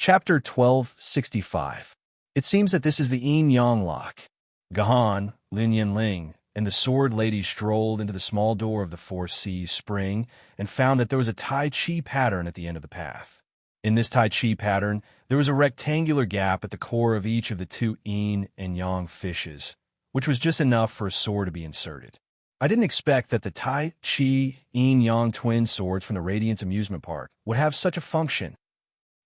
Chapter 1265. It seems that this is the yin-yang lock. Gahan, Lin Yin, and the sword lady strolled into the small door of the Four Seas Spring and found that there was a Tai Chi pattern at the end of the path. In this Tai Chi pattern, there was a rectangular gap at the core of each of the two yin and yang fishes, which was just enough for a sword to be inserted. I didn't expect that the Tai Chi yin-yang twin swords from the Radiance Amusement Park would have such a function,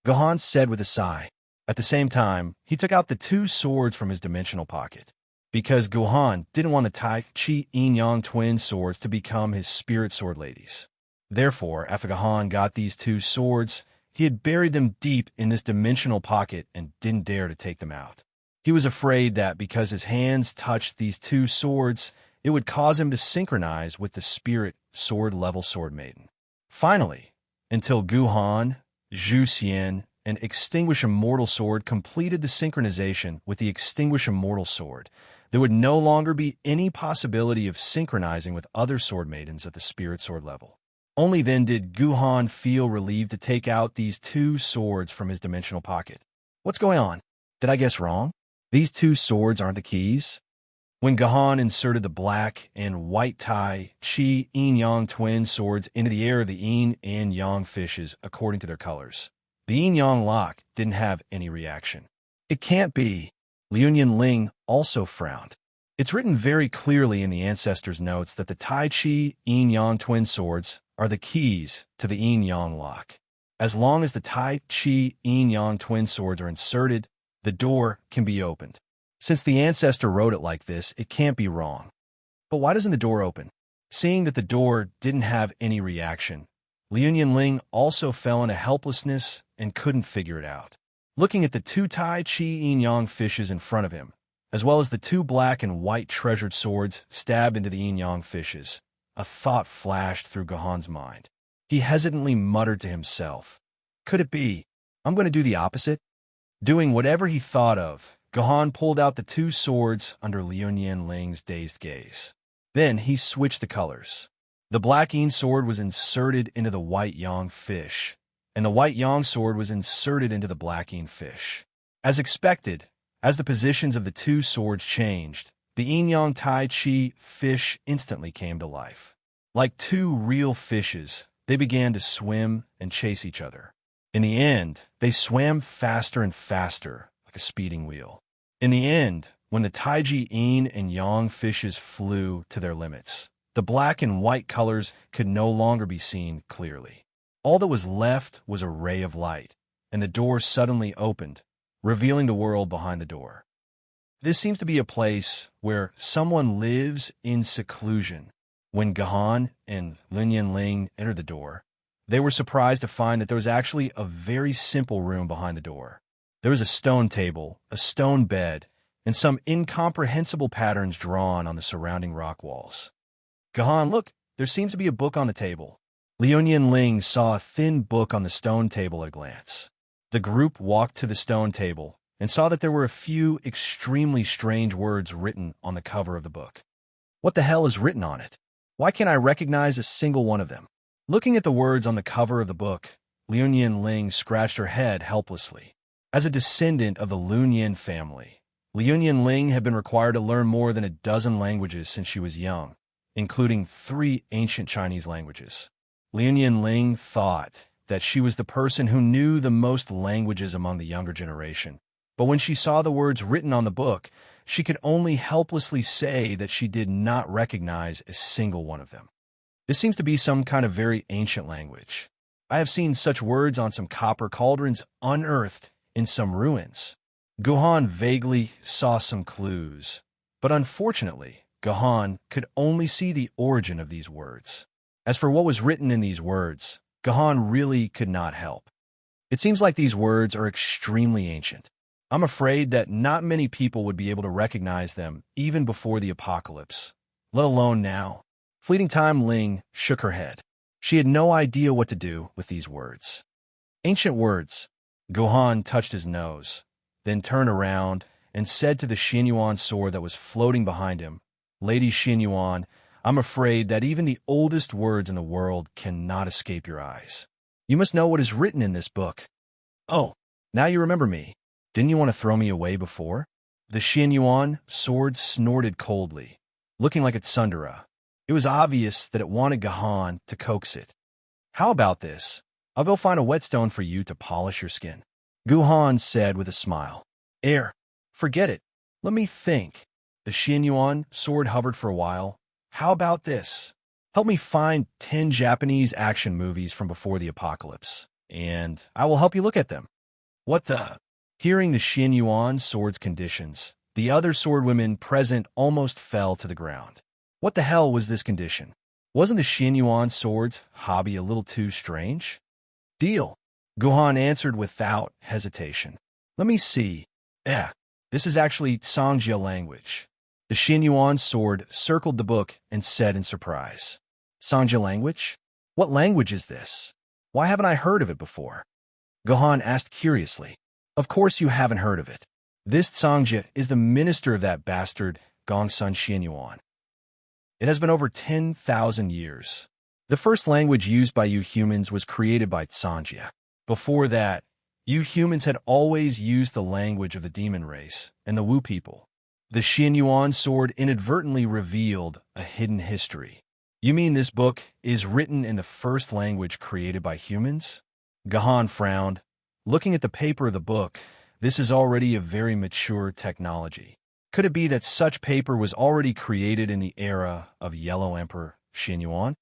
Gahan said with a sigh. At the same time, he took out the two swords from his dimensional pocket, because Gahan didn't want the Tai Chi yin-yang twin swords to become his spirit sword ladies. Therefore, after Gahan got these two swords, he had buried them deep in this dimensional pocket and didn't dare to take them out. He was afraid that because his hands touched these two swords, it would cause him to synchronize with the spirit sword-level sword maiden. Finally, until Guhan, Zhu Xian, and Extinguish Immortal Sword completed the synchronization with the Extinguish Immortal Sword, there would no longer be any possibility of synchronizing with other sword maidens at the spirit sword level. Only then did Guhan feel relieved to take out these two swords from his dimensional pocket. What's going on? Did I guess wrong? These two swords aren't the keys? When Gahan inserted the black and white Tai Chi yin-yang twin swords into the air of the yin and yang fishes according to their colors, the yin-yang lock didn't have any reaction. It can't be. Liu Yin also frowned. It's written very clearly in the ancestors' notes that the Tai Chi yin-yang twin swords are the keys to the yin-yang lock. As long as the Tai Chi yin-yang twin swords are inserted, the door can be opened. Since the ancestor wrote it like this, it can't be wrong. But why doesn't the door open? Seeing that the door didn't have any reaction, Liu Yin also fell into helplessness and couldn't figure it out. Looking at the two Tai Chi yin-yang fishes in front of him, as well as the two black and white treasured swords stabbed into the yin-yang fishes, a thought flashed through Gahan's mind. He hesitantly muttered to himself, "Could it be? I'm going to do the opposite?" Doing whatever he thought of, Gahan pulled out the two swords under Liu Yinling's dazed gaze. Then he switched the colors. The black yin sword was inserted into the white yang fish, and the white yang sword was inserted into the black yin fish. As expected, as the positions of the two swords changed, the yin-yang Tai Chi fish instantly came to life. Like two real fishes, they began to swim and chase each other. In the end, they swam faster and faster, like a speeding wheel. In the end, when the Taiji yin and yang fishes flew to their limits, the black and white colors could no longer be seen clearly. All that was left was a ray of light, and the door suddenly opened, revealing the world behind the door. This seems to be a place where someone lives in seclusion. When Gahan and Lin Yinling entered the door, they were surprised to find that there was actually a very simple room behind the door. There was a stone table, a stone bed, and some incomprehensible patterns drawn on the surrounding rock walls. Gahan, look, there seems to be a book on the table. Liu Yinling saw a thin book on the stone table at a glance. The group walked to the stone table and saw that there were a few extremely strange words written on the cover of the book. What the hell is written on it? Why can't I recognize a single one of them? Looking at the words on the cover of the book, Liu Yinling scratched her head helplessly. As a descendant of the Lun Yin family, Liu Yinling had been required to learn more than a dozen languages since she was young, including 3 ancient Chinese languages. Liu Yinling thought that she was the person who knew the most languages among the younger generation, but when she saw the words written on the book, she could only helplessly say that she did not recognize a single one of them. This seems to be some kind of very ancient language. I have seen such words on some copper cauldrons unearthed in some ruins. Gahan vaguely saw some clues, but unfortunately, Gahan could only see the origin of these words. As for what was written in these words, Gahan really could not help. It seems like these words are extremely ancient. I'm afraid that not many people would be able to recognize them even before the apocalypse, let alone now. Fleeting Time Ling shook her head. She had no idea what to do with these words. Ancient words. Gahan touched his nose, then turned around and said to the Xinyuan sword that was floating behind him, "Lady Xinyuan, I'm afraid that even the oldest words in the world cannot escape your eyes. You must know what is written in this book." "Oh, Now you remember me. Didn't you want to throw me away before? The Xianyuan sword snorted coldly, looking like a tsundere. It was obvious that it wanted Gahan to coax it. How about this? I'll go find a whetstone for you to polish your skin. Guhan said with a smile. Forget it. Let me think. The Xianyuan sword hovered for a while. How about this? Help me find 10 Japanese action movies from before the apocalypse, and I will help you look at them. What the? Hearing the Xianyuan sword's conditions, the other swordwomen present almost fell to the ground. What the hell was this condition? Wasn't the Xianyuan sword's hobby a little too strange? Deal. Guhan answered without hesitation. Let me see. This is actually Sangjia language. The Xianyuan sword circled the book and said in surprise. Sangjia language? What language is this? Why haven't I heard of it before? Guhan asked curiously. Of course you haven't heard of it. This Sangjia is the minister of that bastard Gongsun Xianyuan. It has been over 10,000 years. The first language used by you humans was created by Sangjia. Before that, you humans had always used the language of the demon race and the Wu people. The Xianyuan sword inadvertently revealed a hidden history. You mean this book is written in the first language created by humans? Gahan frowned. Looking at the paper of the book, this is already a very mature technology. Could it be that such paper was already created in the era of Yellow Emperor Xianyuan?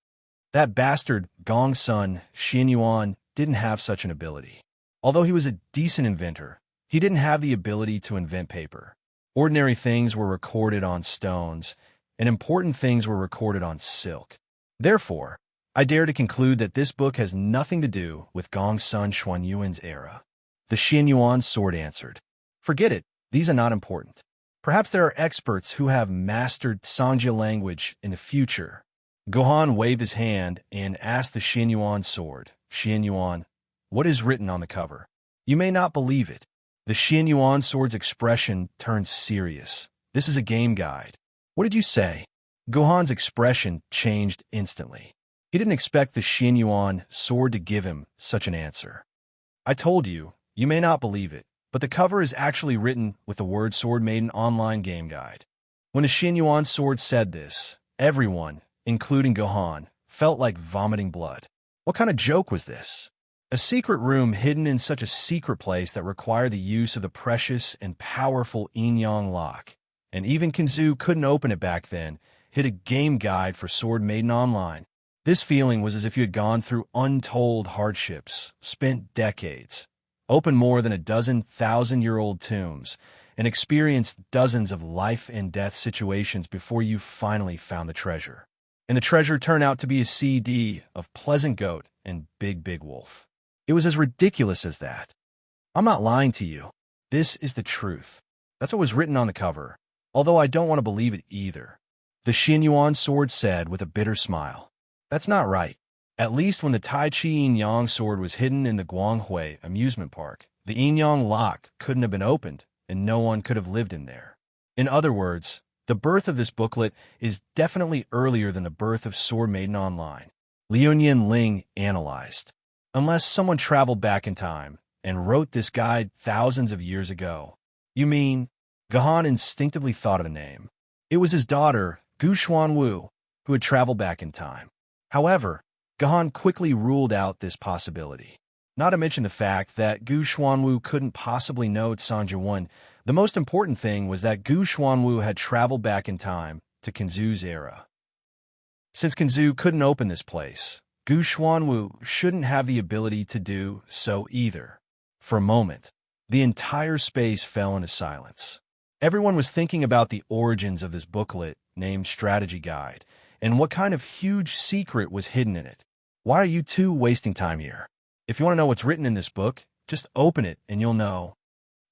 That bastard Gongsun Xianyuan didn't have such an ability. Although he was a decent inventor, he didn't have the ability to invent paper. Ordinary things were recorded on stones, and important things were recorded on silk. Therefore, I dare to conclude that this book has nothing to do with Gongsun Xuanyuan's era. The Xianyuan sword answered. Forget it, these are not important. Perhaps there are experts who have mastered Sangjia language in the future. Gohan waved his hand and asked the Xianyuan sword, Xianyuan, what is written on the cover? You may not believe it. The Xianyuan sword's expression turned serious. This is a game guide. What did you say? Gohan's expression changed instantly. He didn't expect the Xianyuan sword to give him such an answer. I told you, you may not believe it, but the cover is actually written with the word Sword Maiden online game guide. When the Xianyuan sword said this, everyone, including Gohan, felt like vomiting blood. What kind of joke was this? A secret room hidden in such a secret place that required the use of the precious and powerful yin-yang lock. And even Kinzu couldn't open it back then, hid a game guide for Sword Maiden Online. This feeling was as if you had gone through untold hardships, spent decades, opened more than a dozen thousand-year-old tombs, and experienced dozens of life and death situations before you finally found the treasure. And the treasure turned out to be a CD of Pleasant Goat and Big Big Wolf. It was as ridiculous as that. I'm not lying to you. This is the truth. That's what was written on the cover, although I don't want to believe it either. The Xianyuan sword said with a bitter smile. That's not right. At least when the Tai Chi Yin-Yang sword was hidden in the Guanghui amusement park, the Yin-Yang lock couldn't have been opened, and no one could have lived in there. In other words, the birth of this booklet is definitely earlier than the birth of Sword Maiden Online. Liunian Ling analyzed. Unless someone traveled back in time and wrote this guide thousands of years ago. You mean? Gahan instinctively thought of a name. It was his daughter, Gu Xuanwu, who had traveled back in time. However, Gahan quickly ruled out this possibility. Not to mention the fact that Gu Xuanwu couldn't possibly know Sangjia 1. The most important thing was that Gu Xuanwu had traveled back in time to Kinzu's era. Since Kinzu couldn't open this place, Gu Xuanwu shouldn't have the ability to do so either. For a moment, the entire space fell into silence. Everyone was thinking about the origins of this booklet named Strategy Guide, and what kind of huge secret was hidden in it. Why are you two wasting time here? If you want to know what's written in this book, just open it and you'll know.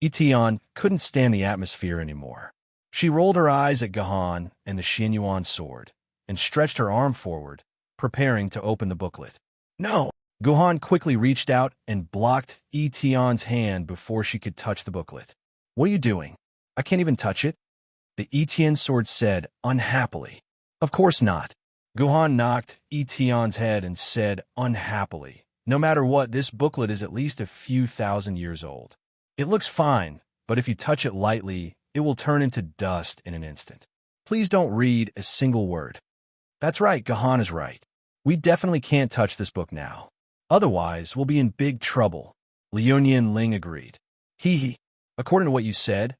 Itian couldn't stand the atmosphere anymore. She rolled her eyes at Gahan and the Xianyuan sword, and stretched her arm forward, preparing to open the booklet. No! Gohan quickly reached out and blocked Itian's hand before she could touch the booklet. What are you doing? I can't even touch it. The Itian sword said, unhappily. Of course not. Gohan knocked Itian's head and said, unhappily. No matter what, this booklet is at least a few thousand years old. It looks fine, but if you touch it lightly, it will turn into dust in an instant. Please don't read a single word. That's right, Gahan is right. We definitely can't touch this book now. Otherwise, we'll be in big trouble. Liunian Ling agreed. Hee. According to what you said,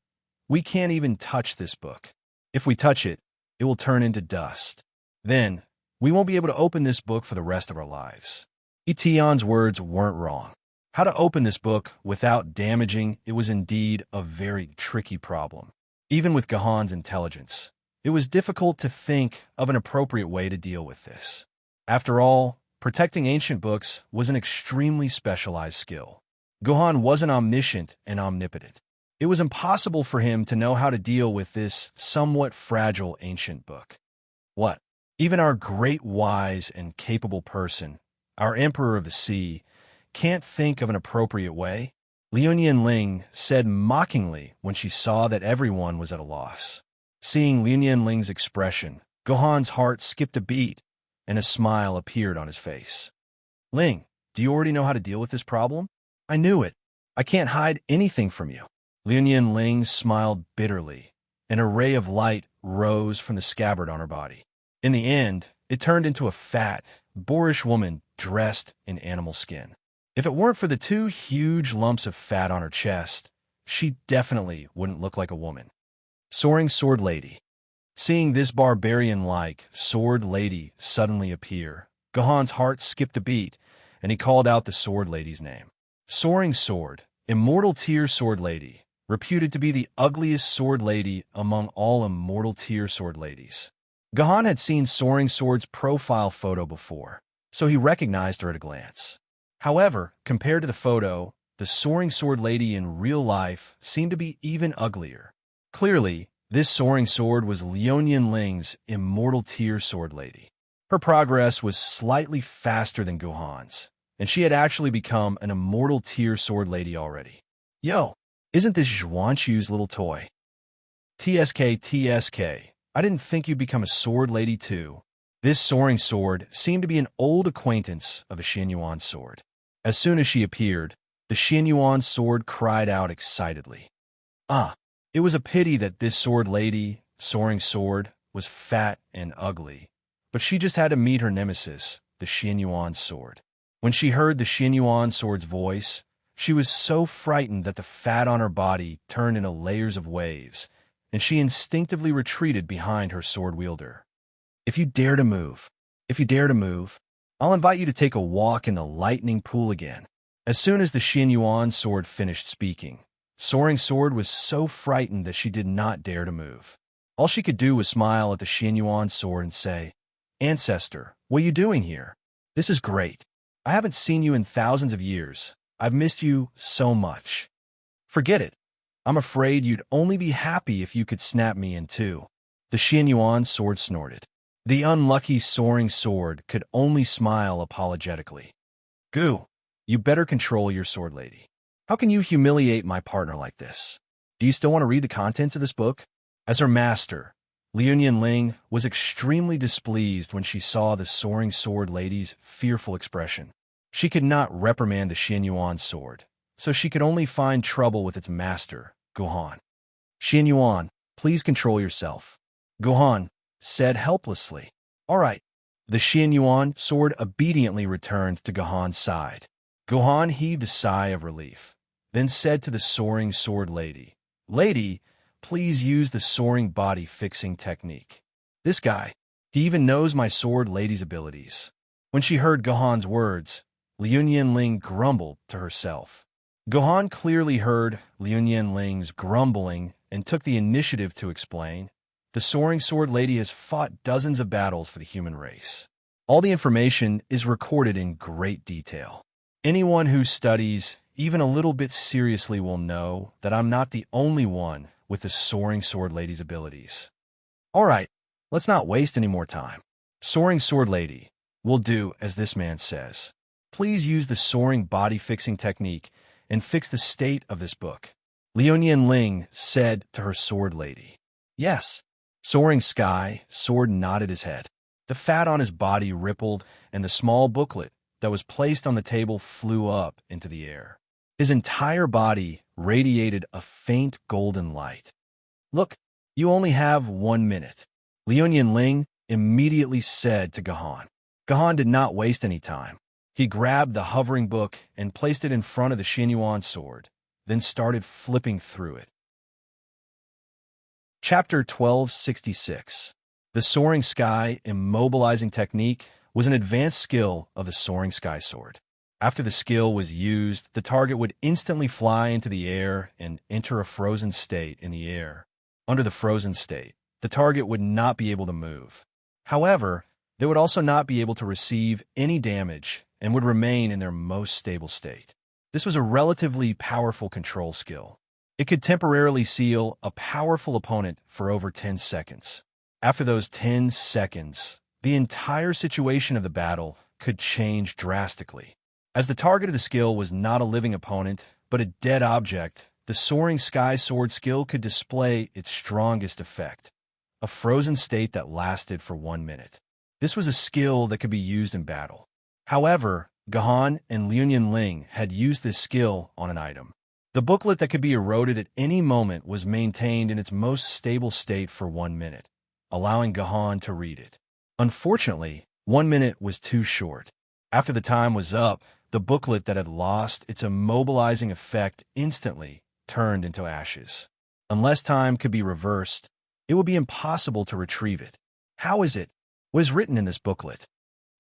we can't even touch this book. If we touch it, it will turn into dust. Then, we won't be able to open this book for the rest of our lives. Etion's words weren't wrong. How to open this book without damaging it was indeed a very tricky problem. Even with Gahan's intelligence, it was difficult to think of an appropriate way to deal with this. After all, protecting ancient books was an extremely specialized skill. Gahan wasn't omniscient and omnipotent. It was impossible for him to know how to deal with this somewhat fragile ancient book. What? Even our great wise and capable person, our Emperor of the Sea, can't think of an appropriate way? Liunian Ling said mockingly when she saw that everyone was at a loss. Seeing Liunian Ling's expression, Gahan's heart skipped a beat, and a smile appeared on his face. Ling, do you already know how to deal with this problem? I knew it. I can't hide anything from you. Liunian Ling smiled bitterly. An array of light rose from the scabbard on her body. In the end, it turned into a fat, boorish woman dressed in animal skin. If it weren't for the two huge lumps of fat on her chest, she definitely wouldn't look like a woman. Soaring Sword Lady. Seeing this barbarian-like sword lady suddenly appear, Gahan's heart skipped a beat, and he called out the sword lady's name. Soaring Sword, Immortal Tier Sword Lady, reputed to be the ugliest sword lady among all Immortal Tier sword ladies. Gahan had seen Soaring Sword's profile photo before, so he recognized her at a glance. However, compared to the photo, the Soaring Sword Lady in real life seemed to be even uglier. Clearly, this Soaring Sword was Liunian Ling's Immortal Tier sword lady. Her progress was slightly faster than Gahan's, and she had actually become an Immortal Tier sword lady already. Yo, isn't this Zhuanchu's little toy? TSK, I didn't think you'd become a sword lady too. This Soaring Sword seemed to be an old acquaintance of a Xianyuan sword. As soon as she appeared, the Xianyuan sword cried out excitedly. It was a pity that this sword lady, Soaring Sword, was fat and ugly, but she just had to meet her nemesis, the Xianyuan sword. When she heard the Xianyuan sword's voice, she was so frightened that the fat on her body turned into layers of waves, and she instinctively retreated behind her sword wielder. If you dare to move, I'll invite you to take a walk in the lightning pool again. As soon as the Xianyuan sword finished speaking, Soaring Sword was so frightened that she did not dare to move. All she could do was smile at the Xianyuan sword and say, Ancestor, what are you doing here? This is great. I haven't seen you in thousands of years. I've missed you so much. Forget it. I'm afraid you'd only be happy if you could snap me in two. The Xianyuan sword snorted. The unlucky Soaring Sword could only smile apologetically. Goo, you better control your sword lady. How can you humiliate my partner like this? Do you still want to read the contents of this book? As her master, Liunian Ling was extremely displeased when she saw the Soaring Sword lady's fearful expression. She could not reprimand the Xianyuan sword, so she could only find trouble with its master, Gahan. Xianyuan, please control yourself. Gahan said helplessly. All right. The Xianyuan sword obediently returned to Gahan's side. Gahan heaved a sigh of relief, then said to the Soaring Sword Lady, Lady, please use the soaring body fixing technique. This guy, he even knows my sword lady's abilities. When she heard Gahan's words, Liunian Ling grumbled to herself. Gahan clearly heard Liunian Ling's grumbling and took the initiative to explain, the Soaring Sword Lady has fought dozens of battles for the human race. All the information is recorded in great detail. Anyone who studies even a little bit seriously will know that I'm not the only one with the Soaring Sword Lady's abilities. All right, let's not waste any more time. Soaring Sword Lady, we'll do as this man says. Please use the soaring body fixing technique and fix the state of this book. Liunian Ling said to her sword lady. Yes. Soaring Sky Sword nodded his head. The fat on his body rippled, and the small booklet that was placed on the table flew up into the air. His entire body radiated a faint golden light. "Look, you only have 1 minute," Liu Ling immediately said to Gahan. Gahan did not waste any time. He grabbed the hovering book and placed it in front of the Xianyuan sword, then started flipping through it. Chapter 1266. The Soaring Sky Immobilizing Technique was an advanced skill of the Soaring Sky Sword. After the skill was used, the target would instantly fly into the air and enter a frozen state in the air. Under the frozen state, the target would not be able to move. However, they would also not be able to receive any damage and would remain in their most stable state. This was a relatively powerful control skill. It could temporarily seal a powerful opponent for over 10 seconds. After those 10 seconds, the entire situation of the battle could change drastically. As the target of the skill was not a living opponent, but a dead object, the Soaring Sky Sword skill could display its strongest effect, a frozen state that lasted for 1 minute. This was a skill that could be used in battle. However, Gahan and Liu Ling had used this skill on an item. The booklet that could be eroded at any moment was maintained in its most stable state for 1 minute, allowing Gahan to read it. Unfortunately, 1 minute was too short. After the time was up, the booklet that had lost its immobilizing effect instantly turned into ashes. Unless time could be reversed, it would be impossible to retrieve it. How is it? What is written in this booklet?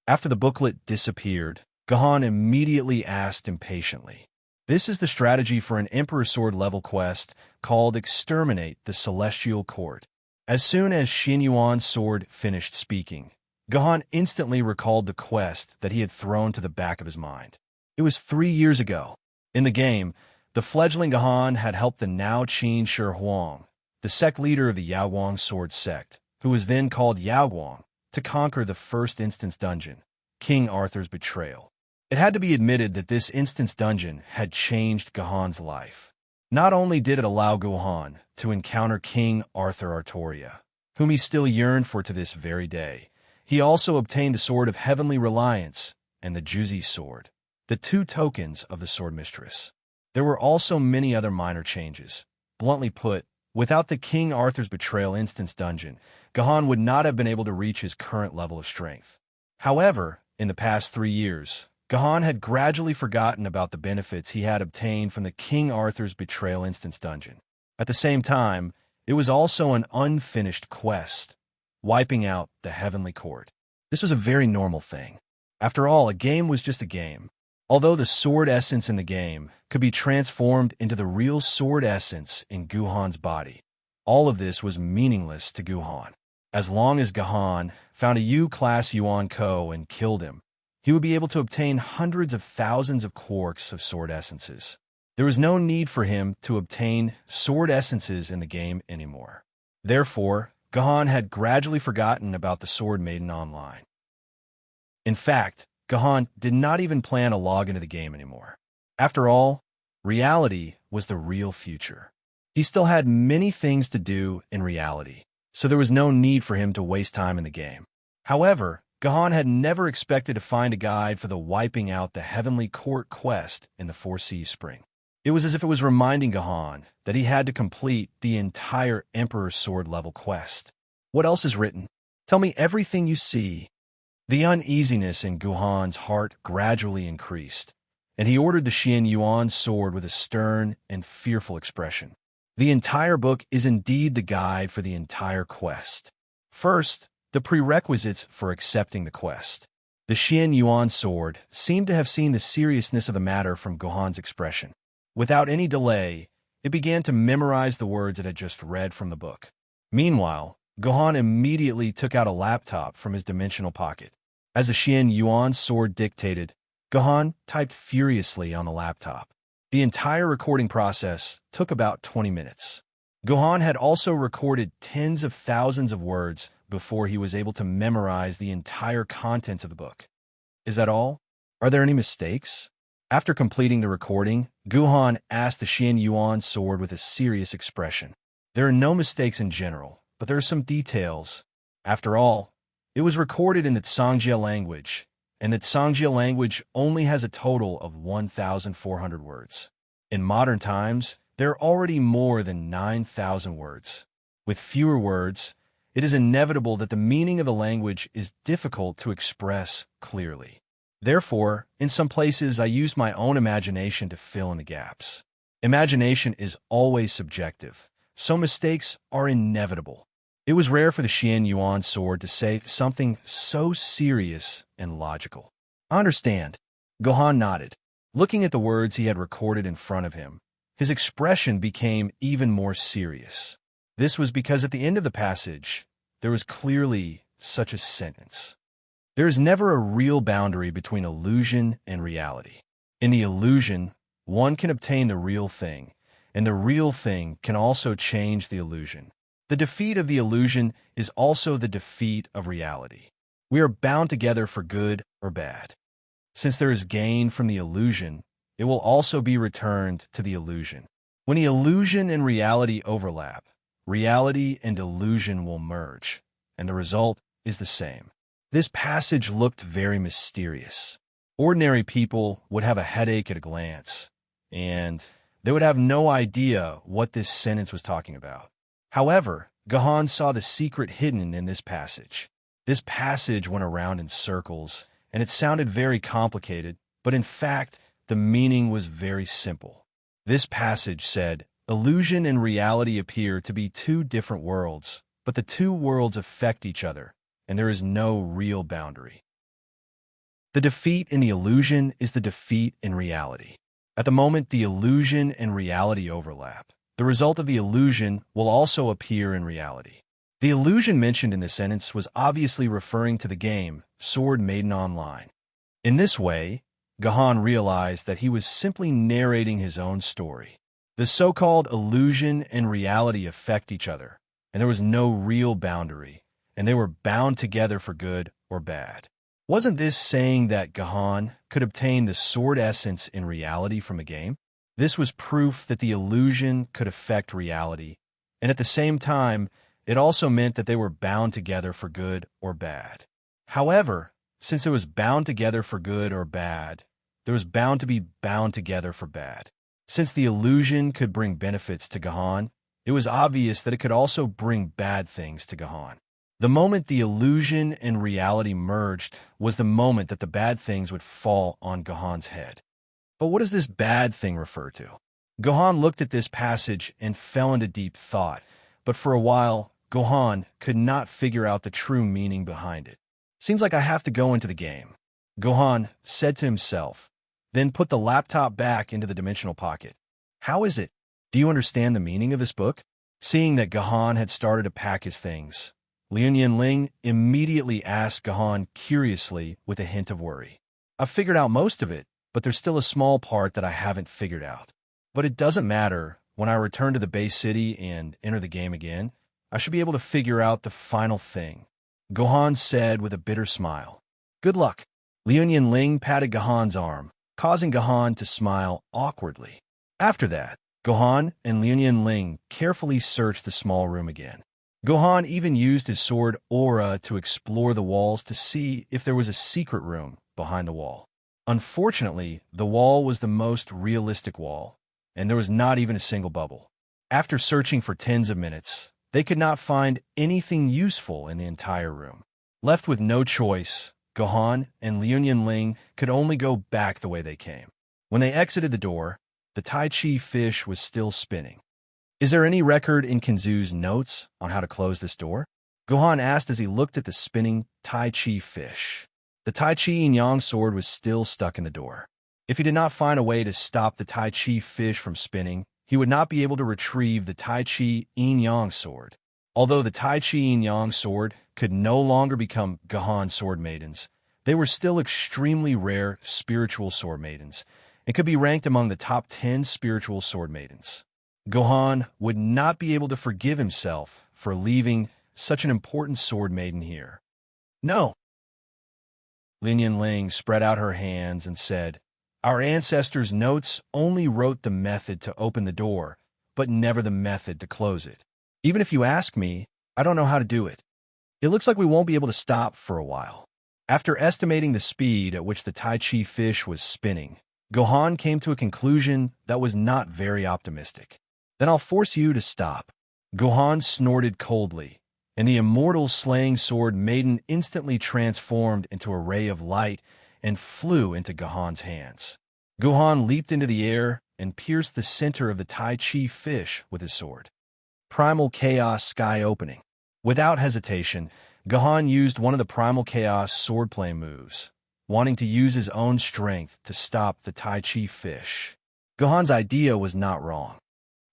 After the booklet disappeared, Gahan immediately asked impatiently. This is the strategy for an Emperor Sword level quest called Exterminate the Celestial Court. As soon as Xianyuan's sword finished speaking, Gahan instantly recalled the quest that he had thrown to the back of his mind. It was 3 years ago. In the game, the fledgling Gahan had helped the now Qin Shi Huang, the sect leader of the Yaoguang sword sect, who was then called Yaoguang, to conquer the first instance dungeon, King Arthur's Betrayal. It had to be admitted that this instance dungeon had changed Gahan's life. Not only did it allow Gahan to encounter King Arthur Artoria, whom he still yearned for to this very day, he also obtained the Sword of Heavenly Reliance and the Juzi Sword, the 2 tokens of the Sword Mistress. There were also many other minor changes. Bluntly put, without the King Arthur's Betrayal instance dungeon, Gahan would not have been able to reach his current level of strength. However, in the past 3 years, Gahan had gradually forgotten about the benefits he had obtained from the King Arthur's Betrayal instance dungeon. At the same time, it was also an unfinished quest, wiping out the Heavenly Court. This was a very normal thing. After all, a game was just a game. Although the sword essence in the game could be transformed into the real sword essence in Gahan's body, all of this was meaningless to Gahan. As long as Gahan found a U-class Yuan Ko and killed him, he would be able to obtain hundreds of thousands of quarks of sword essences. There was no need for him to obtain sword essences in the game anymore. Therefore, Gahan had gradually forgotten about the Sword Maiden Online. In fact, Gahan did not even plan to log into the game anymore. After all, reality was the real future. He still had many things to do in reality, so there was no need for him to waste time in the game. However, Gahan had never expected to find a guide for the wiping out the Heavenly Court quest in the Four Seas Spring. It was as if it was reminding Gahan that he had to complete the entire Emperor's Sword level quest. What else is written? Tell me everything you see. The uneasiness in Gahan's heart gradually increased, and he ordered the Xianyuan sword with a stern and fearful expression. The entire book is indeed the guide for the entire quest. First, the prerequisites for accepting the quest. The Xianyuan sword seemed to have seen the seriousness of the matter from Gahan's expression. Without any delay, it began to memorize the words it had just read from the book. Meanwhile, Gahan immediately took out a laptop from his dimensional pocket. As the Xianyuan sword dictated, Gahan typed furiously on the laptop. The entire recording process took about 20 minutes. Gahan had also recorded tens of thousands of words before he was able to memorize the entire contents of the book. Is that all? Are there any mistakes? After completing the recording, Gahan asked the Xianyuan sword with a serious expression. There are no mistakes in general, but there are some details. After all, it was recorded in the Tsangjia language, and the Tsangjia language only has a total of 1,400 words. In modern times, there are already more than 9,000 words. With fewer words, it is inevitable that the meaning of the language is difficult to express clearly. Therefore, in some places, I use my own imagination to fill in the gaps. Imagination is always subjective, so mistakes are inevitable. It was rare for the Xian Yuan sword to say something so serious and logical. I understand. Gohan nodded. Looking at the words he had recorded in front of him, his expression became even more serious. This was because at the end of the passage, there was clearly such a sentence. There is never a real boundary between illusion and reality. In the illusion, one can obtain the real thing, and the real thing can also change the illusion. The defeat of the illusion is also the defeat of reality. We are bound together for good or bad. Since there is gain from the illusion, it will also be returned to the illusion. When the illusion and reality overlap, reality and illusion will merge, and the result is the same. This passage looked very mysterious. Ordinary people would have a headache at a glance, and they would have no idea what this sentence was talking about. However, Gohan saw the secret hidden in this passage. This passage went around in circles, and it sounded very complicated, but in fact, the meaning was very simple. This passage said, illusion and reality appear to be two different worlds, but the two worlds affect each other, and there is no real boundary. The defeat in the illusion is the defeat in reality. At the moment the illusion and reality overlap, the result of the illusion will also appear in reality. The illusion mentioned in this sentence was obviously referring to the game, Sword Maiden Online. In this way, Gohan realized that he was simply narrating his own story. The so-called illusion and reality affect each other, and there was no real boundary, and they were bound together for good or bad. Wasn't this saying that Gohan could obtain the sword essence in reality from a game? This was proof that the illusion could affect reality, and at the same time, it also meant that they were bound together for good or bad. However, since it was bound together for good or bad, there was bound to be bound together for bad. Since the illusion could bring benefits to Gohan, it was obvious that it could also bring bad things to Gohan. The moment the illusion and reality merged was the moment that the bad things would fall on Gohan's head. But what does this bad thing refer to? Gohan looked at this passage and fell into deep thought, but for a while, Gohan could not figure out the true meaning behind it. Seems like I have to go into the game, Gohan said to himself, then put the laptop back into the dimensional pocket. How is it? Do you understand the meaning of this book? Seeing that Gohan had started to pack his things, Liu Ling immediately asked Gohan curiously with a hint of worry. I've figured out most of it, but there's still a small part that I haven't figured out. But it doesn't matter. When I return to the base city and enter the game again, I should be able to figure out the final thing, Gohan said with a bitter smile. Good luck. Liu Ling patted Gohan's arm, causing Gohan to smile awkwardly. After that, Gohan and Liu Ling carefully searched the small room again. Gohan even used his sword aura to explore the walls to see if there was a secret room behind the wall. Unfortunately, the wall was the most realistic wall, and there was not even a single bubble. After searching for tens of minutes, they could not find anything useful in the entire room. Left with no choice, Gohan and Liu Ling could only go back the way they came. When they exited the door, the Tai Chi fish was still spinning. Is there any record in Kinzu's notes on how to close this door? Gohan asked as he looked at the spinning Tai Chi fish. The Tai Chi Yin-Yang sword was still stuck in the door. If he did not find a way to stop the Tai Chi fish from spinning, he would not be able to retrieve the Tai Chi Yin-Yang sword. Although the Tai Chi Yin-Yang sword could no longer become Gohan sword maidens, they were still extremely rare spiritual sword maidens and could be ranked among the top 10 spiritual sword maidens. Gohan would not be able to forgive himself for leaving such an important sword maiden here. No. Liu Ling spread out her hands and said, Our ancestors' notes only wrote the method to open the door, but never the method to close it. Even if you ask me, I don't know how to do it. It looks like we won't be able to stop for a while. After estimating the speed at which the Tai Chi fish was spinning, Gohan came to a conclusion that was not very optimistic. Then I'll force you to stop." Gohan snorted coldly, and the immortal slaying sword Maiden instantly transformed into a ray of light and flew into Gohan's hands. Gohan leaped into the air and pierced the center of the Tai Chi fish with his sword. Primal Chaos Sky Opening. Without hesitation, Gohan used one of the Primal Chaos swordplay moves, wanting to use his own strength to stop the Tai Chi fish. Gohan's idea was not wrong.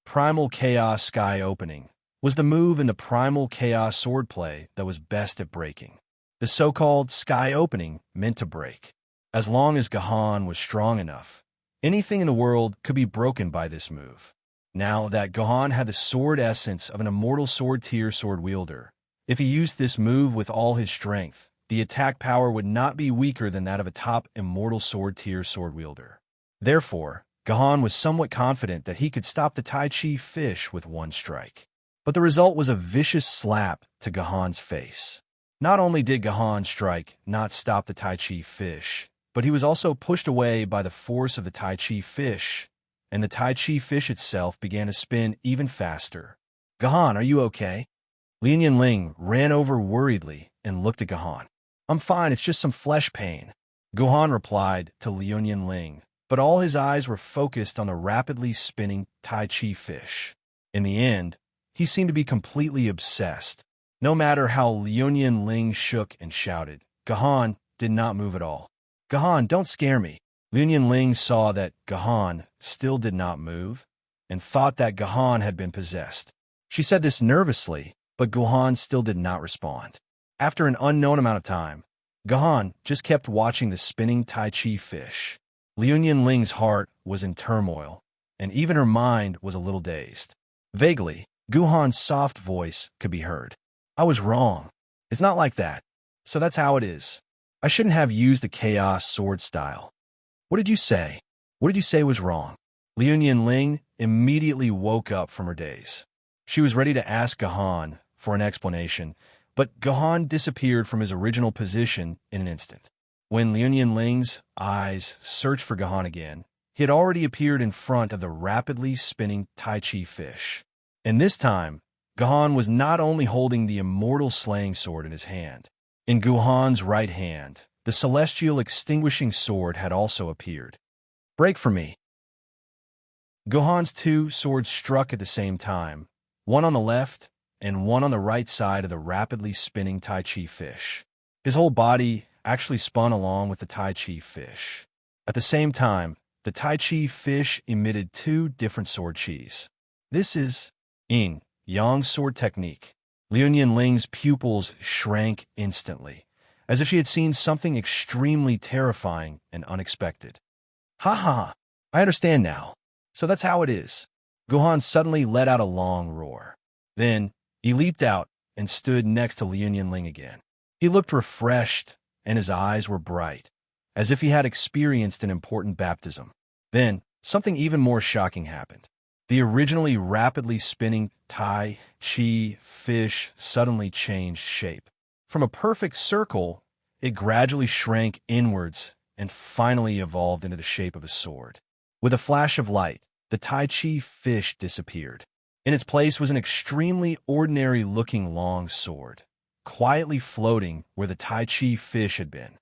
Primal Chaos Sky Opening was the move in the Primal Chaos swordplay that was best at breaking. The so-called Sky Opening meant to break. As long as Gohan was strong enough, anything in the world could be broken by this move. Now that Gohan had the sword essence of an immortal sword tier sword wielder, if he used this move with all his strength, the attack power would not be weaker than that of a top immortal sword tier sword wielder. Therefore, Gohan was somewhat confident that he could stop the Tai Chi fish with one strike. But the result was a vicious slap to Gohan's face. Not only did Gohan's strike not stop the Tai Chi fish, but he was also pushed away by the force of the Tai Chi fish, and the Tai Chi fish itself began to spin even faster. "Gohan, are you okay?" Lin Ling ran over worriedly and looked at Gohan. "I'm fine, it's just some flesh pain," Gohan replied to Lin Ling, but all his eyes were focused on the rapidly spinning Tai Chi fish. In the end, he seemed to be completely obsessed. No matter how Lin Ling shook and shouted, Gohan did not move at all. "Gohan, don't scare me." Lin Ling saw that Gohan still did not move and thought that Gohan had been possessed. She said this nervously, but Gohan still did not respond. After an unknown amount of time, Gohan just kept watching the spinning Tai Chi fish. Lin Ling's heart was in turmoil, and even her mind was a little dazed. Vaguely, Gohan's soft voice could be heard. "I was wrong. It's not like that. So that's how it is. I shouldn't have used the Chaos Sword style." "What did you say? What did you say was wrong?" Lin Ling immediately woke up from her daze. She was ready to ask Gohan for an explanation, but Gohan disappeared from his original position in an instant. When Lin Ling's eyes searched for Gohan again, he had already appeared in front of the rapidly spinning Tai Chi fish. And this time, Gohan was not only holding the immortal slaying sword in his hand. In Gohan's right hand, the celestial extinguishing sword had also appeared. "Break from me." Gohan's two swords struck at the same time, one on the left and one on the right side of the rapidly spinning Tai Chi fish. His whole body actually spun along with the Tai Chi fish. At the same time, the Tai Chi fish emitted two different sword chis. This is yin-yang sword technique. Lin Ling's pupils shrank instantly, as if she had seen something extremely terrifying and unexpected. "Ha ha! I understand now. So that's how it is." Gohan suddenly let out a long roar. Then, he leaped out and stood next to Lin Ling again. He looked refreshed, and his eyes were bright, as if he had experienced an important baptism. Then, something even more shocking happened. The originally rapidly spinning Tai Chi fish suddenly changed shape. From a perfect circle, it gradually shrank inwards and finally evolved into the shape of a sword. With a flash of light, the Tai Chi fish disappeared. In its place was an extremely ordinary-looking long sword, quietly floating where the Tai Chi fish had been.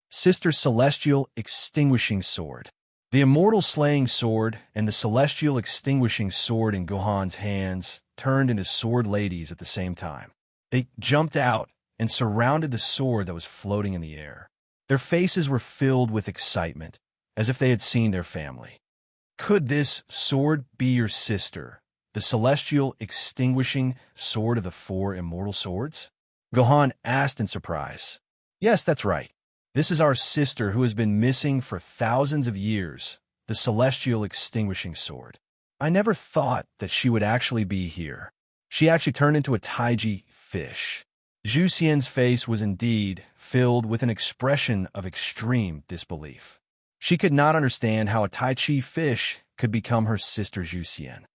Sister Celestial Extinguishing Sword. The immortal slaying sword and the celestial extinguishing sword in Gohan's hands turned into sword ladies at the same time. They jumped out and surrounded the sword that was floating in the air. Their faces were filled with excitement, as if they had seen their family. "Could this sword be your sister, the celestial extinguishing sword of the four immortal swords?" Gohan asked in surprise. "Yes, that's right. This is our sister who has been missing for thousands of years, the celestial extinguishing sword. I never thought that she would actually be here. She actually turned into a Taiji fish." Zhu Xian's face was indeed filled with an expression of extreme disbelief. She could not understand how a Tai Chi fish could become her sister Zhu Xian.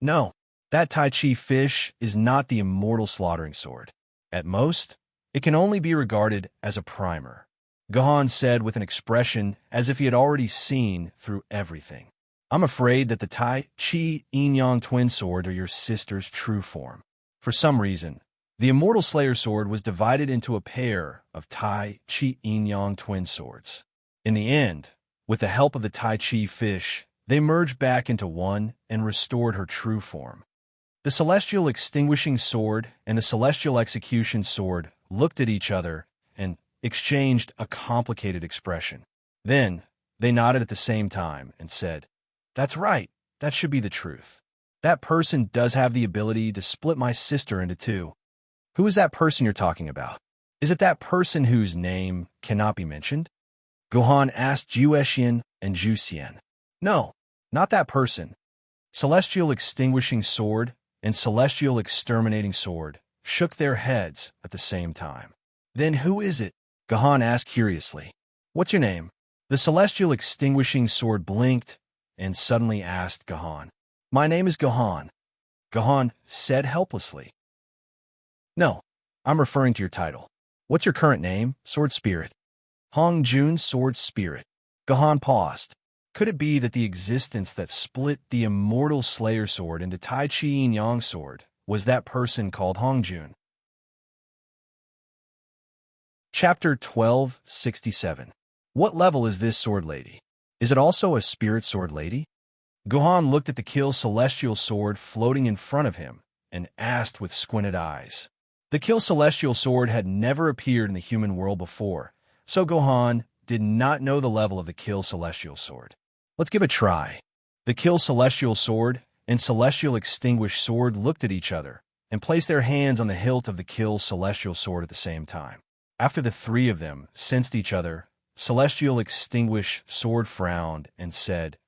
No, that Tai Chi fish is not the immortal slaughtering sword. At most, it can only be regarded as a primer, Gohan said with an expression as if he had already seen through everything. I'm afraid that the Tai Chi Yin-Yang twin sword are your sister's true form. For some reason, the Immortal Slayer sword was divided into a pair of Tai Chi Yin-Yang twin swords. In the end, with the help of the Tai Chi fish, they merged back into one and restored her true form. The Celestial Extinguishing Sword and the Celestial Execution Sword looked at each other and exchanged a complicated expression. Then, they nodded at the same time and said, "That's right, that should be the truth. That person does have the ability to split my sister into two." "Who is that person you're talking about? Is it that person whose name cannot be mentioned?" Gohan asked Juexian and Juxian. "No, not that person." Celestial Extinguishing Sword and Celestial Exterminating Sword shook their heads at the same time. "Then who is it?" Gohan asked curiously. "What's your name?" The Celestial Extinguishing Sword blinked and suddenly asked Gohan. "My name is Gohan," Gohan said helplessly. "No, I'm referring to your title. What's your current name, Sword Spirit?" "Hong Jun, Sword Spirit." Gohan paused. Could it be that the existence that split the Immortal Slayer sword into Tai Chi Yin-Yang sword was that person called Hong Jun? Chapter 1267. What level is this sword lady? Is it also a spirit sword lady? Gohan looked at the Kill Celestial sword floating in front of him and asked with squinted eyes. The Kill Celestial sword had never appeared in the human world before, so Gohan did not know the level of the Kill Celestial sword. Let's give it a try. The Kill Celestial sword and Celestial Extinguished sword looked at each other and placed their hands on the hilt of the Kill Celestial sword at the same time. After the three of them sensed each other, Celestial Extinguished sword frowned and said,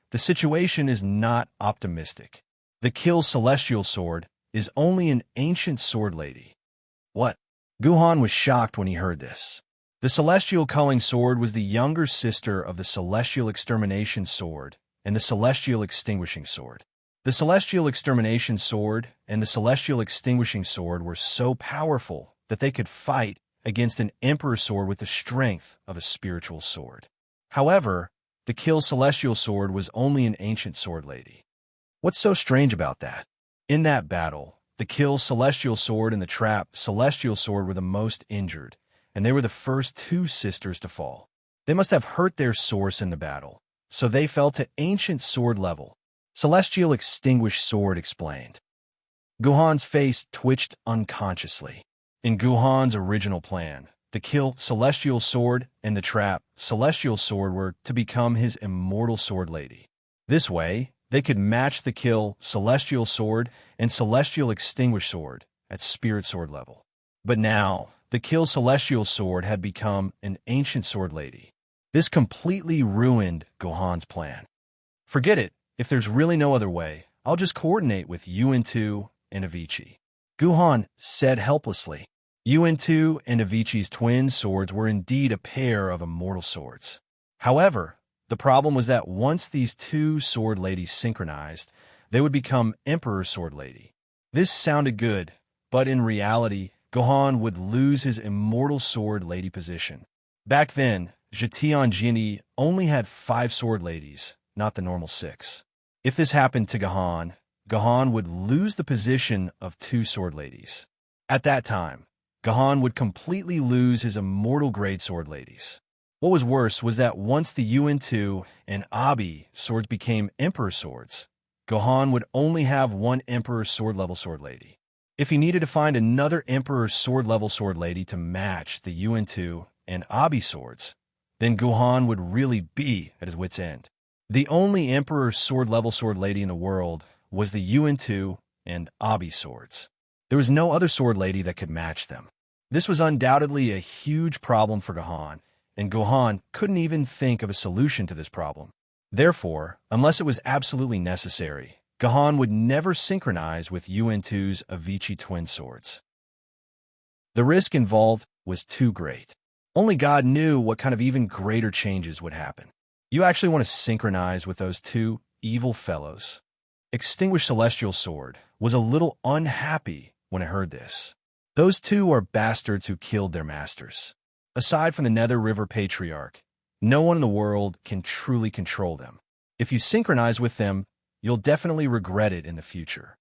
"The situation is not optimistic. The Kill Celestial sword is only an ancient sword lady." What? Gohan was shocked when he heard this. The Celestial Culling Sword was the younger sister of the Celestial Extermination Sword and the Celestial Extinguishing Sword. The Celestial Extermination Sword and the Celestial Extinguishing Sword were so powerful that they could fight against an Emperor Sword with the strength of a spiritual sword. However, the Kill Celestial Sword was only an ancient sword lady. What's so strange about that? In that battle, the Kill Celestial Sword and the Trap Celestial Sword were the most injured, and they were the first two sisters to fall. They must have hurt their source in the battle, so they fell to ancient sword level. Celestial Extinguished Sword explained. Gohan's face twitched unconsciously. In Gohan's original plan, the Kill Celestial Sword and the Trap Celestial Sword were to become his immortal sword lady. This way, they could match the Kill Celestial Sword and Celestial Extinguished Sword at spirit sword level. But now, the Kill Celestial Sword had become an ancient sword lady. This completely ruined Gohan's plan. "Forget it. If there's really no other way, I'll just coordinate with UN2 and Avicii," Gohan said helplessly. UN2 and Avicii's twin swords were indeed a pair of immortal swords. However, the problem was that once these two sword ladies synchronized, they would become Emperor Sword Lady. This sounded good, but in reality, Gohan would lose his immortal sword lady position. Back then, Zhetian only had 5 sword ladies, not the normal 6. If this happened to Gohan, Gohan would lose the position of 2 sword ladies. At that time, Gohan would completely lose his immortal grade sword ladies. What was worse was that once the UN2 and Abi swords became Emperor swords, Gohan would only have 1 Emperor sword level sword lady. If he needed to find another Emperor sword level sword lady to match the UN2 and Abi swords, then Gohan would really be at his wit's end. The only Emperor sword level sword lady in the world was the UN2 and Abi swords. There was no other sword lady that could match them. This was undoubtedly a huge problem for Gohan, and Gohan couldn't even think of a solution to this problem. Therefore, unless it was absolutely necessary, Gohan would never synchronize with UN2's Avicii twin swords. The risk involved was too great. Only God knew what kind of even greater changes would happen. You actually want to synchronize with those 2 evil fellows. Extinguished Celestial Sword was a little unhappy when it heard this. Those 2 are bastards who killed their masters. Aside from the Nether River Patriarch, no one in the world can truly control them. If you synchronize with them, you'll definitely regret it in the future.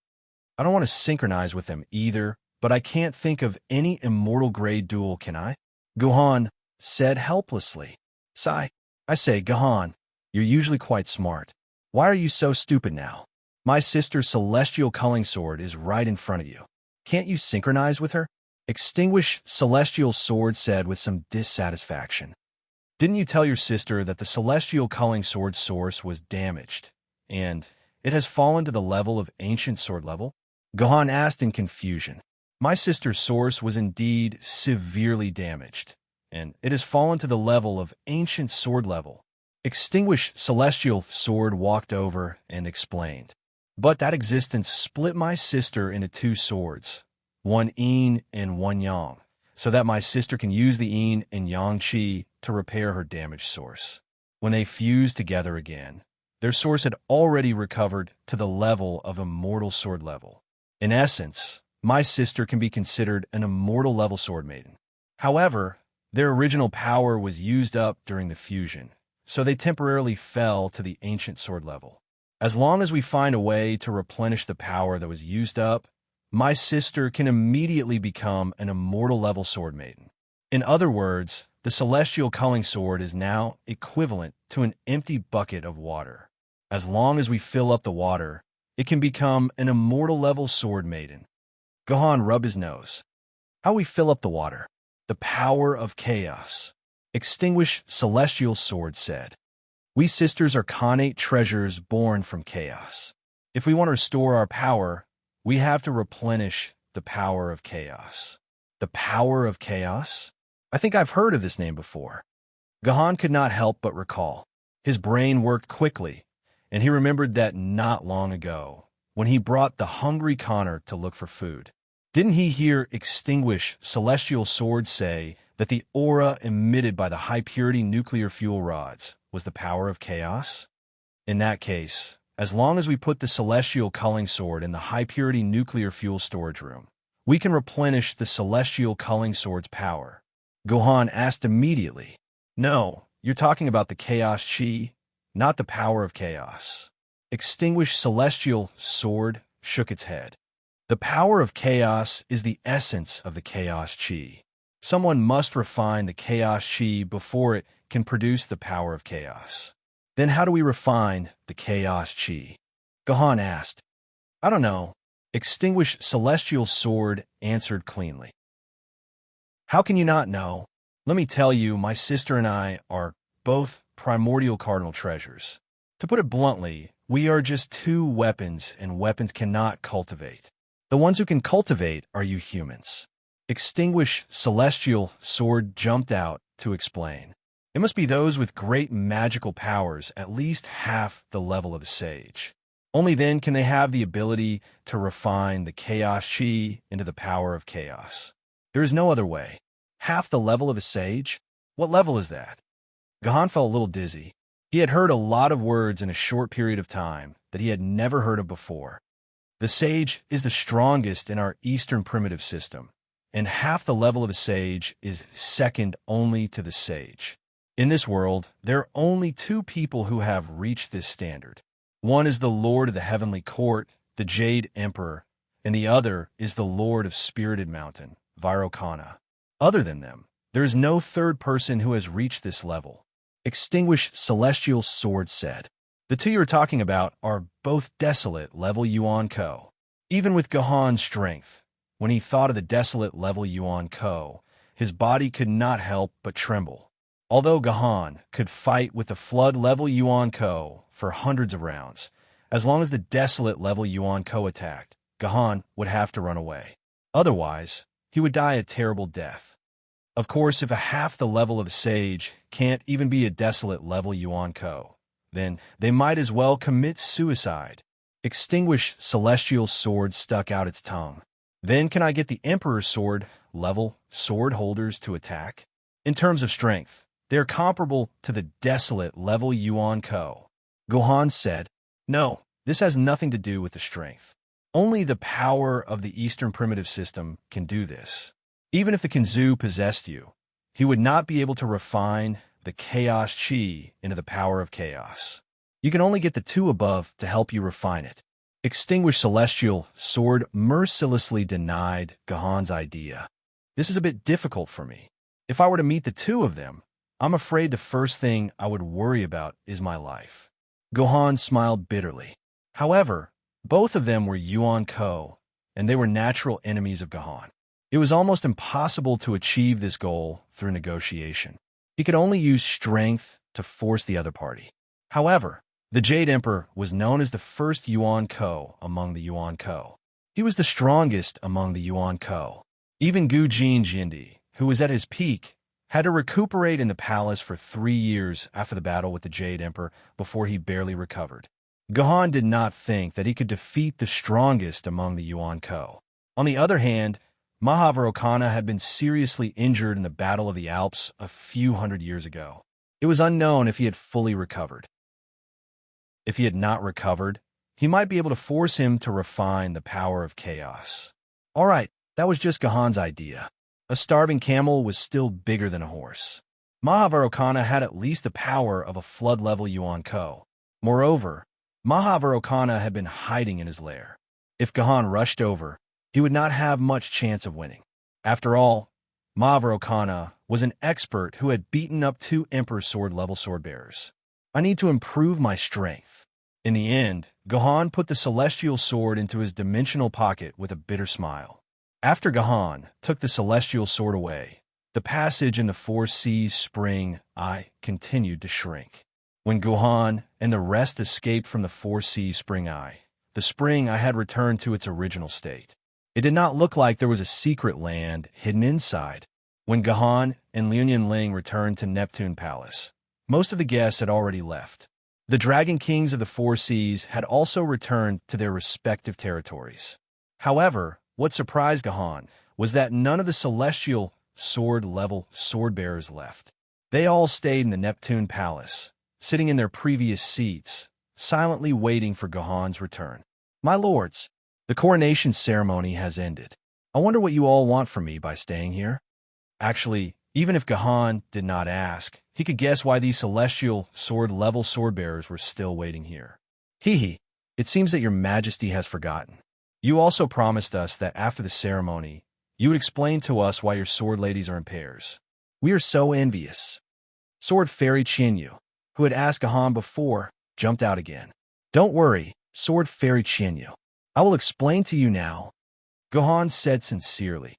I don't want to synchronize with them either, but I can't think of any immortal grade duel, can I? Gohan said helplessly. Sigh. I say, Gohan, you're usually quite smart. Why are you so stupid now? My sister's celestial culling sword is right in front of you. Can't you synchronize with her? Extinguished celestial sword said with some dissatisfaction. Didn't you tell your sister that the celestial culling sword source was damaged, and it has fallen to the level of ancient sword level? Gohan asked in confusion. My sister's source was indeed severely damaged, and it has fallen to the level of ancient sword level. Extinguished celestial sword walked over and explained. But that existence split my sister into two swords, one yin and one yang, so that my sister can use the yin and yang chi to repair her damaged source. When they fused together again, their source had already recovered to the level of immortal sword level. In essence, my sister can be considered an immortal level sword maiden. However, their original power was used up during the fusion, so they temporarily fell to the ancient sword level. As long as we find a way to replenish the power that was used up, my sister can immediately become an immortal level sword maiden. In other words, the celestial culling sword is now equivalent to an empty bucket of water. As long as we fill up the water, it can become an immortal level sword maiden. Gohan rubbed his nose. How we fill up the water? The power of chaos. Extinguished celestial sword said. We sisters are connate treasures born from chaos. If we want to restore our power, we have to replenish the power of chaos. The power of chaos? I think I've heard of this name before. Gohan could not help but recall. His brain worked quickly, and he remembered that not long ago, when he brought the hungry Connor to look for food. Didn't he hear extinguished celestial sword say that the aura emitted by the high-purity nuclear fuel rods was the power of chaos? In that case, as long as we put the celestial culling sword in the high-purity nuclear fuel storage room, we can replenish the celestial culling sword's power. Gohan asked immediately. No, you're talking about the chaos chi, not the power of chaos. Extinguished celestial sword shook its head. The power of chaos is the essence of the chaos chi. Someone must refine the chaos chi before it can produce the power of chaos. Then how do we refine the chaos chi? Gohan asked. I don't know. Extinguished celestial sword answered cleanly. How can you not know? Let me tell you, my sister and I are both primordial cardinal treasures. To put it bluntly, we are just two weapons, and weapons cannot cultivate. The ones who can cultivate are you humans. Extinguished celestial sword jumped out to explain. It must be those with great magical powers, at least half the level of a sage. Only then can they have the ability to refine the chaos chi into the power of chaos. There is no other way. Half the level of a sage? What level is that? Gohan felt a little dizzy. He had heard a lot of words in a short period of time that he had never heard of before. The sage is the strongest in our Eastern primitive system, and half the level of a sage is second only to the sage. In this world, there are only two people who have reached this standard. One is the Lord of the Heavenly Court, the Jade Emperor, and the other is the Lord of Spirited Mountain, Vairocana. Other than them, there is no third person who has reached this level. Extinguished Celestial Sword said. The two you are talking about are both desolate level Yuan Ko. Even with Gohan's strength, when he thought of the desolate level Yuan Ko, his body could not help but tremble. Although Gohan could fight with the flood level Yuan Ko for hundreds of rounds, as long as the desolate level Yuan Ko attacked, Gohan would have to run away. Otherwise, he would die a terrible death. Of course, if a half the level of a sage can't even be a desolate level Yuan Ko, then they might as well commit suicide. Extinguished Celestial Sword stuck out its tongue. Then can I get the Emperor's Sword level sword holders to attack? In terms of strength, they are comparable to the desolate level Yuan Ko. Gohan said, no, this has nothing to do with the strength. Only the power of the Eastern primitive system can do this. Even if the Kinzu possessed you, he would not be able to refine the chaos chi into the power of chaos. You can only get the two above to help you refine it. Extinguished celestial sword mercilessly denied Gahan's idea. This is a bit difficult for me. If I were to meet the two of them, I'm afraid the first thing I would worry about is my life. Gohan smiled bitterly. However, both of them were Yuan Ko, and they were natural enemies of Gahan. It was almost impossible to achieve this goal through negotiation. He could only use strength to force the other party. However, the Jade Emperor was known as the first Yuan Ko among the Yuan Ko. He was the strongest among the Yuan Ko. Even Gu Jin Jindi, who was at his peak, had to recuperate in the palace for 3 years after the battle with the Jade Emperor before he barely recovered. Gahan did not think that he could defeat the strongest among the Yuan Ko. On the other hand, Mahavarokana had been seriously injured in the Battle of the Alps a few hundred years ago. It was unknown if he had fully recovered. If he had not recovered, he might be able to force him to refine the power of chaos. All right, that was just Gahan's idea. A starving camel was still bigger than a horse. Mahavarokana had at least the power of a flood-level Yuan Ko. Moreover, Mahavarokana had been hiding in his lair. If Gahan rushed over, he would not have much chance of winning. After all, Mahavarokana was an expert who had beaten up 2 Emperor Sword-level sword-bearers. I need to improve my strength. In the end, Gahan put the celestial sword into his dimensional pocket with a bitter smile. After Gahan took the celestial sword away, the passage in the 4 seas spring eye continued to shrink. When Gahan and the rest escaped from the 4 seas spring eye, the spring eye had returned to its original state. It did not look like there was a secret land hidden inside. When Gahan and Liu Ling returned to Neptune Palace, most of the guests had already left. The Dragon Kings of the 4 seas had also returned to their respective territories. However, what surprised Gahan was that none of the celestial sword-level sword-bearers left. They all stayed in the Neptune Palace, sitting in their previous seats, silently waiting for Gahan's return. My lords, the coronation ceremony has ended. I wonder what you all want from me by staying here? Actually, even if Gahan did not ask, he could guess why these celestial sword-level sword-bearers were still waiting here. Hee, it seems that your majesty has forgotten. You also promised us that after the ceremony, you would explain to us why your sword ladies are in pairs. We are so envious. Sword Fairy Chinyu, who had asked Gahan before, jumped out again. Don't worry, Sword Fairy Chinyu. I will explain to you now, Gahan said sincerely.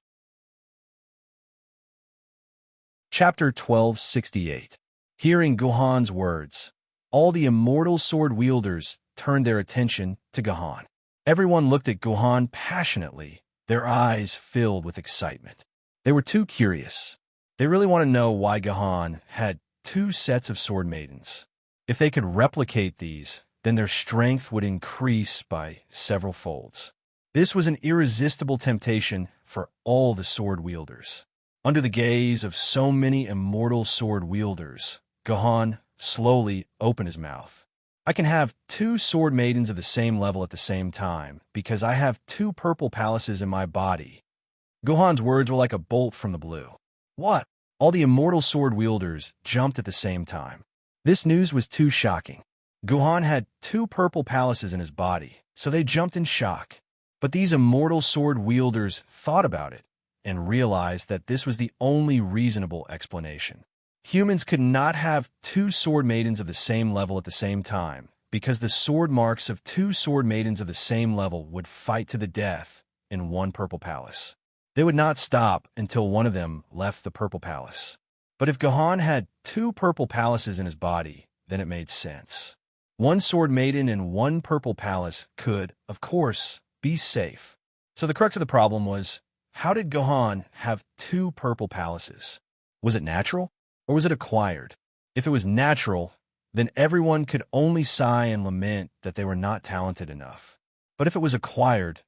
Chapter 1268. Hearing Gahan's words, all the immortal sword-wielders turned their attention to Gahan. Everyone looked at Gahan passionately, their eyes filled with excitement. They were too curious. They really want to know why Gahan had 2 sets of sword maidens. If they could replicate these, then their strength would increase by several folds. This was an irresistible temptation for all the sword-wielders. Under the gaze of so many immortal sword-wielders, Gahan slowly opened his mouth. I can have 2 sword maidens of the same level at the same time, because I have 2 purple palaces in my body. Gahan's words were like a bolt from the blue. What? All the immortal sword-wielders jumped at the same time. This news was too shocking. Gahan had 2 purple palaces in his body, so they jumped in shock. But these immortal sword-wielders thought about it and realized that this was the only reasonable explanation. Humans could not have 2 sword maidens of the same level at the same time, because the sword marks of 2 sword maidens of the same level would fight to the death in 1 purple palace. They would not stop until one of them left the purple palace. But if Gahan had 2 purple palaces in his body, then it made sense. 1 sword maiden in 1 purple palace could, of course, be safe. So the crux of the problem was, how did Gahan have 2 purple palaces? Was it natural, or was it acquired? If it was natural, then everyone could only sigh and lament that they were not talented enough. But if it was acquired,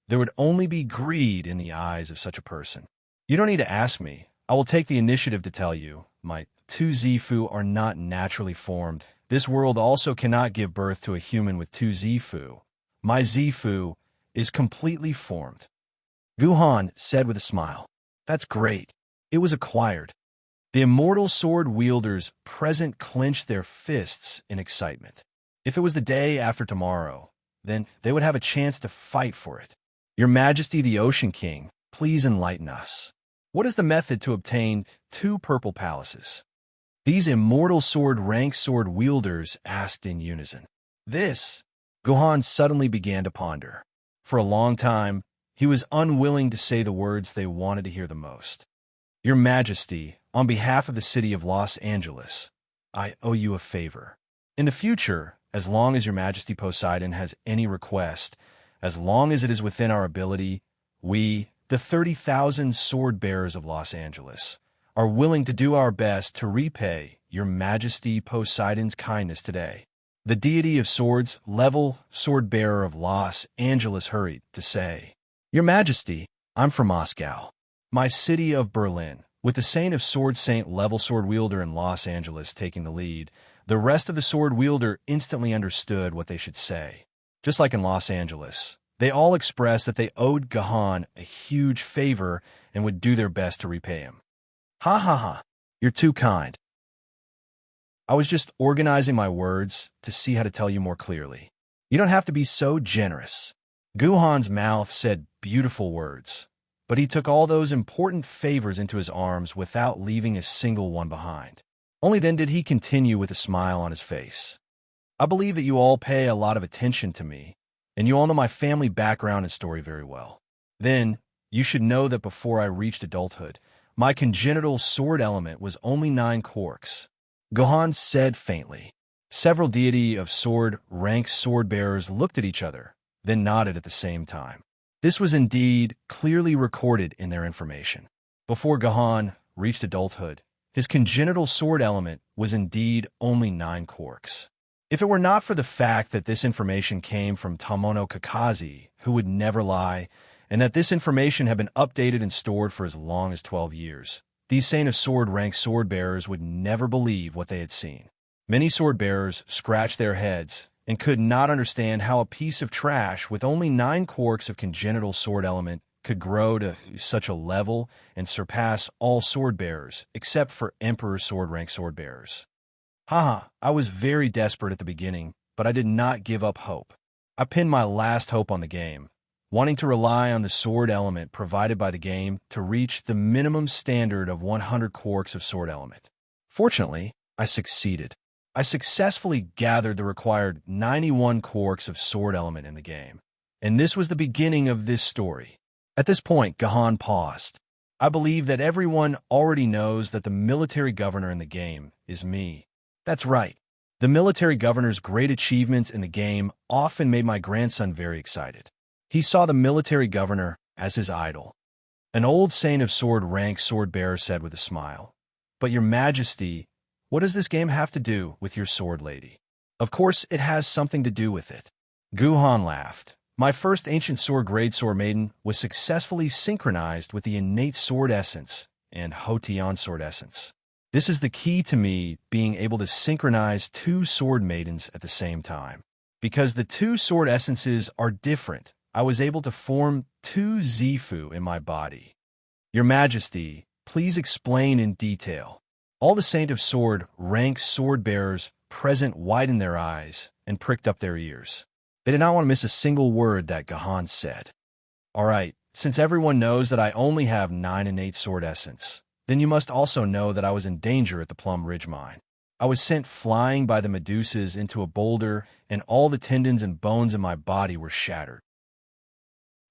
there would only be greed in the eyes of such a person. You don't need to ask me. I will take the initiative to tell you, my 2 Zifu are not naturally formed. This world also cannot give birth to a human with 2 Zifu. My Zifu is completely formed. Gahan said with a smile. That's great. It was acquired. The immortal sword-wielders present clenched their fists in excitement. If it was the day after tomorrow, then they would have a chance to fight for it. Your Majesty the Ocean King, please enlighten us. What is the method to obtain 2 purple palaces? These immortal rank sword wielders asked in unison. This, Gohan suddenly began to ponder. For a long time, he was unwilling to say the words they wanted to hear the most. Your Majesty, on behalf of the city of Los Angeles, I owe you a favor. In the future, as long as Your Majesty Poseidon has any request, as long as it is within our ability, we, the 30,000 sword bearers of Los Angeles, are willing to do our best to repay Your Majesty Poseidon's kindness today. The deity of swords, level sword bearer of Los Angeles, hurried to say, Your Majesty, I'm from Moscow, my city of Berlin. With the Saint of Swords Saint level sword wielder in Los Angeles taking the lead, the rest of the sword wielder instantly understood what they should say. Just like in Los Angeles, they all expressed that they owed Gohan a huge favor and would do their best to repay him. Ha ha ha, you're too kind. I was just organizing my words to see how to tell you more clearly. You don't have to be so generous. Gohan's mouth said beautiful words, but he took all those important favors into his arms without leaving a single one behind. Only then did he continue with a smile on his face. I believe that you all pay a lot of attention to me, and you all know my family background and story very well. Then, you should know that before I reached adulthood, my congenital sword element was only 9 quarks. Gohan said faintly. Several deity of sword rank sword bearers looked at each other, then nodded at the same time. This was indeed clearly recorded in their information. Before Gohan reached adulthood, his congenital sword element was indeed only 9 quarks. If it were not for the fact that this information came from Tomono Kakashi, who would never lie, and that this information had been updated and stored for as long as 12 years, these Saint of Sword rank sword bearers would never believe what they had seen. Many sword bearers scratched their heads and could not understand how a piece of trash with only 9 quarks of congenital sword element could grow to such a level and surpass all sword bearers, except for Emperor sword rank sword bearers. Haha, I was very desperate at the beginning, but I did not give up hope. I pinned my last hope on the game, wanting to rely on the sword element provided by the game to reach the minimum standard of 100 quarks of sword element. Fortunately, I succeeded. I successfully gathered the required 91 quarks of sword element in the game, and this was the beginning of this story. At this point, Gohan paused. I believe that everyone already knows that the military governor in the game is me. That's right. The military governor's great achievements in the game often made my grandson very excited. He saw the military governor as his idol. An old Saint of Sword rank sword bearer said with a smile, But Your Majesty, what does this game have to do with your sword lady? Of course, it has something to do with it. Gohan laughed. My first ancient sword grade sword maiden was successfully synchronized with the innate sword essence and Hotian sword essence. This is the key to me being able to synchronize 2 sword maidens at the same time. Because the 2 sword essences are different, I was able to form 2 Zifu in my body. Your Majesty, please explain in detail. All the Saint of Sword rank sword bearers present widened their eyes and pricked up their ears. They did not want to miss a single word that Gohan said. All right, since everyone knows that I only have 9 innate sword essence, then you must also know that I was in danger at the Plum Ridge mine. I was sent flying by the Medusas into a boulder, and all the tendons and bones in my body were shattered.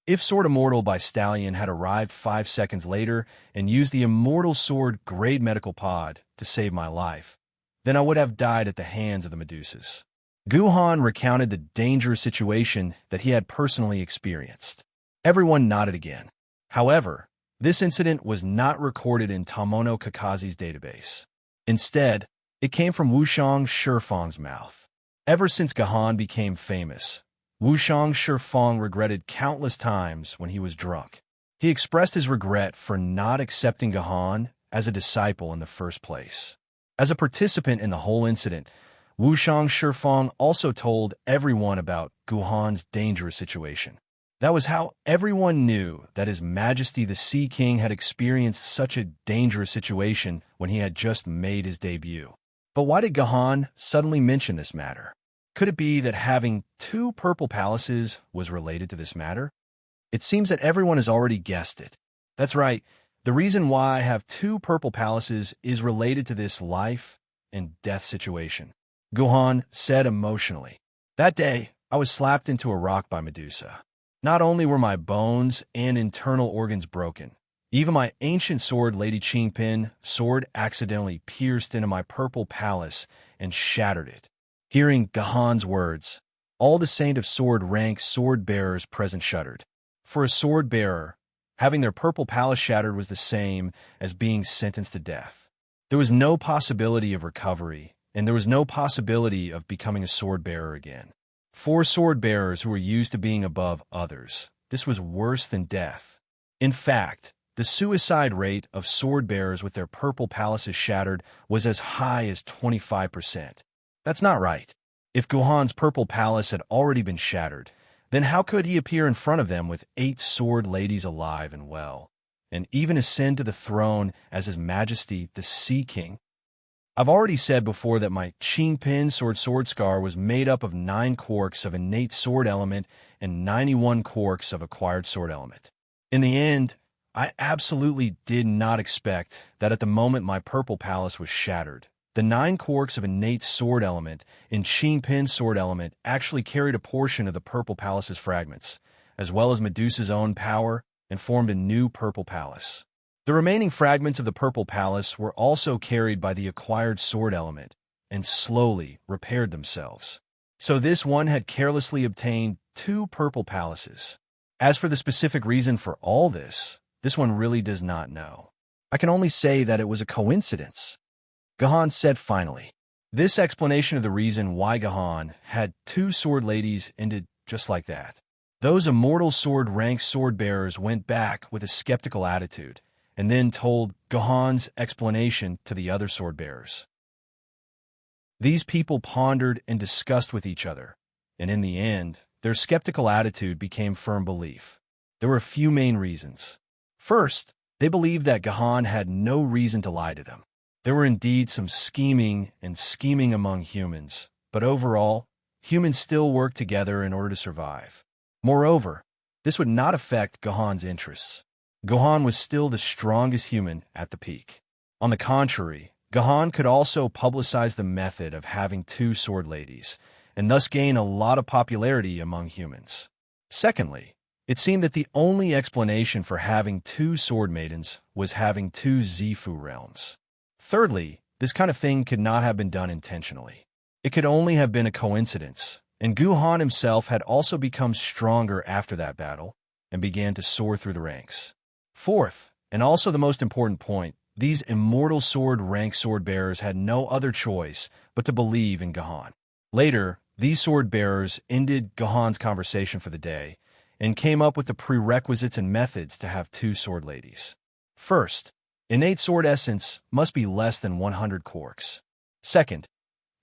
If Sword Immortal by Stallion had arrived 5 seconds later and used the Immortal Sword Grade Medical Pod to save my life, then I would have died at the hands of the Medusas. Gohan recounted the dangerous situation that he had personally experienced. Everyone nodded again. However, this incident was not recorded in Tomono Kakashi's database. Instead, it came from Wushang Shifang's mouth. Ever since Gohan became famous, Wushang Shifang regretted countless times when he was drunk. He expressed his regret for not accepting Gohan as a disciple in the first place. As a participant in the whole incident, Wushang Shifang also told everyone about Gohan's dangerous situation. That was how everyone knew that His Majesty the Sea King had experienced such a dangerous situation when he had just made his debut. But why did Gohan suddenly mention this matter? Could it be that having two purple palaces was related to this matter? It seems that everyone has already guessed it. That's right. The reason why I have two purple palaces is related to this life and death situation. Guhan said emotionally. That day, I was slapped into a rock by Medusa. Not only were my bones and internal organs broken, even my ancient sword, Lady Qingpin sword, accidentally pierced into my purple palace and shattered it. Hearing Gahan's words, all the Saint of Sword rank sword bearers present shuddered. For a sword bearer, having their purple palace shattered was the same as being sentenced to death. There was no possibility of recovery, and there was no possibility of becoming a sword bearer again. For sword bearers who were used to being above others, this was worse than death. In fact, the suicide rate of sword bearers with their purple palaces shattered was as high as 25%. That's not right. If Guhan's purple palace had already been shattered, then how could he appear in front of them with 8 sword ladies alive and well, and even ascend to the throne as His Majesty the Sea King? I've already said before that my Qingpin sword scar was made up of 9 quarks of innate sword element and 91 quarks of acquired sword element. In the end, I absolutely did not expect that at the moment my purple palace was shattered, the 9 quarks of innate sword element in Qingpin sword element actually carried a portion of the purple palace's fragments, as well as Medusa's own power, and formed a new purple palace. The remaining fragments of the purple palace were also carried by the acquired sword element and slowly repaired themselves. So this one had carelessly obtained 2 purple palaces. As for the specific reason for all this one really does not know. I can only say that it was a coincidence. Gahan said finally. This explanation of the reason why Gahan had 2 sword ladies ended just like that. Those immortal sword rank sword bearers went back with a skeptical attitude, and then told Gahan's explanation to the other sword bearers. These people pondered and discussed with each other, and in the end, their skeptical attitude became firm belief. There were a few main reasons. First, they believed that Gahan had no reason to lie to them. There were indeed some scheming among humans, but overall, humans still work together in order to survive. Moreover, this would not affect Gahan's interests. Gahan was still the strongest human at the peak. On the contrary, Gahan could also publicize the method of having 2 sword ladies, and thus gain a lot of popularity among humans. Secondly, it seemed that the only explanation for having 2 sword maidens was having 2 Zifu realms. Thirdly, this kind of thing could not have been done intentionally. It could only have been a coincidence, and Guhan himself had also become stronger after that battle and began to soar through the ranks. Fourth, and also the most important point, these immortal sword rank sword bearers had no other choice but to believe in Gahan. Later, these sword bearers ended Gahan's conversation for the day and came up with the prerequisites and methods to have 2 sword ladies. First, innate sword essence must be less than 100 quarks. Second,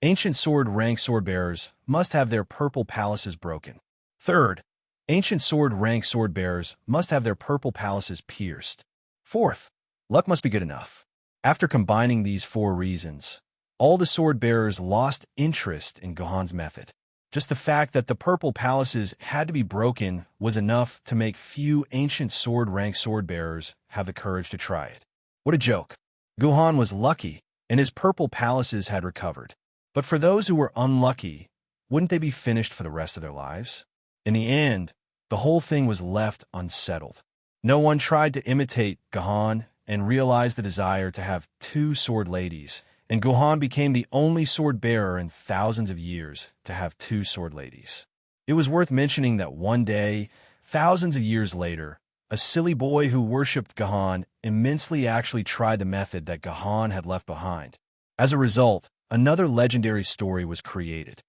ancient sword rank sword bearers must have their purple palaces broken. Third, ancient sword rank sword bearers must have their purple palaces pierced. Fourth, luck must be good enough. After combining these 4 reasons, all the sword bearers lost interest in Gahan's method. Just the fact that the purple palaces had to be broken was enough to make few ancient sword rank sword bearers have the courage to try it. What a joke. Gahan was lucky, and his purple palaces had recovered. But for those who were unlucky, wouldn't they be finished for the rest of their lives? In the end, the whole thing was left unsettled. No one tried to imitate Gahan and realized the desire to have 2 sword ladies, and Gahan became the only sword bearer in thousands of years to have 2 sword ladies. It was worth mentioning that one day, thousands of years later, a silly boy who worshipped Gahan immensely actually tried the method that Gahan had left behind. As a result, another legendary story was created.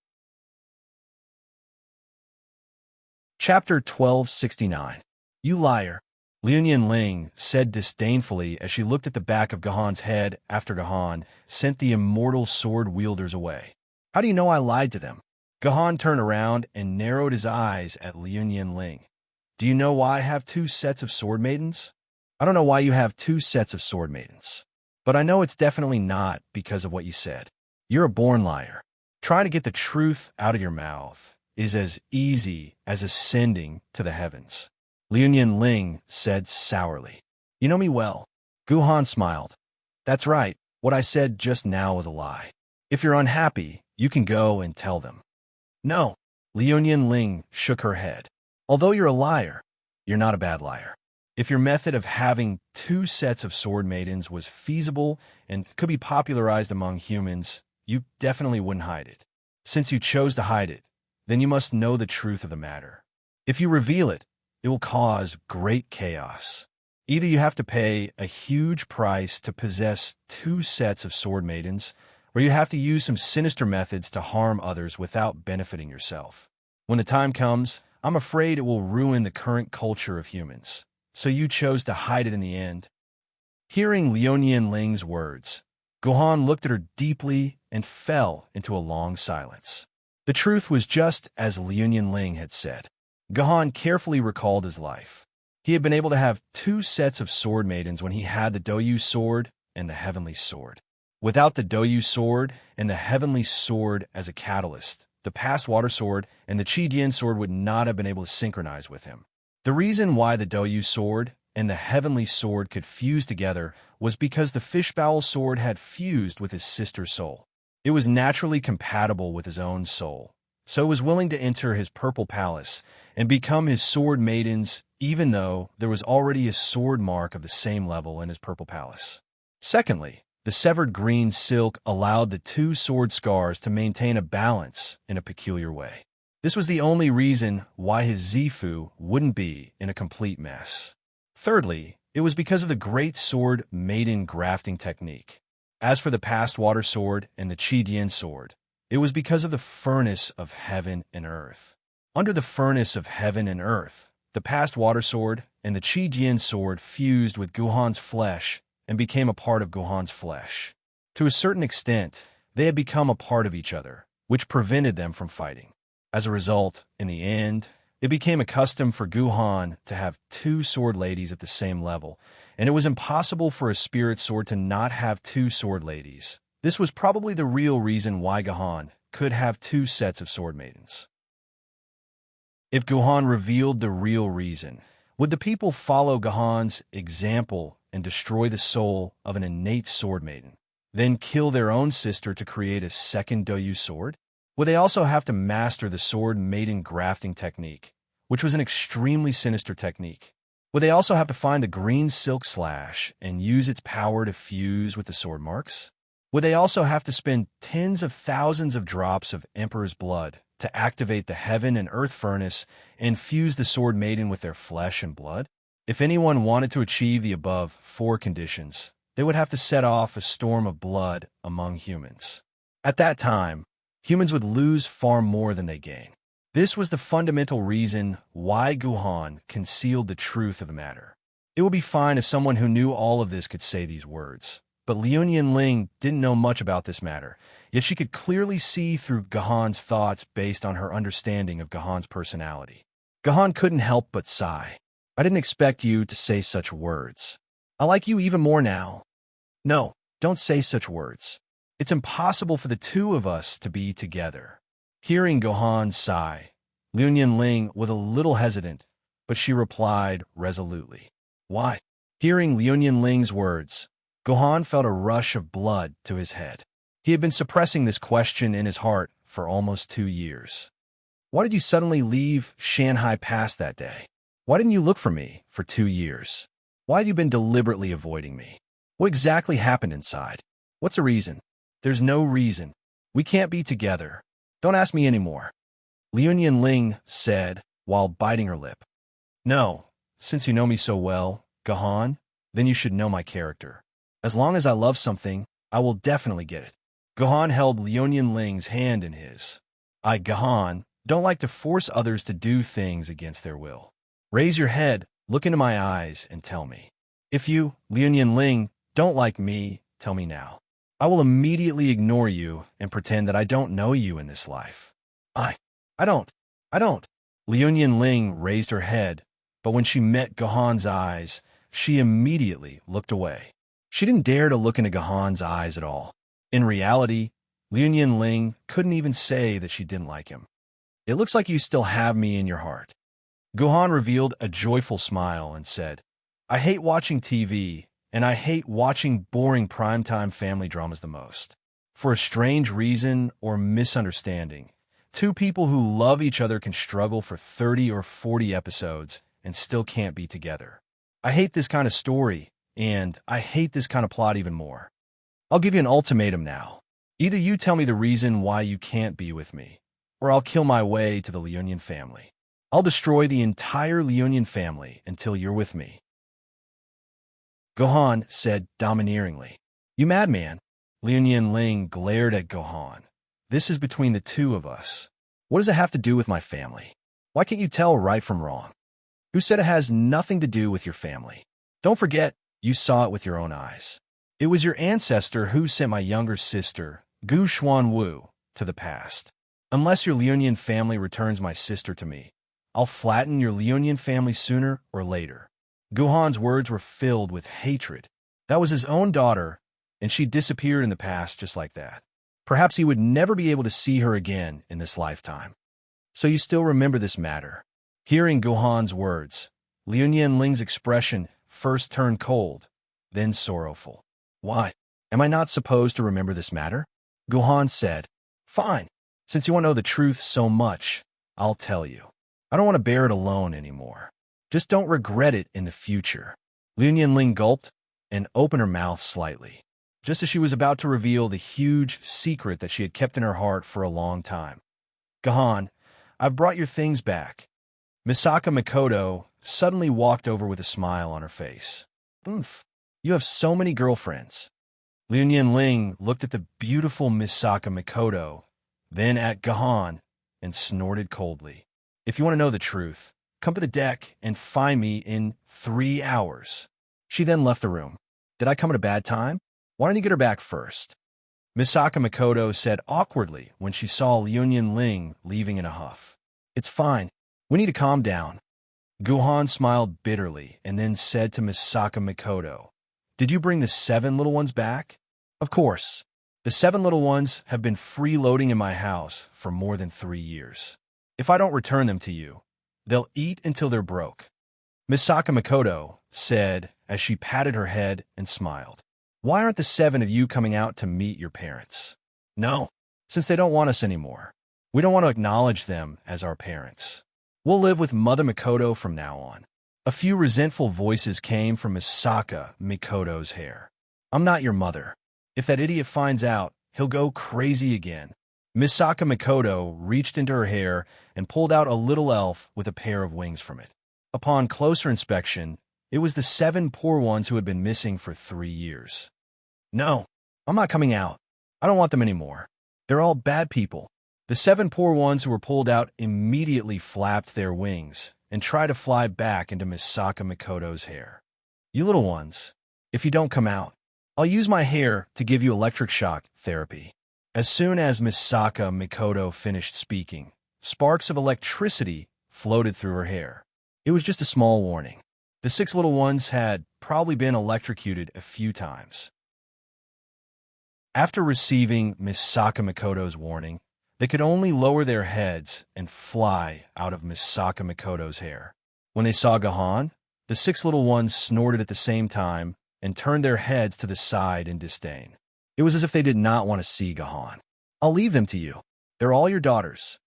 Chapter 1269. You liar, Liu Ling said disdainfully as she looked at the back of Gahan's head after Gahan sent the immortal sword wielders away. How do you know I lied to them? Gahan turned around and narrowed his eyes at Liu Ling. Do you know why I have 2 sets of sword maidens? I don't know why you have 2 sets of sword maidens. But I know it's definitely not because of what you said. You're a born liar. Trying to get the truth out of your mouth is as easy as ascending to the heavens, Liu Ling said sourly. You know me well. Guhan smiled. That's right. What I said just now was a lie. If you're unhappy, you can go and tell them. No. Liu Ling shook her head. Although you're a liar, you're not a bad liar. If your method of having 2 sets of sword maidens was feasible and could be popularized among humans, you definitely wouldn't hide it. Since you chose to hide it, then you must know the truth of the matter. If you reveal it, it will cause great chaos. Either you have to pay a huge price to possess 2 sets of sword maidens, or you have to use some sinister methods to harm others without benefiting yourself. When the time comes, I'm afraid it will ruin the current culture of humans. So you chose to hide it in the end. Hearing Liu Ling's words, Guhan looked at her deeply and fell into a long silence. The truth was just as Liu Ling had said. Guhan carefully recalled his life. He had been able to have 2 sets of sword maidens when he had the Doyu sword and the heavenly sword. Without the Doyu sword and the heavenly sword as a catalyst, the past water sword and the Qi Dian sword would not have been able to synchronize with him. The reason why the Doyu sword and the heavenly sword could fuse together was because the fishbowl sword had fused with his sister's soul. It was naturally compatible with his own soul, so it was willing to enter his purple palace and become his sword maidens, even though there was already a sword mark of the same level in his purple palace. Secondly, the severed green silk allowed the 2 sword scars to maintain a balance in a peculiar way. This was the only reason why his Zifu wouldn't be in a complete mess. Thirdly, it was because of the great sword Maiden grafting technique. As for the past water sword and the Qi Dian sword, it was because of the furnace of heaven and earth. Under the furnace of heaven and earth, the past water sword and the Qi Dian sword fused with Guhan's flesh and became a part of Guhan's flesh. To a certain extent, they had become a part of each other, which prevented them from fighting. As a result, in the end, it became a custom for Guhan to have 2 sword ladies at the same level, and it was impossible for a spirit sword to not have 2 sword ladies. This was probably the real reason why Guhan could have 2 sets of sword maidens. If Guhan revealed the real reason, would the people follow Guhan's example and destroy the soul of an innate sword maiden, then kill their own sister to create a second Doyu sword? Would they also have to master the sword maiden grafting technique, which was an extremely sinister technique? Would they also have to find the green silk slash and use its power to fuse with the sword marks? Would they also have to spend tens of thousands of drops of Emperor's blood to activate the heaven and earth furnace and fuse the sword maiden with their flesh and blood? If anyone wanted to achieve the above 4 conditions, they would have to set off a storm of blood among humans. At that time, humans would lose far more than they gain. This was the fundamental reason why Guhan concealed the truth of the matter. It would be fine if someone who knew all of this could say these words, but Liu Ling didn't know much about this matter, yet she could clearly see through Guhan's thoughts based on her understanding of Guhan's personality. Guhan couldn't help but sigh. I didn't expect you to say such words. I like you even more now. No, don't say such words. It's impossible for the 2 of us to be together. Hearing Guhan's sigh, Liu Ling was a little hesitant, but she replied resolutely. Why? Hearing Liu Ling's words, Guhan felt a rush of blood to his head. He had been suppressing this question in his heart for almost 2 years. Why did you suddenly leave Shanghai Pass that day? Why didn't you look for me for 2 years? Why had you been deliberately avoiding me? What exactly happened inside? What's the reason? There's no reason. We can't be together. Don't ask me anymore. Liu Ling said while biting her lip. No, since you know me so well, Guhan, then you should know my character. As long as I love something, I will definitely get it. Guhan held Liu Ling's hand in his. I, Guhan, don't like to force others to do things against their will. Raise your head, look into my eyes, and tell me. If you, Liu Ling, don't like me, tell me now. I will immediately ignore you and pretend that I don't know you in this life. I don't. Liu Ling raised her head, but when she met Guhan's eyes, she immediately looked away. She didn't dare to look into Guhan's eyes at all. In reality, Liu Ling couldn't even say that she didn't like him. It looks like you still have me in your heart. Guhan revealed a joyful smile and said, I hate watching TV, and I hate watching boring primetime family dramas the most. For a strange reason or misunderstanding, two people who love each other can struggle for 30 or 40 episodes and still can't be together. I hate this kind of story, and I hate this kind of plot even more. I'll give you an ultimatum now. Either you tell me the reason why you can't be with me, or I'll kill my way to the Liu family. I'll destroy the entire Liu family until you're with me. Guhan said domineeringly. You madman. Liu Ling glared at Guhan. This is between the two of us. What does it have to do with my family? Why can't you tell right from wrong? Who said it has nothing to do with your family? Don't forget, you saw it with your own eyes. It was your ancestor who sent my younger sister, Gu Xuanwu, to the past. Unless your Liu family returns my sister to me, I'll flatten your Liu family sooner or later. Guhan's words were filled with hatred. That was his own daughter, and she disappeared in the past just like that. Perhaps he would never be able to see her again in this lifetime. So you still remember this matter. Hearing Guhan's words, Liu Ling's expression first turned cold, then sorrowful. Why? Am I not supposed to remember this matter? Guhan said, Fine. Since you want to know the truth so much, I'll tell you. I don't want to bear it alone anymore. Just don't regret it in the future. Liu Ling gulped and opened her mouth slightly, just as she was about to reveal the huge secret that she had kept in her heart for a long time. Guhan, I've brought your things back. Misaka Mikoto suddenly walked over with a smile on her face. Oomph, you have so many girlfriends. Liu Ling looked at the beautiful Misaka Mikoto, then at Guhan, and snorted coldly. If you want to know the truth, come to the deck and find me in 3 hours. She then left the room. Did I come at a bad time? Why don't you get her back first? Misaka Mikoto said awkwardly when she saw Liu Ling leaving in a huff. It's fine. We need to calm down. Guhan smiled bitterly and then said to Misaka Mikoto, Did you bring the 7 little ones back? Of course. The 7 little ones have been freeloading in my house for more than 3 years. If I don't return them to you, they'll eat until they're broke. Misaka Mikoto said as she patted her head and smiled. Why aren't the 7 of you coming out to meet your parents? No, since they don't want us anymore. We don't want to acknowledge them as our parents. We'll live with Mother Mikoto from now on. A few resentful voices came from Misaka Mikoto's hair. I'm not your mother. If that idiot finds out, he'll go crazy again. Misaka Mikoto reached into her hair and pulled out a little elf with a pair of wings from it. Upon closer inspection, it was the 7 poor ones who had been missing for 3 years. No, I'm not coming out. I don't want them anymore. They're all bad people. The 7 poor ones who were pulled out immediately flapped their wings and tried to fly back into Misaka Mikoto's hair. You little ones, if you don't come out, I'll use my hair to give you electric shock therapy. As soon as Misaka Mikoto finished speaking, sparks of electricity floated through her hair. It was just a small warning. The 6 little ones had probably been electrocuted a few times. After receiving Misaka Mikoto's warning, they could only lower their heads and fly out of Misaka Mikoto's hair. When they saw Guhan, the 6 little ones snorted at the same time and turned their heads to the side in disdain. It was as if they did not want to see Guhan. I'll leave them to you. They're all your daughters.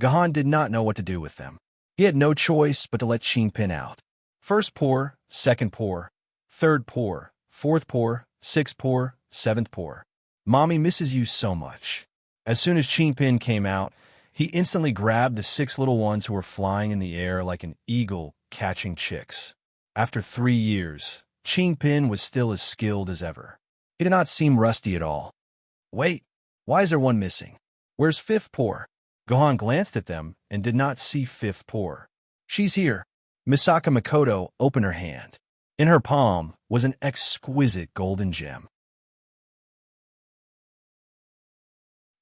Guhan did not know what to do with them. He had no choice but to let Qingpin out. First pour, second pour, third pour, fourth pour, sixth pour, seventh pour. Mommy misses you so much. As soon as Qingpin came out, he instantly grabbed the 6 little ones who were flying in the air like an eagle catching chicks. After 3 years, Qingpin was still as skilled as ever. He did not seem rusty at all. Wait, why is there one missing? Where's fifth pour? Guhan glanced at them and did not see fifth pour. She's here. Misaka Mikoto opened her hand. In her palm was an exquisite golden gem.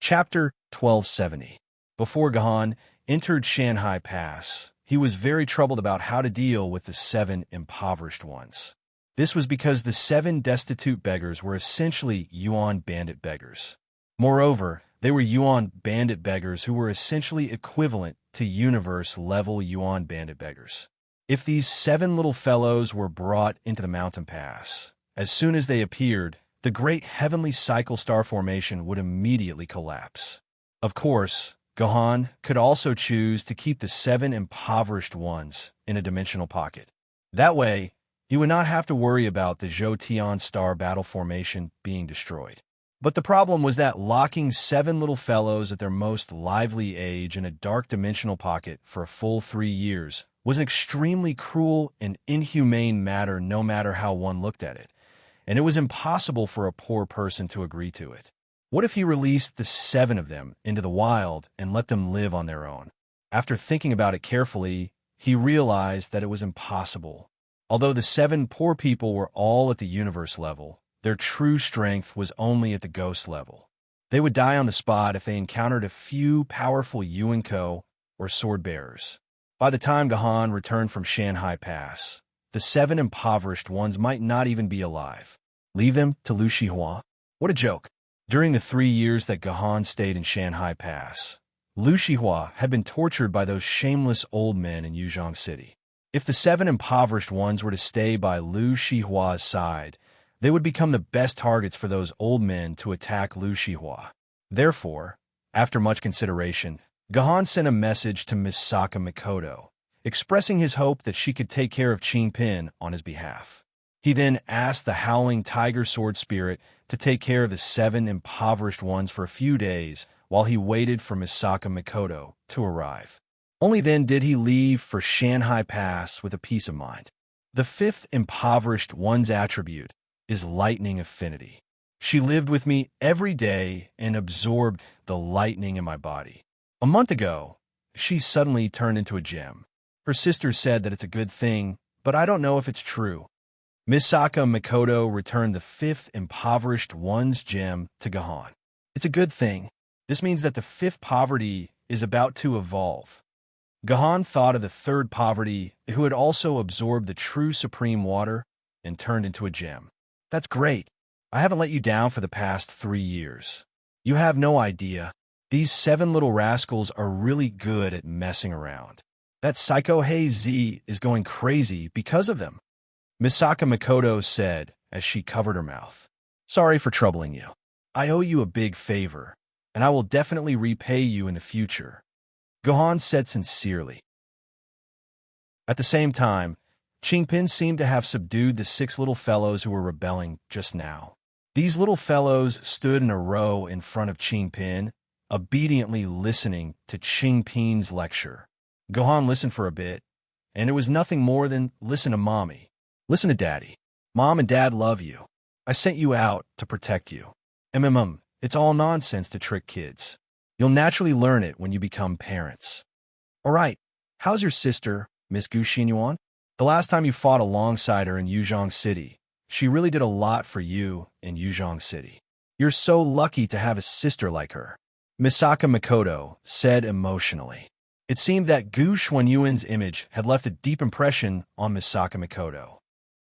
Chapter 1270. Before Guhan entered Shanghai Pass, he was very troubled about how to deal with the 7 impoverished ones. This was because the 7 destitute beggars were essentially Yuan bandit beggars. Moreover, they were Yuan bandit beggars who were essentially equivalent to universe-level Yuan bandit beggars. If these 7 little fellows were brought into the mountain pass, as soon as they appeared, the great heavenly cycle star formation would immediately collapse. Of course, Gohan could also choose to keep the 7 impoverished ones in a dimensional pocket. That way, he would not have to worry about the Zhou star battle formation being destroyed. But the problem was that locking 7 little fellows at their most lively age in a dark dimensional pocket for a full 3 years was an extremely cruel and inhumane matter no matter how one looked at it, and it was impossible for a poor person to agree to it. What if he released the 7 of them into the wild and let them live on their own? After thinking about it carefully, he realized that it was impossible. Although the 7 poor people were all at the universe level, their true strength was only at the ghost level. They would die on the spot if they encountered a few powerful Yuanko or sword bearers. By the time Gohan returned from Shanghai Pass, the 7 impoverished ones might not even be alive. Leave them to Lu Shihua? What a joke. During the 3 years that Gohan stayed in Shanghai Pass, Lu Shihua had been tortured by those shameless old men in Yuzhong City. If the 7 impoverished ones were to stay by Lu Shihua's side, they would become the best targets for those old men to attack Lu Shihua. Therefore, after much consideration, Gohan sent a message to Misaka Mikoto, expressing his hope that she could take care of Qingpin on his behalf. He then asked the Howling Tiger Sword Spirit to take care of the 7 impoverished ones for a few days while he waited for Misaka Mikoto to arrive. Only then did he leave for Shanghai Pass with a peace of mind. The 5th impoverished one's attribute is lightning affinity. She lived with me every day and absorbed the lightning in my body. A month ago, she suddenly turned into a gem. Her sister said that it's a good thing, but I don't know if it's true. Misaka Mikoto returned the 5th impoverished one's gem to Gohan. It's a good thing. This means that the 5th poverty is about to evolve. Gohan thought of the 3rd poverty, who had also absorbed the true supreme water and turned into a gem. That's great. I haven't let you down for the past 3 years. You have no idea. These 7 little rascals are really good at messing around. That Psycho Hey Z is going crazy because of them. Misaka Mikoto said as she covered her mouth. Sorry for troubling you. I owe you a big favor, and I will definitely repay you in the future. Gohan said sincerely. At the same time, Qingpin seemed to have subdued the 6 little fellows who were rebelling just now. These little fellows stood in a row in front of Qingpin, obediently listening to Qingpin's lecture. Gohan listened for a bit, and it was nothing more than listen to Mommy. Listen to Daddy. Mom and Dad love you. I sent you out to protect you. It's all nonsense to trick kids. You'll naturally learn it when you become parents. All right, how's your sister, Miss Gu Xinyuan? The last time you fought alongside her in Yuzhong City, she really did a lot for you in Yuzhong City. You're so lucky to have a sister like her. Misaka Mikoto said emotionally. It seemed that Gu Xuanyuan's image had left a deep impression on Misaka Mikoto.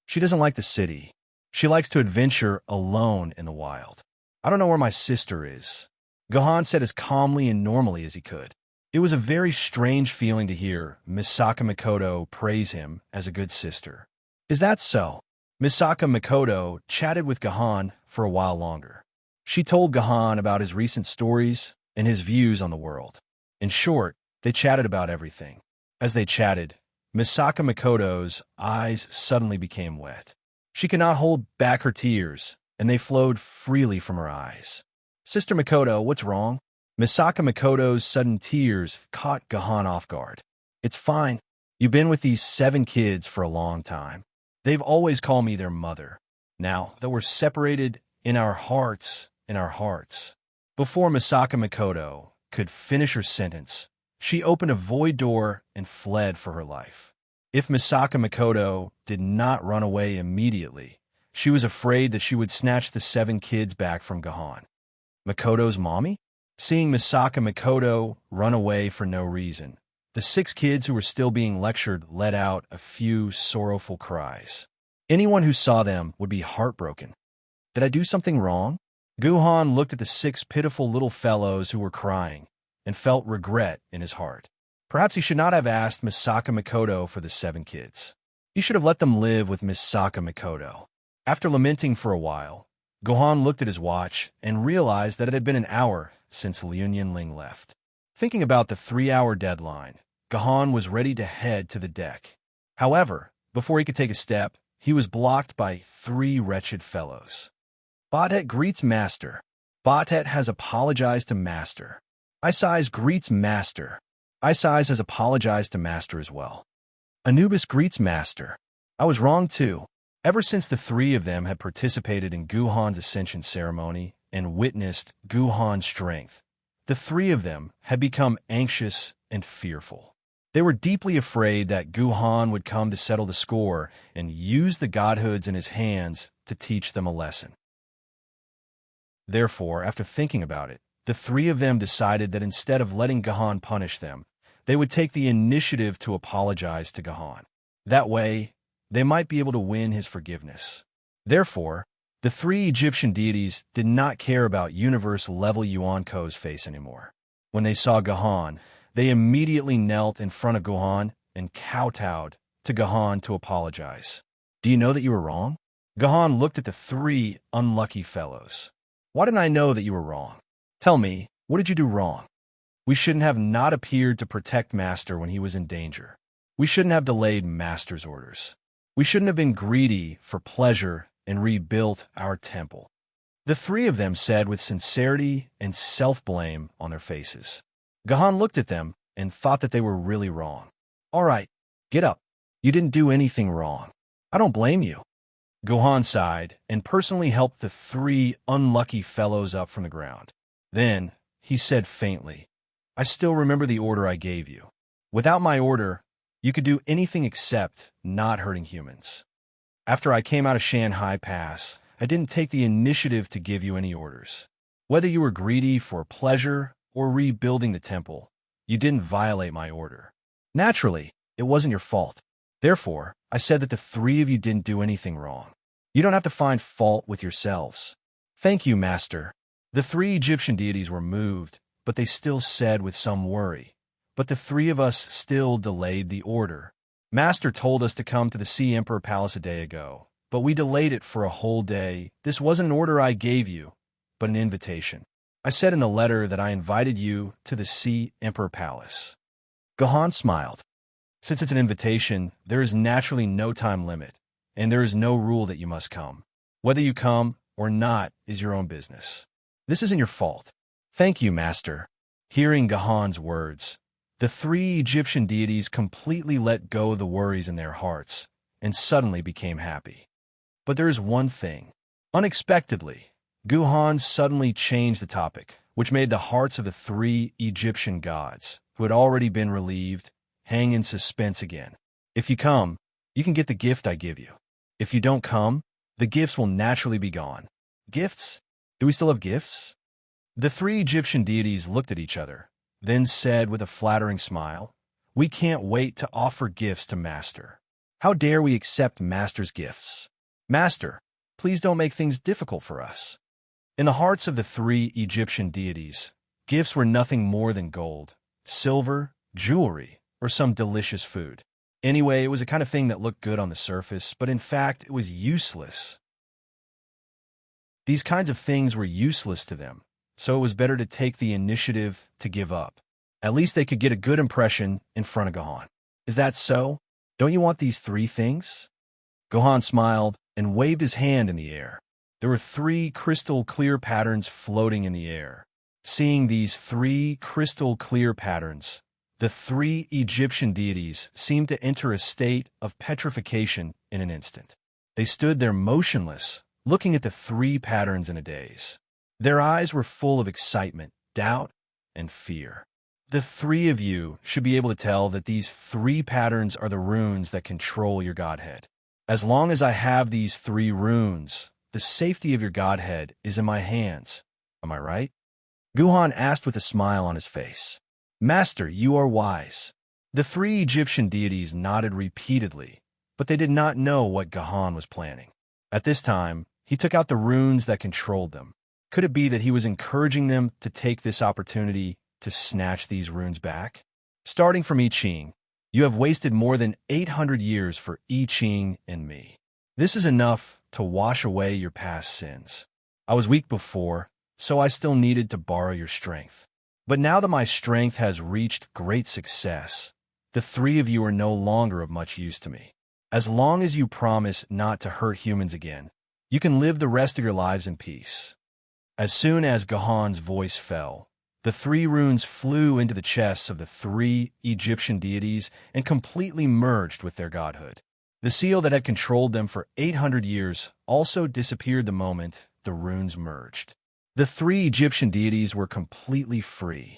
She doesn't like the city. She likes to adventure alone in the wild. I don't know where my sister is. Gohan said as calmly and normally as he could. It was a very strange feeling to hear Misaka Mikoto praise him as a good sister. Is that so? Misaka Mikoto chatted with Gohan for a while longer. She told Gohan about his recent stories and his views on the world. In short, they chatted about everything. As they chatted, Misaka Mikoto's eyes suddenly became wet. She could not hold back her tears, and they flowed freely from her eyes. Sister Mikoto, what's wrong? Misaka Mikoto's sudden tears caught Gohan off guard. It's fine. You've been with these 7 kids for a long time. They've always called me their mother. Now that we're separated in our hearts. Before Misaka Mikoto could finish her sentence, she opened a void door and fled for her life. If Misaka Mikoto did not run away immediately, she was afraid that she would snatch the 7 kids back from Gohan. Mikoto's mommy? Seeing Misaka Mikoto run away for no reason, the 6 kids who were still being lectured let out a few sorrowful cries. Anyone who saw them would be heartbroken. Did I do something wrong? Guhan looked at the 6 pitiful little fellows who were crying and felt regret in his heart. Perhaps he should not have asked Misaka Mikoto for the 7 kids. He should have let them live with Misaka Mikoto. After lamenting for a while, Gohan looked at his watch and realized that it had been an hour since Liu Ling left. Thinking about the 3-hour deadline, Gohan was ready to head to the deck. However, before he could take a step, he was blocked by 3 wretched fellows. Botet greets Master. Botet has apologized to Master. Isaias greets Master. Isaias has apologized to Master as well. Anubis greets Master. I was wrong too. Ever since the 3 of them had participated in Guhan's ascension ceremony and witnessed Guhan's strength, the 3 of them had become anxious and fearful. They were deeply afraid that Guhan would come to settle the score and use the godhoods in his hands to teach them a lesson. Therefore, after thinking about it, the 3 of them decided that instead of letting Gohan punish them, they would take the initiative to apologize to Gohan. That way, they might be able to win his forgiveness. Therefore, the 3 Egyptian deities did not care about universe-level Yuanko's face anymore. When they saw Gohan, they immediately knelt in front of Gohan and kowtowed to Gohan to apologize. Do you know that you were wrong? Gohan looked at the 3 unlucky fellows. Why didn't I know that you were wrong? Tell me, what did you do wrong? We shouldn't have not appeared to protect Master when he was in danger. We shouldn't have delayed Master's orders. We shouldn't have been greedy for pleasure and rebuilt our temple. The 3 of them said with sincerity and self-blame on their faces. Gohan looked at them and thought that they were really wrong. All right, get up. You didn't do anything wrong. I don't blame you. Gohan sighed and personally helped the 3 unlucky fellows up from the ground. Then, he said faintly, I still remember the order I gave you. Without my order, you could do anything except not hurting humans. After I came out of Shanghai Pass, I didn't take the initiative to give you any orders. Whether you were greedy for pleasure or rebuilding the temple, you didn't violate my order. Naturally, it wasn't your fault. Therefore, I said that the 3 of you didn't do anything wrong. You don't have to find fault with yourselves. Thank you, Master. The 3 Egyptian deities were moved, but they still said with some worry, but the 3 of us still delayed the order. Master told us to come to the Sea Emperor Palace a day ago, but we delayed it for a whole day. This wasn't an order I gave you, but an invitation. I said in the letter that I invited you to the Sea Emperor Palace. Gohan smiled. Since it's an invitation, there is naturally no time limit, and there is no rule that you must come. Whether you come or not is your own business. This isn't your fault. Thank you, Master. Hearing Gohan's words, the 3 Egyptian deities completely let go of the worries in their hearts and suddenly became happy. But there is one thing. Unexpectedly, Gohan suddenly changed the topic, which made the hearts of the 3 Egyptian gods, who had already been relieved, hang in suspense again. If you come, you can get the gift I give you. If you don't come, the gifts will naturally be gone. Gifts? Do we still have gifts? The 3 Egyptian deities looked at each other, then said with a flattering smile, We can't wait to offer gifts to Master. How dare we accept Master's gifts? Master, please don't make things difficult for us. In the hearts of the 3 Egyptian deities, gifts were nothing more than gold, silver, jewelry, or some delicious food. Anyway, it was a kind of thing that looked good on the surface, but in fact, it was useless. These kinds of things were useless to them, so it was better to take the initiative to give up. At least they could get a good impression in front of Gohan. Is that so? Don't you want these 3 things? Gohan smiled and waved his hand in the air. There were 3 crystal clear patterns floating in the air. Seeing these 3 crystal clear patterns, the 3 Egyptian deities seemed to enter a state of petrification in an instant. They stood there motionless, looking at the 3 patterns in a daze. Their eyes were full of excitement, doubt, and fear. The 3 of you should be able to tell that these 3 patterns are the runes that control your Godhead. As long as I have these 3 runes, the safety of your Godhead is in my hands. Am I right? Gohan asked with a smile on his face. Master, you are wise. The 3 Egyptian deities nodded repeatedly, but they did not know what Gohan was planning. At this time, he took out the runes that controlled them. Could it be that he was encouraging them to take this opportunity to snatch these runes back? Starting from I Ching, you have wasted more than 800 years for I Ching and me. This is enough to wash away your past sins. I was weak before, so I still needed to borrow your strength. But now that my strength has reached great success, the three of you are no longer of much use to me. As long as you promise not to hurt humans again, you can live the rest of your lives in peace. As soon as Gahan's voice fell, the three runes flew into the chests of the three Egyptian deities and completely merged with their godhood. The seal that had controlled them for 800 years also disappeared the moment the runes merged. The three Egyptian deities were completely free.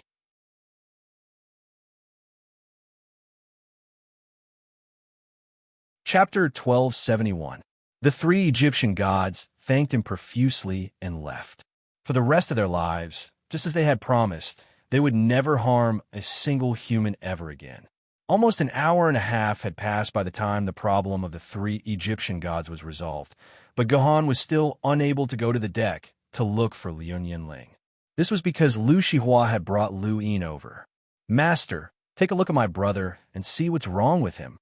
Chapter 1271. The three Egyptian gods thanked him profusely and left. For the rest of their lives, just as they had promised, they would never harm a single human ever again. Almost an hour and a half had passed by the time the problem of the three Egyptian gods was resolved, but Gahan was still unable to go to the deck to look for Liu Yinling. This was because Lu Shihua had brought Lu Yin over. "Master, take a look at my brother and see what's wrong with him,"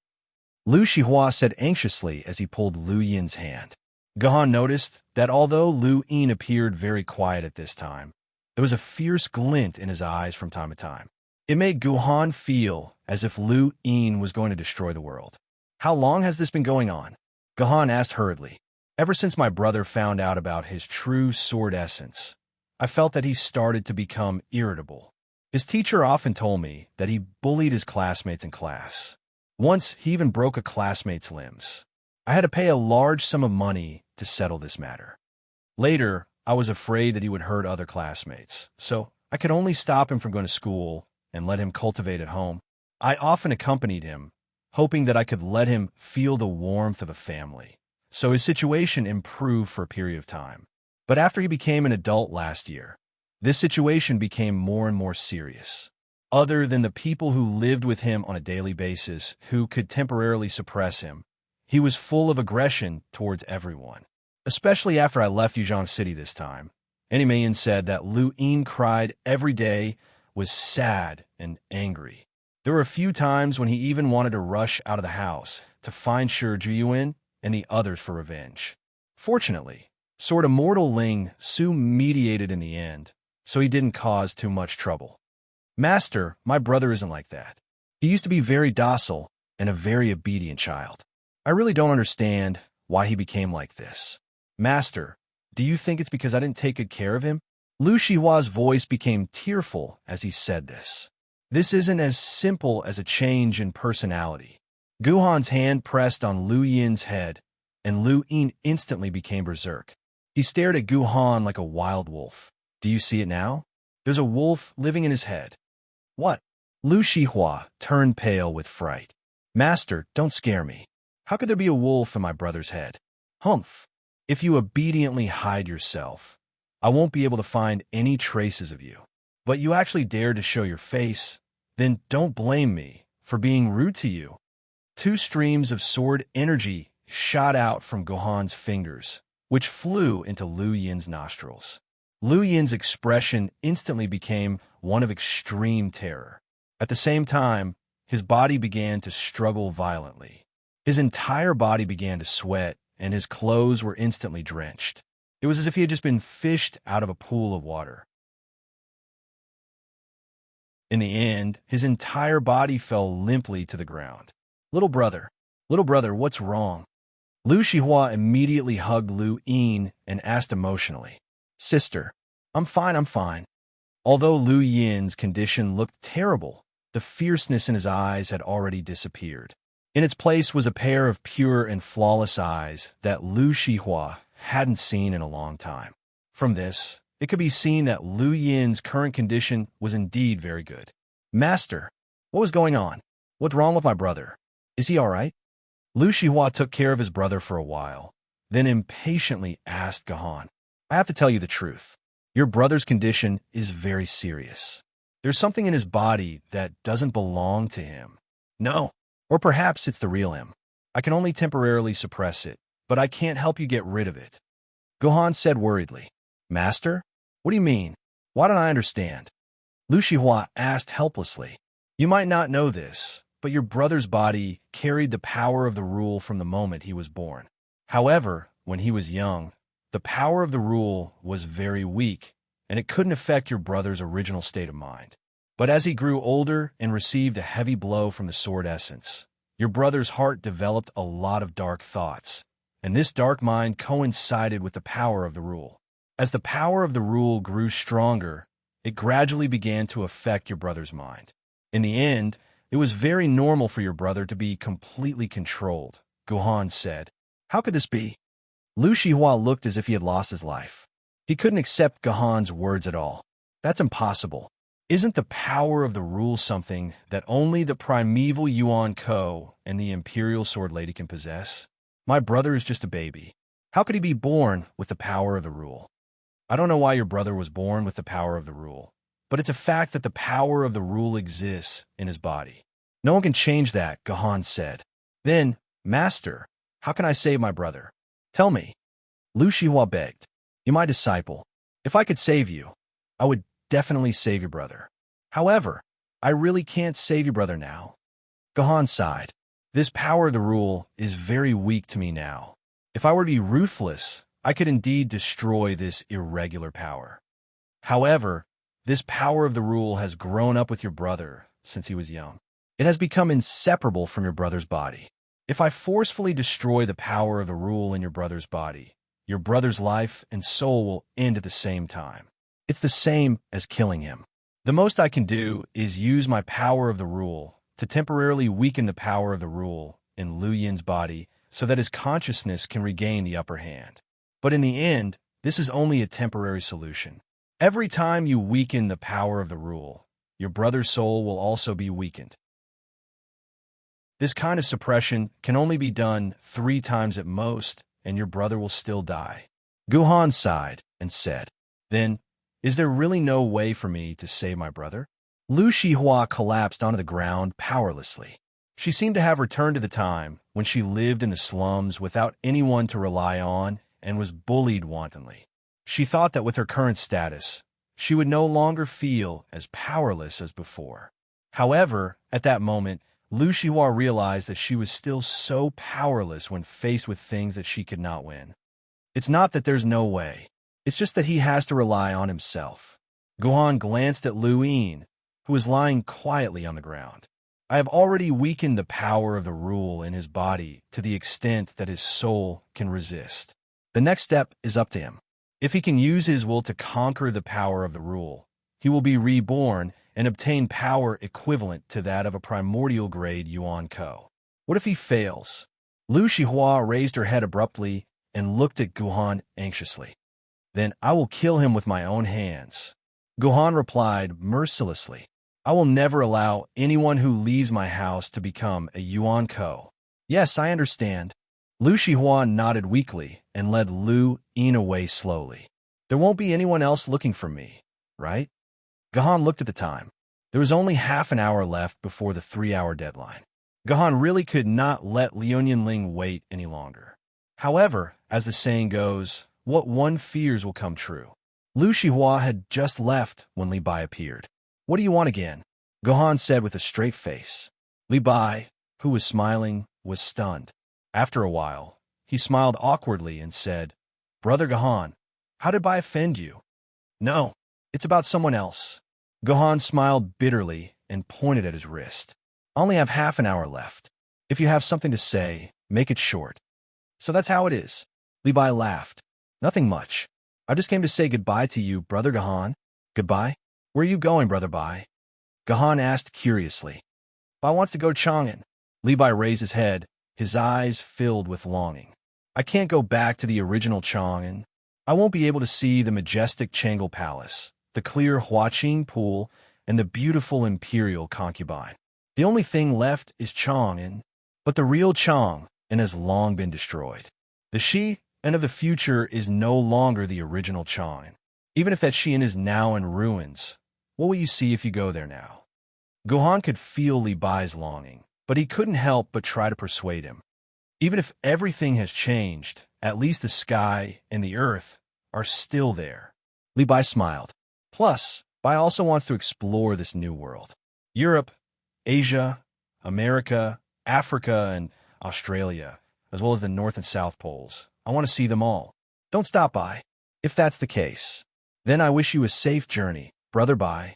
Lu Shihua said anxiously as he pulled Lu Yin's hand. Gahan noticed that although Lu Yin appeared very quiet at this time, there was a fierce glint in his eyes from time to time. It made Gahan feel as if Lu Yin was going to destroy the world. "How long has this been going on?" Gahan asked hurriedly. "Ever since my brother found out about his true sword essence, I felt that he started to become irritable. His teacher often told me that he bullied his classmates in class. Once, he even broke a classmate's limbs. I had to pay a large sum of money to settle this matter. Later, I was afraid that he would hurt other classmates, so I could only stop him from going to school and let him cultivate at home. I often accompanied him, hoping that I could let him feel the warmth of a family, so his situation improved for a period of time. But after he became an adult last year, this situation became more and more serious. Other than the people who lived with him on a daily basis who could temporarily suppress him, he was full of aggression towards everyone. Especially after I left Yuzhan City this time, Enimayan said that Lu Yin cried every day, was sad and angry. There were a few times when he even wanted to rush out of the house to find Shi Jiyuan and the others for revenge. Fortunately, Sword Immortal Ling Su mediated in the end, so he didn't cause too much trouble. "Master, my brother isn't like that. He used to be very docile and a very obedient child. I really don't understand why he became like this. Master, do you think it's because I didn't take good care of him?" Lu Shihua's voice became tearful as he said this. This isn't as simple as a change in personality. Guhan's hand pressed on Lu Yin's head, and Lu Yin instantly became berserk. He stared at Guhan like a wild wolf. "Do you see it now? There's a wolf living in his head." "What?" Lu Shihua turned pale with fright. "Master, don't scare me. How could there be a wolf in my brother's head?" "Humph. If you obediently hide yourself, I won't be able to find any traces of you. But you actually dared to show your face, then don't blame me for being rude to you." Two streams of sword energy shot out from Gohan's fingers, which flew into Lu Yin's nostrils. Lu Yin's expression instantly became one of extreme terror. At the same time, his body began to struggle violently. His entire body began to sweat, and his clothes were instantly drenched. It was as if he had just been fished out of a pool of water. In the end, his entire body fell limply to the ground. Little brother, what's wrong?" Lu Shihua immediately hugged Lu Yin and asked emotionally, "Sister, I'm fine. Although Lu Yin's condition looked terrible, the fierceness in his eyes had already disappeared. In its place was a pair of pure and flawless eyes that Lu Shihua hadn't seen in a long time. From this, it could be seen that Lu Yin's current condition was indeed very good. "Master, what was going on? What's wrong with my brother? Is he all right?" Lu Shihua took care of his brother for a while, then impatiently asked Gahan, "I have to tell you the truth. Your brother's condition is very serious. There's something in his body that doesn't belong to him. No, or perhaps it's the real him. I can only temporarily suppress it, but I can't help you get rid of it." Gahan said worriedly, "Master, What do you mean? Why don't I understand? Lu Shihua asked helplessly. You might not know this, but your brother's body carried the power of the rule from the moment he was born. However, when he was young, the power of the rule was very weak, and it couldn't affect your brother's original state of mind. But as he grew older and received a heavy blow from the sword essence, your brother's heart developed a lot of dark thoughts, and this dark mind coincided with the power of the rule. As the power of the rule grew stronger, it gradually began to affect your brother's mind. In the end, it was very normal for your brother to be completely controlled, Guhan said. How could this be? Lu Shihua looked as if he had lost his life. He couldn't accept Guhan's words at all. That's impossible. Isn't the power of the rule something that only the primeval Yuan Ko and the Imperial Sword Lady can possess? My brother is just a baby. How could he be born with the power of the rule? I don't know why your brother was born with the power of the rule, but it's a fact that the power of the rule exists in his body. No one can change that, Guhan said. Then, Master, how can I save my brother? Tell me. Lu Shihua begged. You're my disciple. If I could save you, I would definitely save your brother. However, I really can't save your brother now. Guhan sighed. This power of the rule is very weak to me now. If I were to be ruthless, I could indeed destroy this irregular power. However, this power of the rule has grown up with your brother since he was young. It has become inseparable from your brother's body. If I forcefully destroy the power of the rule in your brother's body, your brother's life and soul will end at the same time. It's the same as killing him. The most I can do is use my power of the rule to temporarily weaken the power of the rule in Lu Yin's body so that his consciousness can regain the upper hand. But in the end, this is only a temporary solution. Every time you weaken the power of the rule, your brother's soul will also be weakened. This kind of suppression can only be done 3 times at most, and your brother will still die. Guhan sighed and said, Then, is there really no way for me to save my brother? Lu Shihua collapsed onto the ground powerlessly. She seemed to have returned to the time when she lived in the slums without anyone to rely on and was bullied wantonly. She thought that with her current status, she would no longer feel as powerless as before. However, at that moment, Lu Shihua realized that she was still so powerless when faced with things that she could not win. It's not that there's no way. It's just that he has to rely on himself. Guhan glanced at Lu Yin, who was lying quietly on the ground. I have already weakened the power of the rule in his body to the extent that his soul can resist. The next step is up to him. If he can use his will to conquer the power of the rule, he will be reborn and obtain power equivalent to that of a primordial grade Yuan Ko. What if he fails? Lu Shihua raised her head abruptly and looked at Guhan anxiously. Then I will kill him with my own hands. Guhan replied mercilessly. I will never allow anyone who leaves my house to become a Yuan Ko. Yes, I understand. Lu Shihua nodded weakly and led Lu Yin away slowly. There won't be anyone else looking for me, right? Guhan looked at the time. There was only half an hour left before the 3-hour deadline. Guhan really could not let Liu Ling wait any longer. However, as the saying goes, what one fears will come true. Lu Shihua had just left when Li Bai appeared. What do you want again? Guhan said with a straight face. Li Bai, who was smiling, was stunned. After a while, he smiled awkwardly and said, Brother Guhan, how did Bai offend you? No, it's about someone else. Guhan smiled bitterly and pointed at his wrist. I only have half an hour left. If you have something to say, make it short. So that's how it is. Li Bai laughed. Nothing much. I just came to say goodbye to you, Brother Guhan. Goodbye? Where are you going, Brother Bai? Guhan asked curiously. Bai wants to go Chang'an. Li Bai raised his head, his eyes filled with longing. I can't go back to the original Chang'an. I won't be able to see the majestic Changle Palace, the clear Huaqing Pool, and the beautiful Imperial concubine. The only thing left is Chang'an, but the real Chang'an has long been destroyed. The Xi'an of the future is no longer the original Chang'an. Even if that Xi'an is now in ruins, what will you see if you go there now? Guhan could feel Li Bai's longing, but he couldn't help but try to persuade him. Even if everything has changed, at least the sky and the earth are still there. Li Bai smiled. Plus, Bai also wants to explore this new world. Europe, Asia, America, Africa, and Australia, as well as the North and South Poles. I want to see them all. Don't stop by. If that's the case, then I wish you a safe journey, Brother Bai.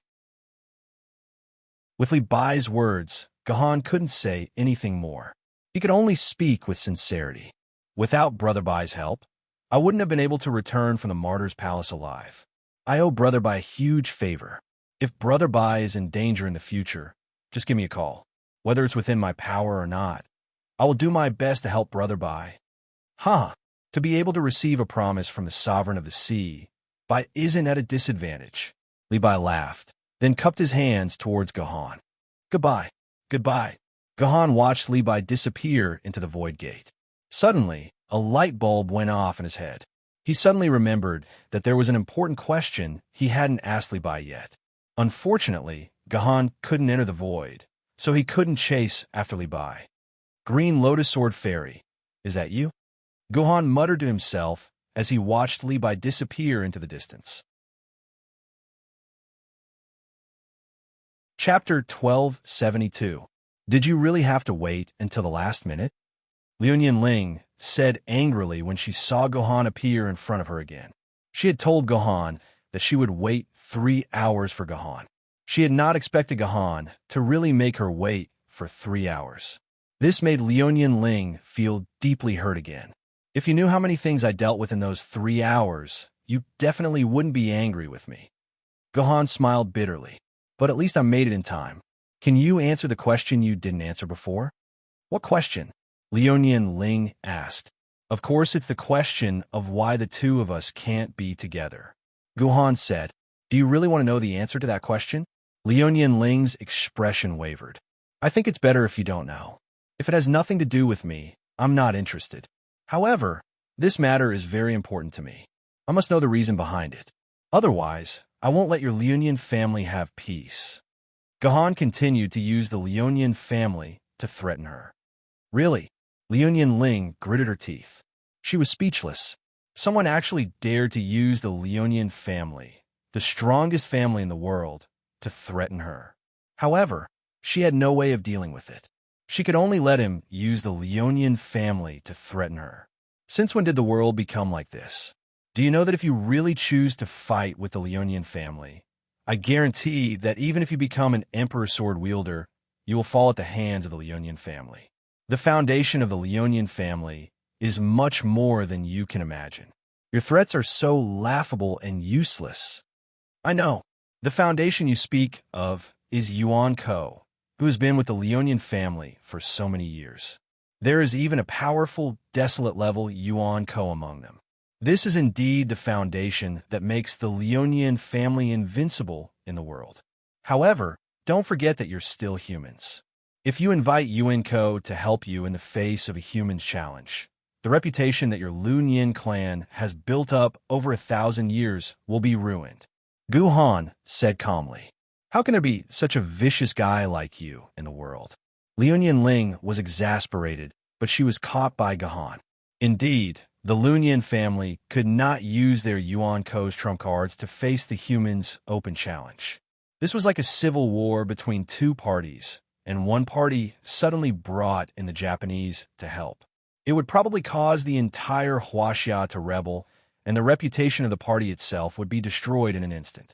With Li Bai's words, Gahan couldn't say anything more. He could only speak with sincerity. Without Brother Bai's help, I wouldn't have been able to return from the Martyr's Palace alive. I owe Brother Bai a huge favor. If Brother Bai is in danger in the future, just give me a call. Whether it's within my power or not, I will do my best to help Brother Bai. To be able to receive a promise from the Sovereign of the Sea, Bai isn't at a disadvantage. Li Bai laughed, then cupped his hands towards Gahan. Goodbye. Goodbye. Gahan watched Li Bai disappear into the void gate. Suddenly, a light bulb went off in his head. He suddenly remembered that there was an important question he hadn't asked Li Bai yet. Unfortunately, Gahan couldn't enter the void, so he couldn't chase after Li Bai. Green Lotus Sword Fairy, is that you? Gahan muttered to himself as he watched Li Bai disappear into the distance. Chapter 1272. Did you really have to wait until the last minute? Liu Ling said angrily when she saw Gahan appear in front of her again. She had told Gahan that she would wait 3 hours for Gahan. She had not expected Gahan to really make her wait for 3 hours. This made Liu Ling feel deeply hurt again. If you knew how many things I dealt with in those 3 hours, you definitely wouldn't be angry with me. Gahan smiled bitterly. But at least I made it in time. Can you answer the question you didn't answer before? What question? Liu Ling asked. Of course, it's the question of why the two of us can't be together. Gahan said. Do you really want to know the answer to that question? Liu Ling's expression wavered. I think it's better if you don't know. If it has nothing to do with me, I'm not interested. However, this matter is very important to me. I must know the reason behind it. Otherwise, I won't let your Liu family have peace. Gahan continued to use the Liu family to threaten her. Really? Liu Ling gritted her teeth. She was speechless. Someone actually dared to use the Liu family, the strongest family in the world, to threaten her. However, she had no way of dealing with it. She could only let him use the Liu family to threaten her. Since when did the world become like this? Do you know that if you really choose to fight with the Liu family, I guarantee that even if you become an Emperor Sword wielder, you will fall at the hands of the Liu family. The foundation of the Liu family is much more than you can imagine. Your threats are so laughable and useless. I know. The foundation you speak of is Yuan Ko, who has been with the Liu family for so many years. There is even a powerful, desolate level Yuan Ko among them. This is indeed the foundation that makes the Liu family invincible in the world. However, don't forget that you're still humans. If you invite Yuan Ko to help you in the face of a human's challenge, the reputation that your Lun clan has built up over 1,000 years will be ruined. Gahan said calmly. How can there be such a vicious guy like you in the world? Liu Ling was exasperated, but she was caught by Gahan. Indeed, the Lun family could not use their Yuan Ko's trump cards to face the humans' open challenge. This was like a civil war between two parties, and one party suddenly brought in the Japanese to help. It would probably cause the entire Huaxia to rebel, and the reputation of the party itself would be destroyed in an instant.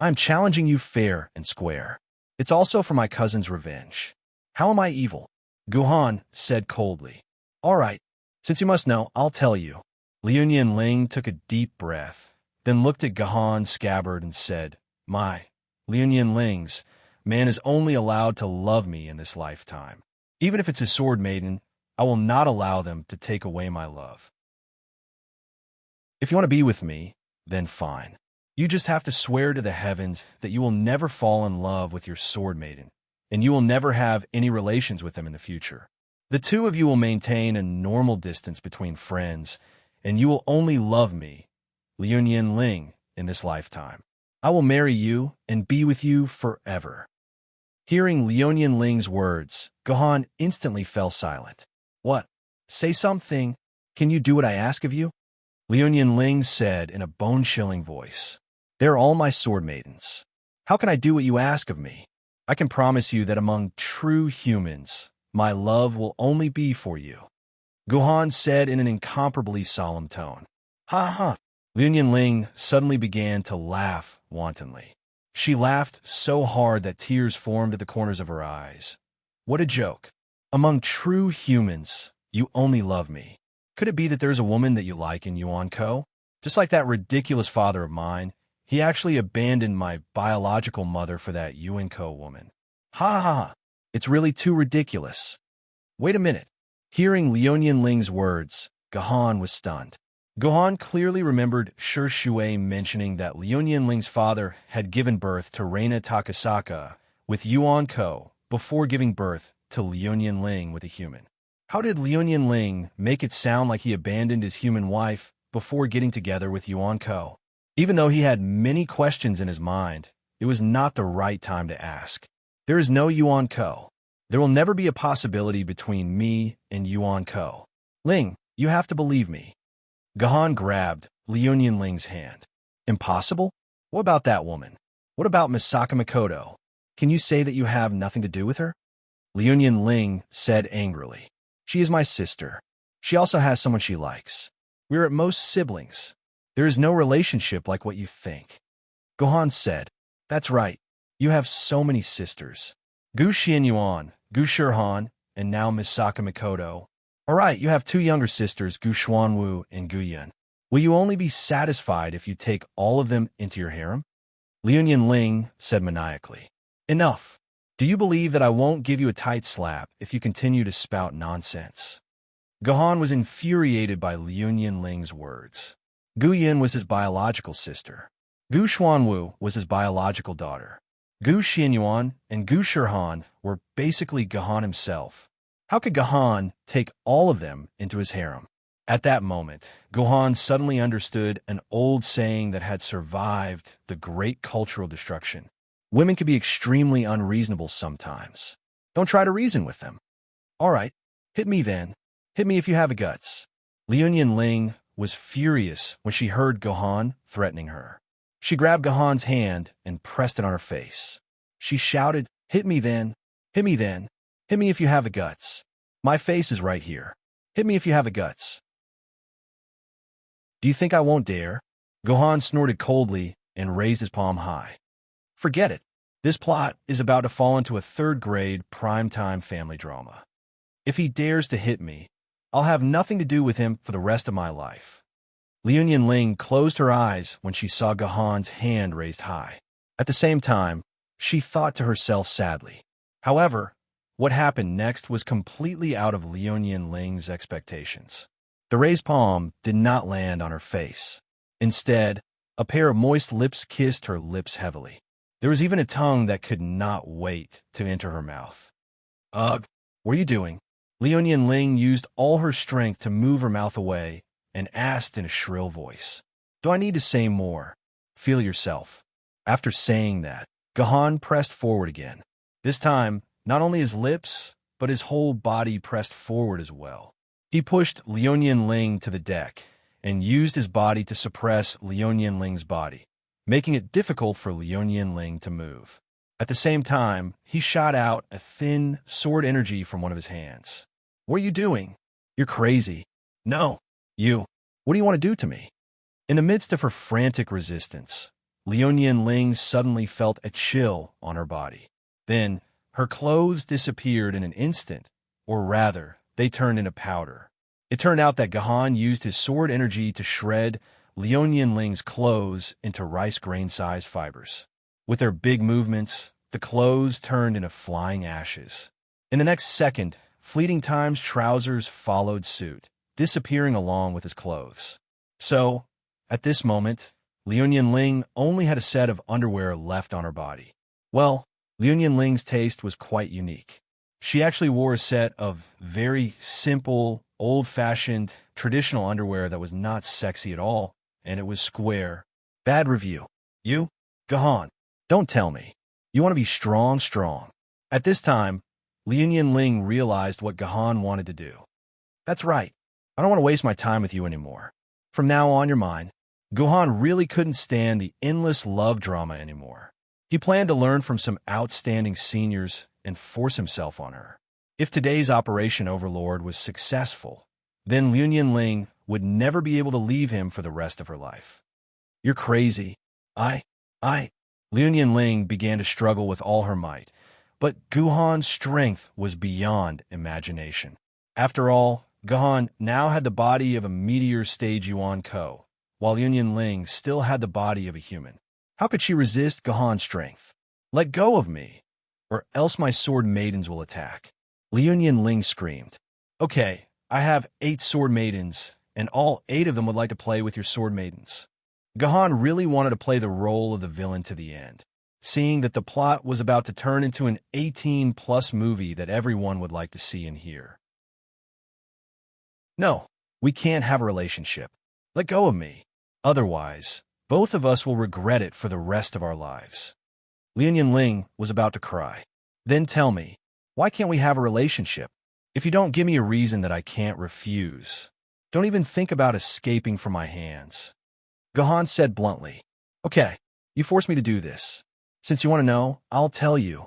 I am challenging you fair and square. It's also for my cousin's revenge. How am I evil? Gahan said coldly. All right, since you must know, I'll tell you. Liu Ling took a deep breath, then looked at Gahan's scabbard and said, My, Liu Ling's, man is only allowed to love me in this lifetime. Even if it's his sword maiden, I will not allow them to take away my love. If you want to be with me, then fine. You just have to swear to the heavens that you will never fall in love with your sword maiden, and you will never have any relations with them in the future. The two of you will maintain a normal distance between friends, and you will only love me, Liu Ling, in this lifetime. I will marry you and be with you forever. Hearing Liu Ling's words, Gahan instantly fell silent. What? Say something. Can you do what I ask of you? Liu Ling said in a bone-chilling voice. They're all my sword maidens. How can I do what you ask of me? I can promise you that among true humans, my love will only be for you. Guhan said in an incomparably solemn tone. Ha ha! Liu Ling suddenly began to laugh wantonly. She laughed so hard that tears formed at the corners of her eyes. What a joke. Among true humans, you only love me. Could it be that there's a woman that you like in Yuan Ko? Just like that ridiculous father of mine, he actually abandoned my biological mother for that Yuan Ko woman. Ha ha ha! It's really too ridiculous. Wait a minute. Hearing Liu Ling's words, Gahan was stunned. Gahan clearly remembered Shi Shui mentioning that Liu Ling's father had given birth to Reina Takasaka with Yuan Ko before giving birth to Liu Ling with a human. How did Liu Ling make it sound like he abandoned his human wife before getting together with Yuan Ko? Even though he had many questions in his mind, it was not the right time to ask. There is no Yuan Ko. There will never be a possibility between me and Yuan Ko. Ling, you have to believe me. Gahan grabbed Liu Ling's hand. Impossible? What about that woman? What about Misaka Makoto? Can you say that you have nothing to do with her? Liu Ling said angrily. She is my sister. She also has someone she likes. We are at most siblings. There is no relationship like what you think. Gohan said, That's right. You have so many sisters. Gu Xianyuan, Gu Shirhan, and now Misaka Makoto. All right, you have two younger sisters, Gu Xuanwu and Gu Yun. Will you only be satisfied if you take all of them into your harem? Liu Ling said maniacally. Enough. Do you believe that I won't give you a tight slap if you continue to spout nonsense? Gohan was infuriated by Liu Ling's words. Gu Yin was his biological sister. Gu Xuanwu was his biological daughter. Gu Xianyuan and Gu Shirhan were basically Gahan himself. How could Gahan take all of them into his harem? At that moment, Gohan suddenly understood an old saying that had survived the great cultural destruction. Women can be extremely unreasonable sometimes. Don't try to reason with them. All right, hit me then. Hit me if you have the guts. Liu Ling was furious when she heard Gohan threatening her. She grabbed Gohan's hand and pressed it on her face. She shouted, Hit me then. Hit me then. Hit me if you have the guts. My face is right here. Hit me if you have the guts. Do you think I won't dare? Gohan snorted coldly and raised his palm high. Forget it. This plot is about to fall into a third-grade primetime family drama. If he dares to hit me, I'll have nothing to do with him for the rest of my life. Liu Ling closed her eyes when she saw Gohan's hand raised high. At the same time, she thought to herself sadly. However, what happened next was completely out of Liu Ling's expectations. The raised palm did not land on her face. Instead, a pair of moist lips kissed her lips heavily. There was even a tongue that could not wait to enter her mouth. Ugh, what are you doing? Liu Ling used all her strength to move her mouth away and asked in a shrill voice, Do I need to say more? Feel yourself. After saying that, Gahan pressed forward again. This time, not only his lips, but his whole body pressed forward as well. He pushed Liu Ling to the deck and used his body to suppress Liu Ling's body, making it difficult for Liu Ling to move. At the same time, he shot out a thin sword energy from one of his hands. What are you doing? You're crazy. No. You. What do you want to do to me? In the midst of her frantic resistance, Liu Ling suddenly felt a chill on her body. Then, her clothes disappeared in an instant, or rather, they turned into powder. It turned out that Gahan used his sword energy to shred Liu Ling's clothes into rice grain-sized fibers. With their big movements, the clothes turned into flying ashes. In the next second, Fleeting Time's trousers followed suit, disappearing along with his clothes. So, at this moment, Liu Ling only had a set of underwear left on her body. Well, Liu Ling's taste was quite unique. She actually wore a set of very simple, old-fashioned, traditional underwear that was not sexy at all, and it was square. Bad review. You? Gahan. Don't tell me. You want to be strong. At this time, Liu Ling realized what Gahan wanted to do. That's right. I don't want to waste my time with you anymore. From now on, you're mine. Guhan really couldn't stand the endless love drama anymore. He planned to learn from some outstanding seniors and force himself on her. If today's Operation Overlord was successful, then Liu Ling would never be able to leave him for the rest of her life. You're crazy. I. Liu Ling began to struggle with all her might, but Guhan's strength was beyond imagination. After all, Guhan now had the body of a meteor stage Yuan Ko, while Liu Ling still had the body of a human. How could she resist Guhan's strength? Let go of me, or else my sword maidens will attack. Liu Ling screamed. Okay, I have 8 sword maidens, and all 8 of them would like to play with your sword maidens. Guhan really wanted to play the role of the villain to the end, seeing that the plot was about to turn into an 18-plus movie that everyone would like to see and hear. No, we can't have a relationship. Let go of me. Otherwise, both of us will regret it for the rest of our lives. Liu Ling was about to cry. Then tell me, why can't we have a relationship? If you don't give me a reason that I can't refuse, don't even think about escaping from my hands. Guhan said bluntly. Okay, you forced me to do this. Since you want to know, I'll tell you.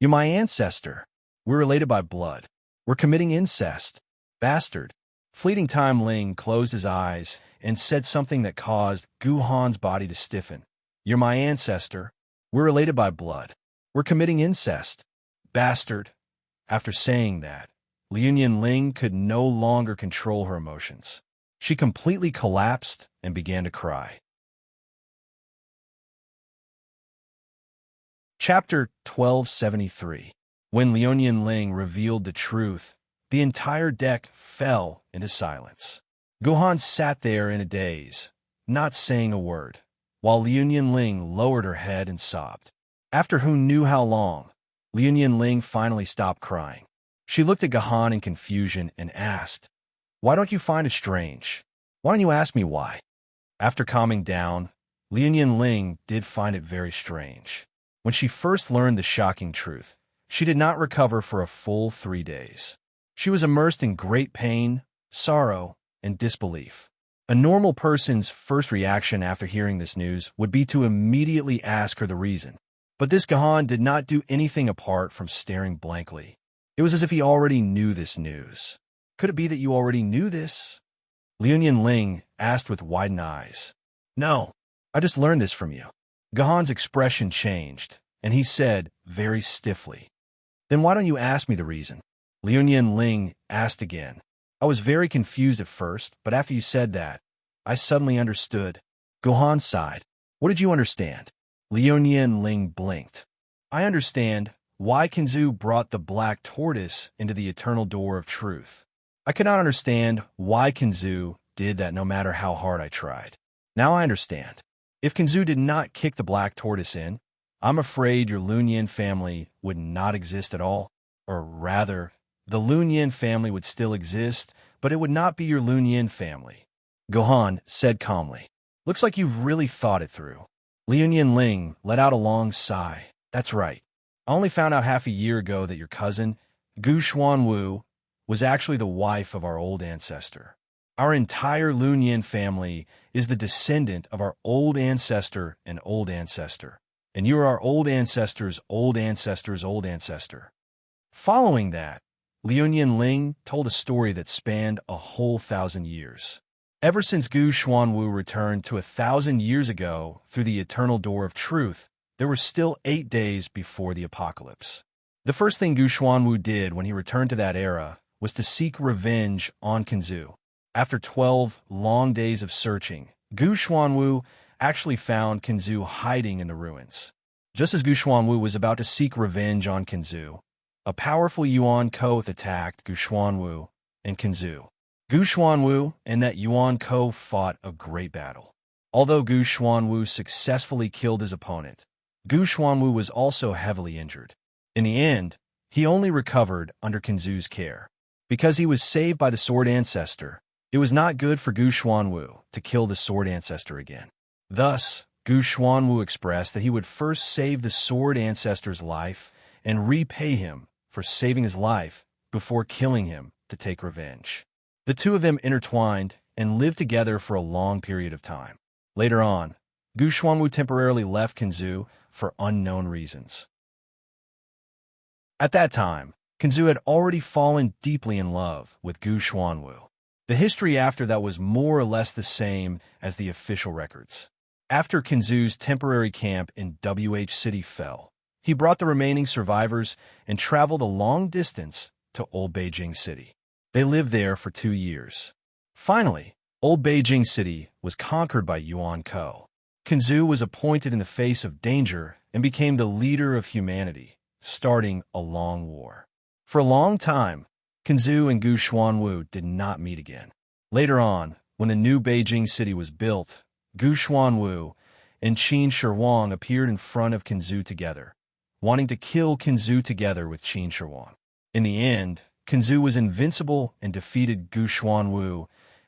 You're my ancestor. We're related by blood. We're committing incest. Bastard. Fleeting Time Ling closed his eyes and said something that caused Guhan's body to stiffen. You're my ancestor. We're related by blood. We're committing incest. Bastard. After saying that, Liu Ling could no longer control her emotions. She completely collapsed and began to cry. Chapter 1273. When Liu Ling revealed the truth, the entire deck fell into silence. Guhan sat there in a daze, not saying a word, while Liu Ling lowered her head and sobbed. After who knew how long, Liu Ling finally stopped crying. She looked at Guhan in confusion and asked, Why don't you find it strange? Why don't you ask me why? After calming down, Liu Ling did find it very strange. When she first learned the shocking truth, she did not recover for a full 3 days. She was immersed in great pain, sorrow, and disbelief. A normal person's first reaction after hearing this news would be to immediately ask her the reason. But this Guhan did not do anything apart from staring blankly. It was as if he already knew this news. Could it be that you already knew this? Liu Ling asked with widened eyes. No, I just learned this from you. Guhan's expression changed, and he said, very stiffly, Then why don't you ask me the reason? Liu Ling asked again. I was very confused at first, but after you said that, I suddenly understood. Guhan sighed. What did you understand? Liu Ling blinked. I understand why Kinzu brought the black tortoise into the eternal door of truth. I could not understand why Kinzu did that no matter how hard I tried. Now I understand. If Kinzu did not kick the black tortoise in, I'm afraid your Lunyan family would not exist at all. Or rather, the Lunyan family would still exist, but it would not be your Lunyan family. Guhan said calmly. Looks like you've really thought it through. Liu Ling let out a long sigh. That's right. I only found out half a year ago that your cousin, Gu Xuanwu, was actually the wife of our old ancestor. Our entire Lunyan family is the descendant of our old ancestor and old ancestor. And you are our old ancestor's old ancestor's old ancestor. Following that, Liu Ling told a story that spanned a whole 1,000 years. Ever since Gu Xuanwu returned to 1,000 years ago through the eternal door of truth, there were still 8 days before the apocalypse. The first thing Gu Xuanwu did when he returned to that era was to seek revenge on Kinzu. After 12 long days of searching, Gu Xuanwu actually found Kinzu hiding in the ruins. Just as Gu Xuanwu was about to seek revenge on Kinzu, a powerful Yuan Ko attacked Gu Xuanwu and Kinzu. Gu Xuanwu and that Yuan Ko fought a great battle. Although Gu Xuanwu successfully killed his opponent, Gu Xuanwu was also heavily injured. In the end, he only recovered under Kinzu's care. Because he was saved by the Sword Ancestor, it was not good for Gu Xuanwu to kill the Sword Ancestor again. Thus, Gu Xuanwu expressed that he would first save the Sword Ancestor's life and repay him for saving his life before killing him to take revenge. The two of them intertwined and lived together for a long period of time. Later on, Gu Xuanwu temporarily left Kinzu for unknown reasons. At that time, Kinzu had already fallen deeply in love with Gu Xuanwu. The history after that was more or less the same as the official records. After Kinzu's temporary camp in WH City fell, he brought the remaining survivors and traveled a long distance to Old Beijing City. They lived there for 2 years. Finally, Old Beijing City was conquered by Yuan Ko. Kinzu was appointed in the face of danger and became the leader of humanity, starting a long war. For a long time, Kinzu and Gu Xuanwu did not meet again. Later on, when the new Beijing City was built, Gu Xuanwu and Qin Shi Huang appeared in front of Kinzu together, wanting to kill Kinzu together with Qin Shi Huang. In the end, Kinzu was invincible and defeated Gu Xuanwu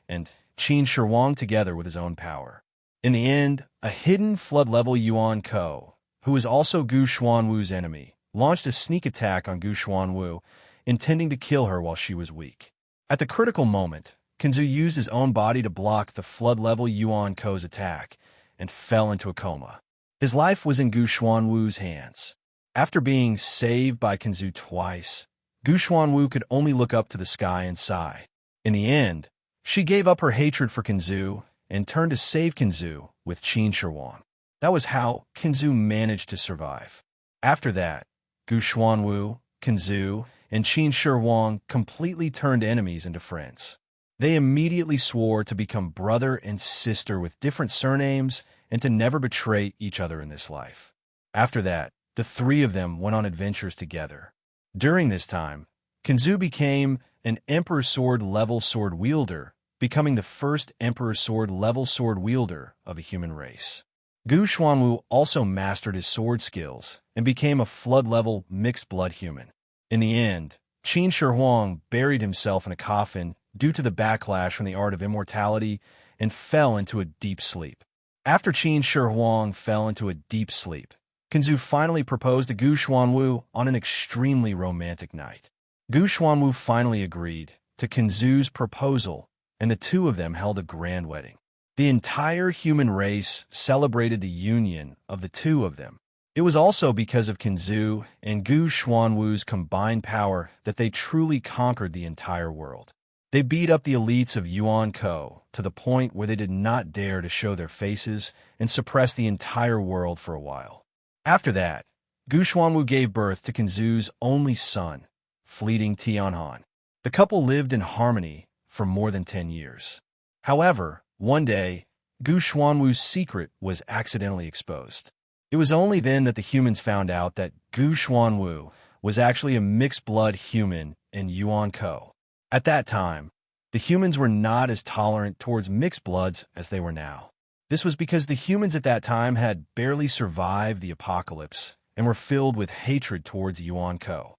and Qin Shi Huang together with his own power. In the end, a hidden flood-level Yuan Ko, who was also Gu Xuanwu's enemy, launched a sneak attack on Gu Xuanwu, intending to kill her while she was weak. At the critical moment, Kinzu used his own body to block the flood-level Yuan Ko's attack and fell into a coma. His life was in Gu Xuanwu's hands. After being saved by Kinzu twice, Gu Xuanwu could only look up to the sky and sigh. In the end, she gave up her hatred for Kinzu and turned to save Kinzu with Qin Shi Huang. That was how Kinzu managed to survive. After that, Gu Xuanwu, Kinzu, and Qin Shi Huang completely turned enemies into friends. They immediately swore to become brother and sister with different surnames and to never betray each other in this life. After that, the three of them went on adventures together. During this time, Kinzu became an Emperor Sword level sword wielder, becoming the first Emperor Sword level sword wielder of a human race. Gu Xuanwu also mastered his sword skills and became a flood-level mixed-blood human. In the end, Qin Shi Huang buried himself in a coffin due to the backlash from the art of immortality and fell into a deep sleep. After Qin Shi Huang fell into a deep sleep, Kinzu finally proposed to Gu Xuanwu on an extremely romantic night. Gu Xuanwu finally agreed to Kinzu's proposal, and the two of them held a grand wedding. The entire human race celebrated the union of the two of them. It was also because of Kinzu and Gu Xuanwu's combined power that they truly conquered the entire world. They beat up the elites of Yuan Ko to the point where they did not dare to show their faces and suppressed the entire world for a while. After that, Gu Xuanwu gave birth to Kinzu's only son, fleeting Tianhan. The couple lived in harmony for more than 10 years. However, one day, Gu Xuanwu's secret was accidentally exposed. It was only then that the humans found out that Gu Xuanwu was actually a mixed-blood human in Yuan Ko. At that time, the humans were not as tolerant towards mixed bloods as they were now. This was because the humans at that time had barely survived the apocalypse and were filled with hatred towards Yuan Ko.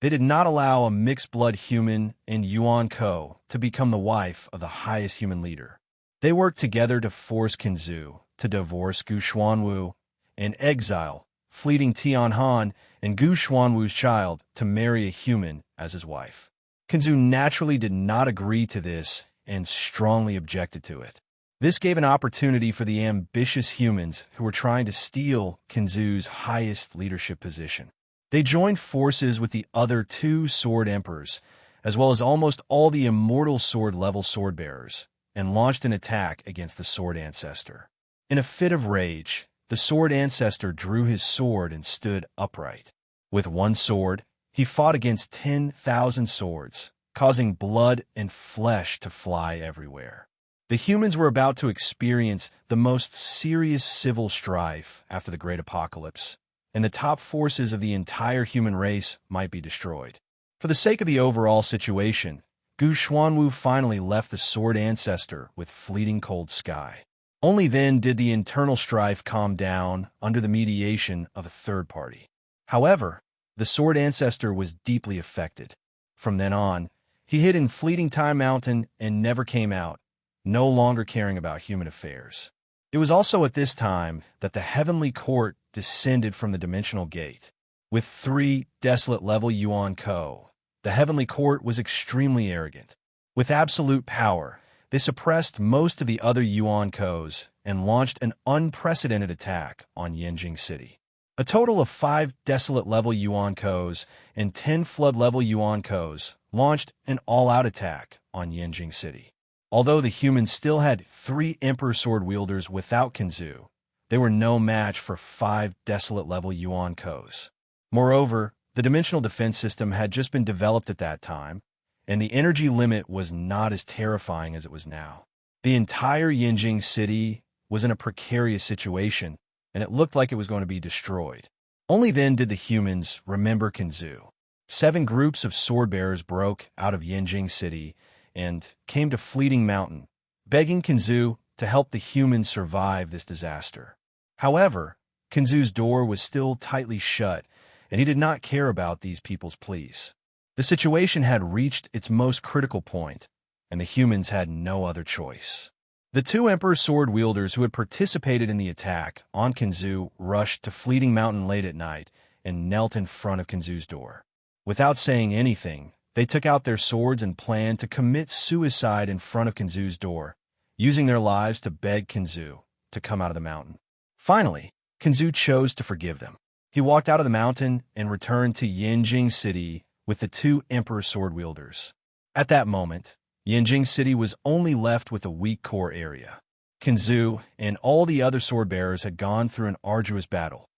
They did not allow a mixed-blood human in Yuan Ko to become the wife of the highest human leader. They worked together to force Kinzu to divorce Gu Xuanwu and exile fleeting Tianhan and Gu Xuanwu's child to marry a human as his wife. Kinzu naturally did not agree to this and strongly objected to it. This gave an opportunity for the ambitious humans who were trying to steal Kinzu's highest leadership position. They joined forces with the other two sword emperors, as well as almost all the immortal sword-level sword-bearers, and launched an attack against the sword ancestor. In a fit of rage, the sword ancestor drew his sword and stood upright. With one sword, he fought against 10,000 swords, causing blood and flesh to fly everywhere. The humans were about to experience the most serious civil strife after the Great Apocalypse, and the top forces of the entire human race might be destroyed. For the sake of the overall situation, Gu Xuanwu finally left the sword ancestor with fleeting cold sky. Only then did the internal strife calm down under the mediation of a third party. However, the sword ancestor was deeply affected. From then on, he hid in Fleeting Time Mountain and never came out, no longer caring about human affairs. It was also at this time that the Heavenly Court descended from the Dimensional Gate. With 3 desolate-level Yuan Ko, the Heavenly Court was extremely arrogant. With absolute power, They suppressed most of the other Yuan Kos and launched an unprecedented attack on Yanjing City. A total of 5 desolate-level Yuan Kos and 10 flood-level Yuan Kos launched an all-out attack on Yanjing City. Although the humans still had 3 Emperor Sword-wielders without Kinzu, they were no match for 5 desolate-level Yuan Kos. Moreover, the dimensional defense system had just been developed at that time, and the energy limit was not as terrifying as it was now. The entire Yanjing City was in a precarious situation, and it looked like it was going to be destroyed. Only then did the humans remember Kinzu. 7 groups of sword-bearers broke out of Yanjing City and came to Fleeting Mountain, begging Kinzu to help the humans survive this disaster. However, Kinzu's door was still tightly shut, and he did not care about these people's pleas. The situation had reached its most critical point, and the humans had no other choice. The 2 Emperor Sword-wielders who had participated in the attack on Kinzu rushed to Fleeting Mountain late at night and knelt in front of Kinzu's door. Without saying anything, they took out their swords and planned to commit suicide in front of Kinzu's door, using their lives to beg Kinzu to come out of the mountain. Finally, Kinzu chose to forgive them. He walked out of the mountain and returned to Yanjing City with the 2 Emperor Sword-wielders. At that moment, Yanjing City was only left with a weak core area. Kinzu and all the other sword-bearers had gone through an arduous battle.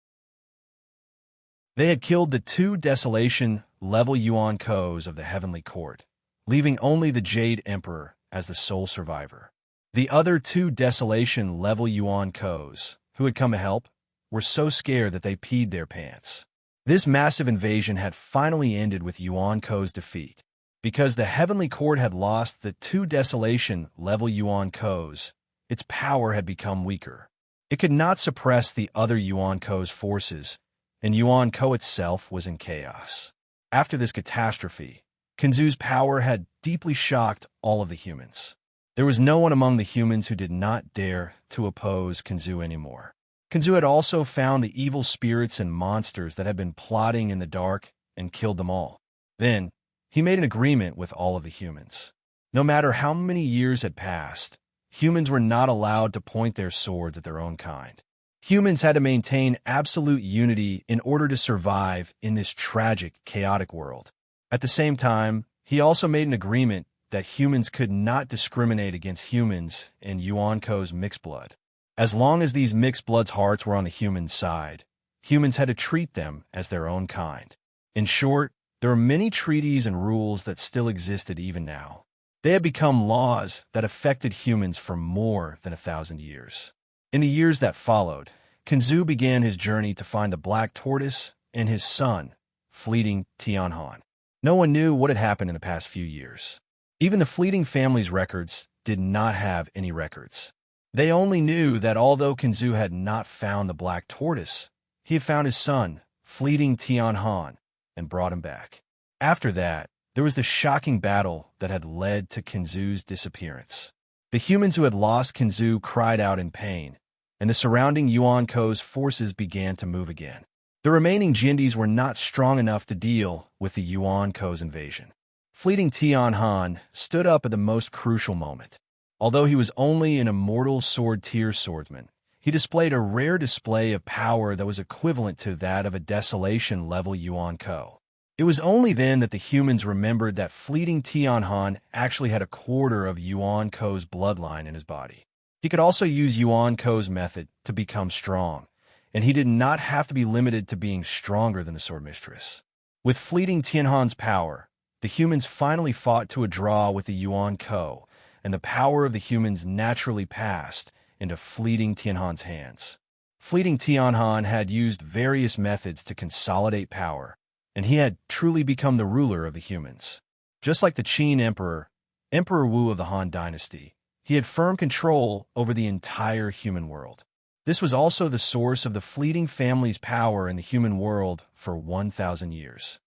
They had killed the 2 Desolation-level Yuan Kos of the Heavenly Court, leaving only the Jade Emperor as the sole survivor. The other 2 Desolation-level Yuan Kos, who had come to help, were so scared that they peed their pants. This massive invasion had finally ended with Yuan Ko's defeat. Because the Heavenly Court had lost the 2 Desolation-level Yuan Kos, its power had become weaker. It could not suppress the other Yuan Ko's forces, and Yuan Ko itself was in chaos. After this catastrophe, Kinzu's power had deeply shocked all of the humans. There was no one among the humans who did not dare to oppose Kinzu anymore. Kinzu had also found the evil spirits and monsters that had been plotting in the dark and killed them all. Then, he made an agreement with all of the humans. No matter how many years had passed, humans were not allowed to point their swords at their own kind. Humans had to maintain absolute unity in order to survive in this tragic, chaotic world. At the same time, he also made an agreement that humans could not discriminate against humans and Yuan Ko's mixed blood. As long as these mixed blood's hearts were on the human side, humans had to treat them as their own kind. In short, there are many treaties and rules that still existed even now. They had become laws that affected humans for more than 1,000 years. In the years that followed, Kinzu began his journey to find the Black Tortoise and his son, Fleeting Tianhan. No one knew what had happened in the past few years. Even the Fleeting family's records did not have any records. They only knew that although Kinzu had not found the Black Tortoise, he had found his son, Fleeting Tianhan, and brought him back. After that, there was the shocking battle that had led to Kinzu's disappearance. The humans who had lost Kinzu cried out in pain, and the surrounding Yuan Ko's forces began to move again. The remaining Jindis were not strong enough to deal with the Yuan Ko's invasion. Fleeting Tianhan stood up at the most crucial moment. Although he was only an immortal sword-tier swordsman, he displayed a rare display of power that was equivalent to that of a Desolation-level Yuan Ko. It was only then that the humans remembered that Fleeting Tianhan actually had a quarter of Yuan Ko's bloodline in his body. He could also use Yuan Ko's method to become strong, and he did not have to be limited to being stronger than the Sword Mistress. With Fleeting Tianhan's power, the humans finally fought to a draw with the Yuan Ko, and the power of the humans naturally passed into Fleeting Tianhan's hands. Fleeting Tianhan had used various methods to consolidate power, and he had truly become the ruler of the humans. Just like the Qin Emperor, Emperor Wu of the Han Dynasty, he had firm control over the entire human world. This was also the source of the Fleeting family's power in the human world for 1,000 years.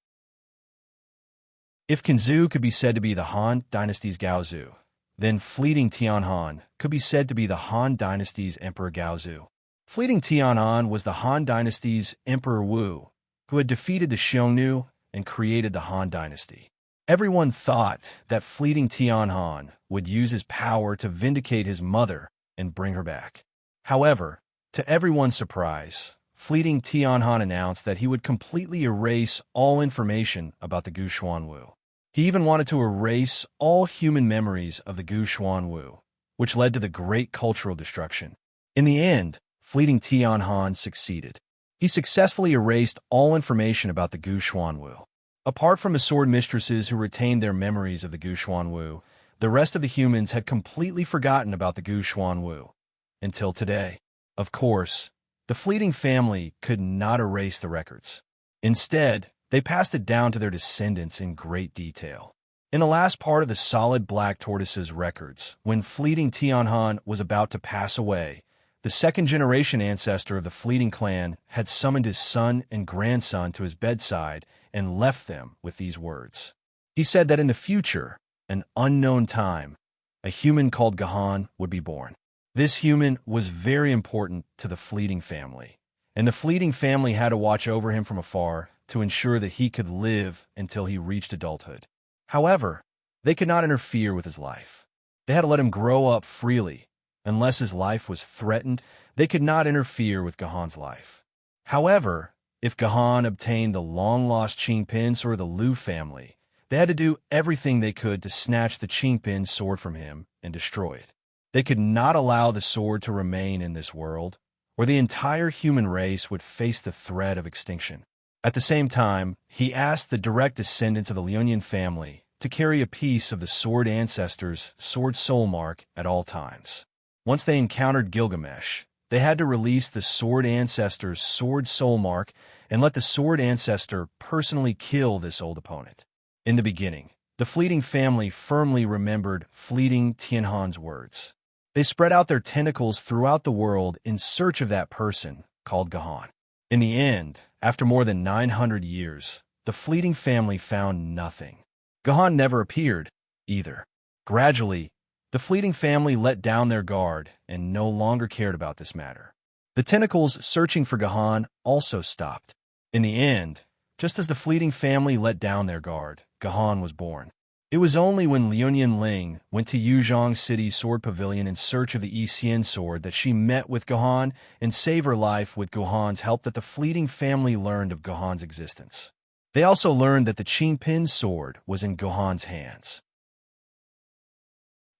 If Kinzu could be said to be the Han Dynasty's Gaozu, then Fleeting Tianhan could be said to be the Han Dynasty's Emperor Gaozu. Fleeting Tianhan was the Han Dynasty's Emperor Wu, who had defeated the Xiongnu and created the Han Dynasty. Everyone thought that fleeting Tianhan would use his power to vindicate his mother and bring her back. However, to everyone's surprise, fleeting Tianhan announced that he would completely erase all information about the Gu Xuanwu. He even wanted to erase all human memories of the Gu Xuanwu, which led to the great cultural destruction. In the end, fleeting Tianhan succeeded. He successfully erased all information about the Gu Xuanwu. Apart from the sword mistresses who retained their memories of the Gu Xuanwu, the rest of the humans had completely forgotten about the Gu Xuanwu. Until today. Of course, the fleeting family could not erase the records. Instead, they passed it down to their descendants in great detail. In the last part of the solid black tortoise's records, when fleeting Tianhan was about to pass away, the second-generation ancestor of the fleeting clan had summoned his son and grandson to his bedside and left them with these words. He said that in the future, an unknown time, a human called Gahan would be born. This human was very important to the fleeting family, and the fleeting family had to watch over him from afar to ensure that he could live until he reached adulthood. However, they could not interfere with his life. They had to let him grow up freely. Unless his life was threatened, they could not interfere with Gahan's life. However, if Gahan obtained the long-lost Qingpin sword of the Liu family, they had to do everything they could to snatch the Qingpin sword from him and destroy it. They could not allow the sword to remain in this world, or the entire human race would face the threat of extinction. At the same time, he asked the direct descendants of the Liunian family to carry a piece of the sword ancestor's sword soul mark at all times. Once they encountered Gilgamesh, they had to release the sword ancestor's sword soul mark and let the sword ancestor personally kill this old opponent. In the beginning, the fleeting family firmly remembered fleeting Tianhan's words. They spread out their tentacles throughout the world in search of that person called Gahan. In the end, after more than 900 years, the fleeting family found nothing. Gahan never appeared, either. Gradually, the fleeting family let down their guard and no longer cared about this matter. The tentacles searching for Gahan also stopped. In the end, just as the fleeting family let down their guard, Gahan was born. It was only when Liunian Ling went to Yuzhong City's sword pavilion in search of the Yixian sword that she met with Gahan and saved her life with Gahan's help that the fleeting family learned of Gahan's existence. They also learned that the Qingpin sword was in Gahan's hands.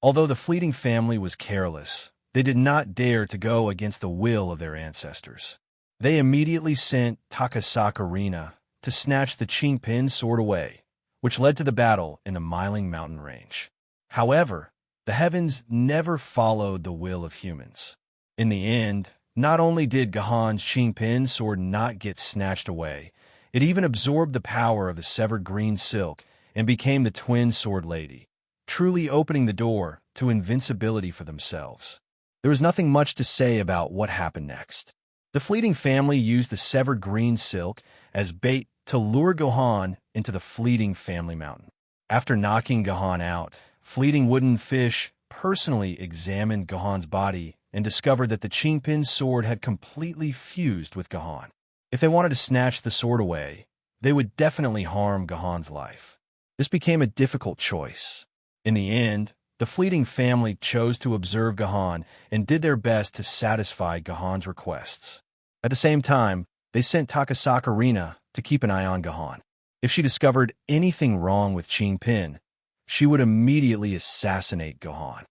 Although the fleeting family was careless, they did not dare to go against the will of their ancestors. They immediately sent Takasakarina to snatch the Qingpin sword away, which led to the battle in the Miling mountain range. However, the heavens never followed the will of humans. In the end, not only did Gahan's Qingpin sword not get snatched away, it even absorbed the power of the severed green silk and became the twin sword lady, truly opening the door to invincibility for themselves. There was nothing much to say about what happened next. The fleeting family used the severed green silk as bait to lure Gahan into the fleeting family mountain. After knocking Gahan out, fleeting wooden fish personally examined Gahan's body and discovered that the Qingpin sword had completely fused with Gahan. If they wanted to snatch the sword away, they would definitely harm Gahan's life. This became a difficult choice. In the end, the fleeting family chose to observe Gahan and did their best to satisfy Gahan's requests. At the same time, they sent Takasakarina to keep an eye on Gahan. If she discovered anything wrong with Qingpin, she would immediately assassinate Gahan.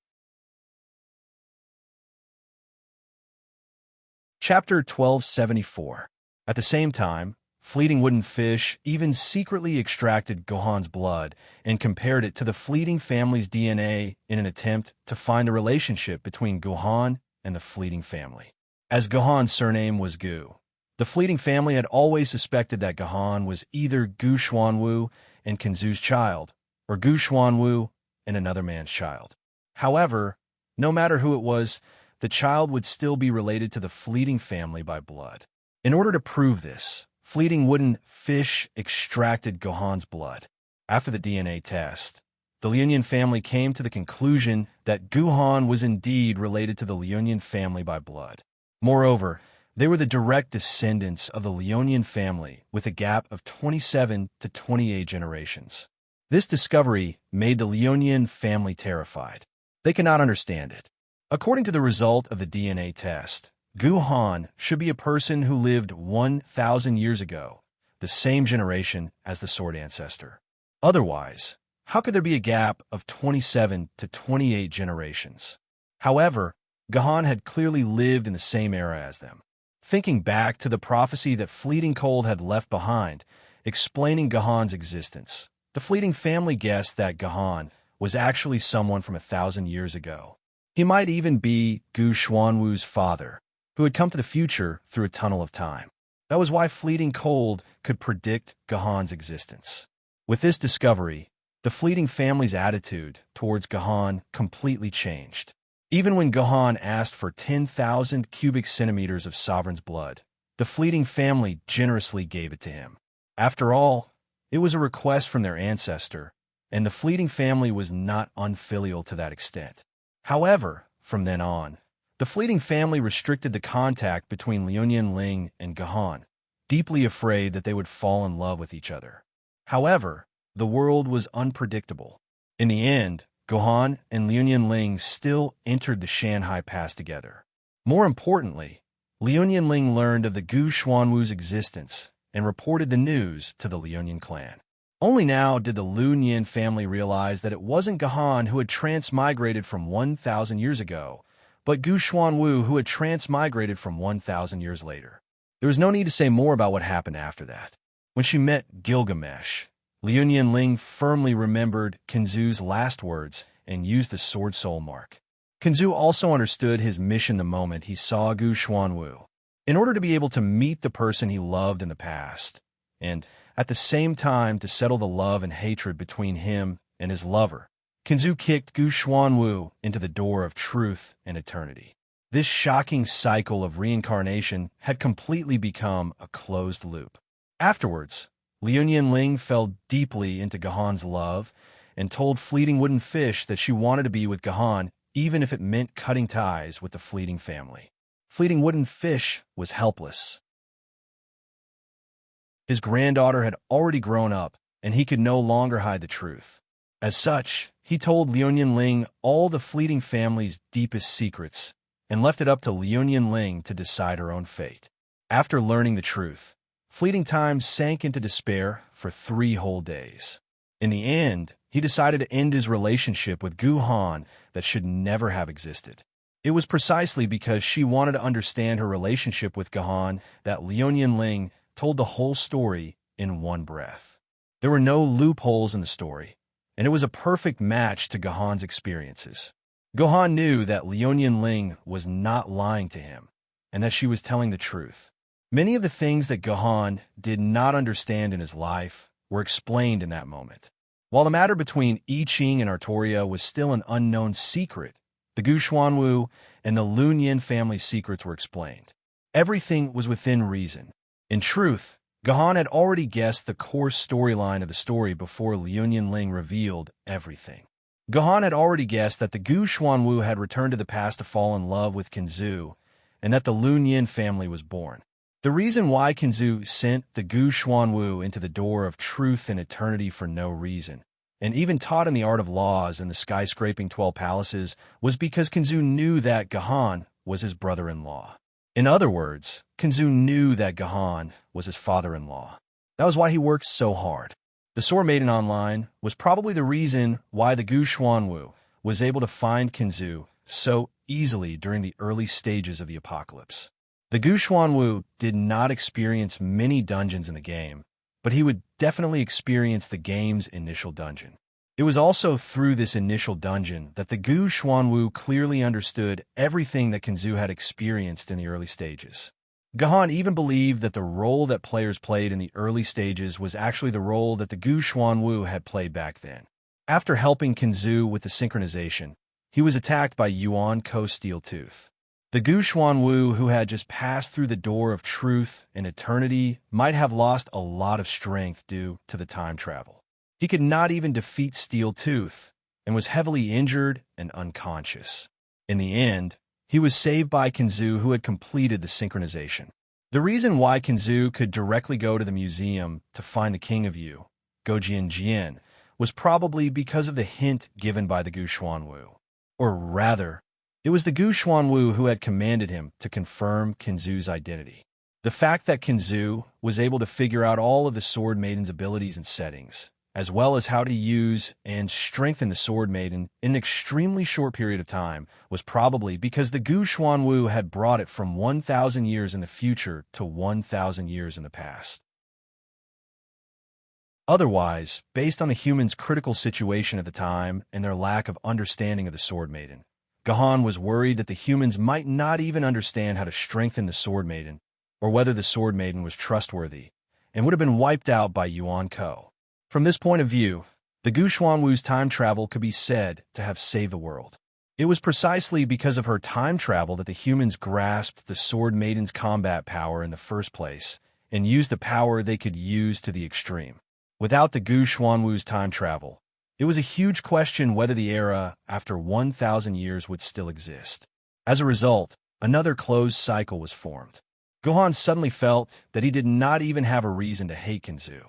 Chapter 1274. At the same time, fleeting wooden fish even secretly extracted Gahan's blood and compared it to the fleeting family's DNA in an attempt to find a relationship between Gahan and the fleeting family. As Gahan's surname was Gu, the fleeting family had always suspected that Gahan was either Gu Xuanwu and Kenzu's child, or Gu Xuanwu and another man's child. However, no matter who it was, the child would still be related to the fleeting family by blood. In order to prove this, fleeting wooden fish extracted Gahan's blood. After the DNA test, the Liunian family came to the conclusion that Gahan was indeed related to the Liunian family by blood. Moreover, they were the direct descendants of the Liunian family with a gap of 27 to 28 generations. This discovery made the Lionian family terrified. They could not understand it. According to the result of the DNA test, Gu Han should be a person who lived 1,000 years ago, the same generation as the sword ancestor. Otherwise, how could there be a gap of 27 to 28 generations? However, Gahan had clearly lived in the same era as them. Thinking back to the prophecy that Fleeting Cold had left behind, explaining Gahan's existence, the Fleeting family guessed that Gahan was actually someone from 1,000 years ago. He might even be Gu Xuanwu's father, who had come to the future through a tunnel of time. That was why Fleeting Cold could predict Gahan's existence. With this discovery, the Fleeting family's attitude towards Gahan completely changed. Even when Gahan asked for 10,000 cubic centimeters of Sovereign's blood, the Fleeting family generously gave it to him. After all, it was a request from their ancestor, and the Fleeting family was not unfilial to that extent. However, from then on, the Fleeting family restricted the contact between Liunian Ling and Gahan, deeply afraid that they would fall in love with each other. However, the world was unpredictable. In the end, Gahan and Liunian Ling still entered the Shanhai Pass together. More importantly, Liunian Ling learned of the Gu Xuanwu's existence and reported the news to the Liunian clan. Only now did the Liunian family realize that it wasn't Gahan who had transmigrated from 1,000 years ago, but Gu Xuanwu who had transmigrated from 1,000 years later. There was no need to say more about what happened after that. When she met Gilgamesh, Liunian Ling firmly remembered Kinzu's last words and used the sword soul mark. Kinzu also understood his mission the moment he saw Gu Xuanwu. In order to be able to meet the person he loved in the past, and at the same time to settle the love and hatred between him and his lover, Kinzu kicked Gu Xuanwu into the door of truth and eternity. This shocking cycle of reincarnation had completely become a closed loop. Afterwards, Liunian Ling fell deeply into Gahan's love and told Fleeting Wooden Fish that she wanted to be with Gahan even if it meant cutting ties with the Fleeting family. Fleeting Wooden Fish was helpless. His granddaughter had already grown up, and he could no longer hide the truth. As such, he told Liunian Ling all the Fleeting family's deepest secrets and left it up to Liunian Ling to decide her own fate. After learning the truth, Fleeting Time sank into despair for 3 whole days. In the end, he decided to end his relationship with Gu Han that should never have existed. It was precisely because she wanted to understand her relationship with Gahan that Liunian Ling told the whole story in one breath. There were no loopholes in the story, and it was a perfect match to Gahan's experiences. Gahan knew that Liunian Ling was not lying to him, and that she was telling the truth. Many of the things that Gahan did not understand in his life were explained in that moment. While the matter between I Ching and Artoria was still an unknown secret, the Gu Xuanwu and the Liunian family secrets were explained. Everything was within reason. In truth, Gahan had already guessed the core storyline of the story before Liunian Ling revealed everything. Gahan had already guessed that the Gu Xuanwu had returned to the past to fall in love with Kinzu, and that the Liunian family was born. The reason why Kinzu sent the Gu Xuanwu into the door of truth and eternity for no reason, and even taught him the art of laws in the skyscraping 12 palaces, was because Kinzu knew that Gahan was his brother-in-law. In other words, Kinzu knew that Gahan was his father-in-law. That was why he worked so hard. The Sword Maiden Online was probably the reason why the Gu Xuanwu was able to find Kinzu so easily during the early stages of the apocalypse. The Gu Xuanwu did not experience many dungeons in the game, but he would definitely experience the game's initial dungeon. It was also through this initial dungeon that the Gu Xuanwu clearly understood everything that Kinzu had experienced in the early stages. Gahan even believed that the role that players played in the early stages was actually the role that the Gu Xuanwu had played back then. After helping Kinzu with the synchronization, he was attacked by Yuan Ko Steeltooth. The Gu Xuanwu, who had just passed through the door of truth and eternity, might have lost a lot of strength due to the time travel. He could not even defeat Steeltooth and was heavily injured and unconscious. In the end, he was saved by Kinzu, who had completed the synchronization. The reason why Kinzu could directly go to the museum to find the King of Yu, Gojian Jian, was probably because of the hint given by the Gu Xuanwu. Or rather, it was the Gu Xuanwu who had commanded him to confirm Qinzu's identity. The fact that Qinzu was able to figure out all of the Sword Maiden's abilities and settings, as well as how to use and strengthen the Sword Maiden in an extremely short period of time, was probably because the Gu Xuanwu had brought it from 1,000 years in the future to 1,000 years in the past. Otherwise, based on the humans' critical situation at the time and their lack of understanding of the Sword Maiden, Gahan was worried that the humans might not even understand how to strengthen the Sword Maiden, or whether the Sword Maiden was trustworthy, and would have been wiped out by Yuan Ko. From this point of view, the Gu Xuanwu's time travel could be said to have saved the world. It was precisely because of her time travel that the humans grasped the Sword Maiden's combat power in the first place, and used the power they could use to the extreme. Without the Gu Xuanwu's time travel, it was a huge question whether the era after 1,000 years would still exist. As a result, another closed cycle was formed. Gohan suddenly felt that he did not even have a reason to hate Qinzu.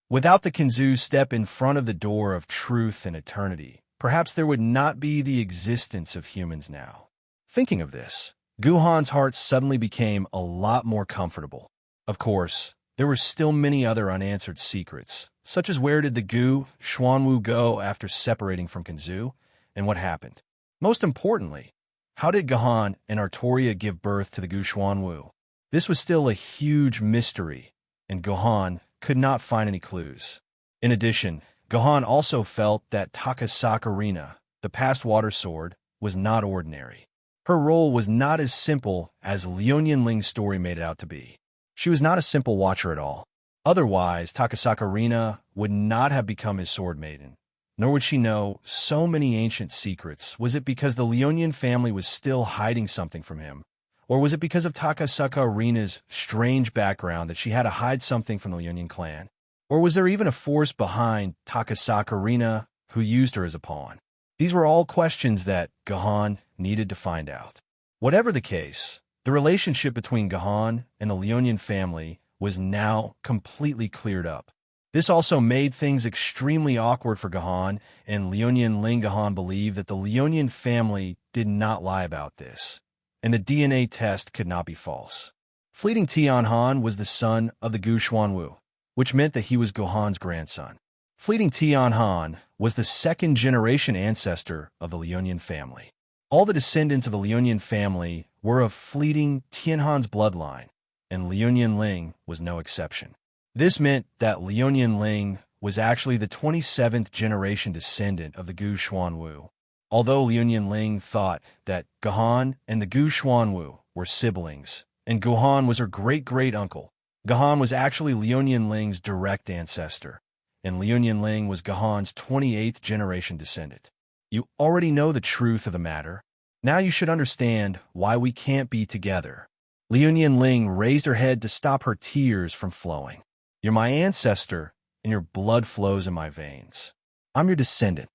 Without the Qinzu step in front of the door of truth and eternity, perhaps there would not be the existence of humans now. Thinking of this, Gohan's heart suddenly became a lot more comfortable. Of course, there were still many other unanswered secrets, such as where did the Gu Xuanwu go after separating from Qinzu, and what happened. Most importantly, how did Gahan and Artoria give birth to the Gu Xuanwu? This was still a huge mystery, and Gohan could not find any clues. In addition, Gohan also felt that Takasakarina, the past water sword, was not ordinary. Her role was not as simple as Liu Ling's story made it out to be. She was not a simple watcher at all. Otherwise, Takasakarina would not have become his Sword Maiden, nor would she know so many ancient secrets. Was it because the Liu family was still hiding something from him? Or was it because of Takasakarina's strange background that she had to hide something from the Liu clan? Or was there even a force behind Takasakarina who used her as a pawn? These were all questions that Gahan needed to find out. Whatever the case, the relationship between Gahan and the Liu family was now completely cleared up. This also made things extremely awkward for Gahan, and Liu Ling Gahan believed that the Liu family did not lie about this, and the DNA test could not be false. Fleeting Tianhan was the son of the Gu Xuanwu, which meant that he was Gohan's grandson. Fleeting Tianhan was the second-generation ancestor of the Liu family. All the descendants of the Liu family were of Fleeting Tianhan's bloodline, and Liu Ling was no exception. This meant that Liu Ling was actually the 27th generation descendant of the Gu Xuanwu. Although Liu Ling thought that Gahan and the Gu Xuanwu were siblings, and Gohan was her great-great-uncle, Gahan was actually Liu Ling's direct ancestor, and Liu Ling was Gahan's 28th generation descendant. You already know the truth of the matter. Now you should understand why we can't be together. Liu Ling raised her head to stop her tears from flowing. You're my ancestor, and your blood flows in my veins. I'm your descendant.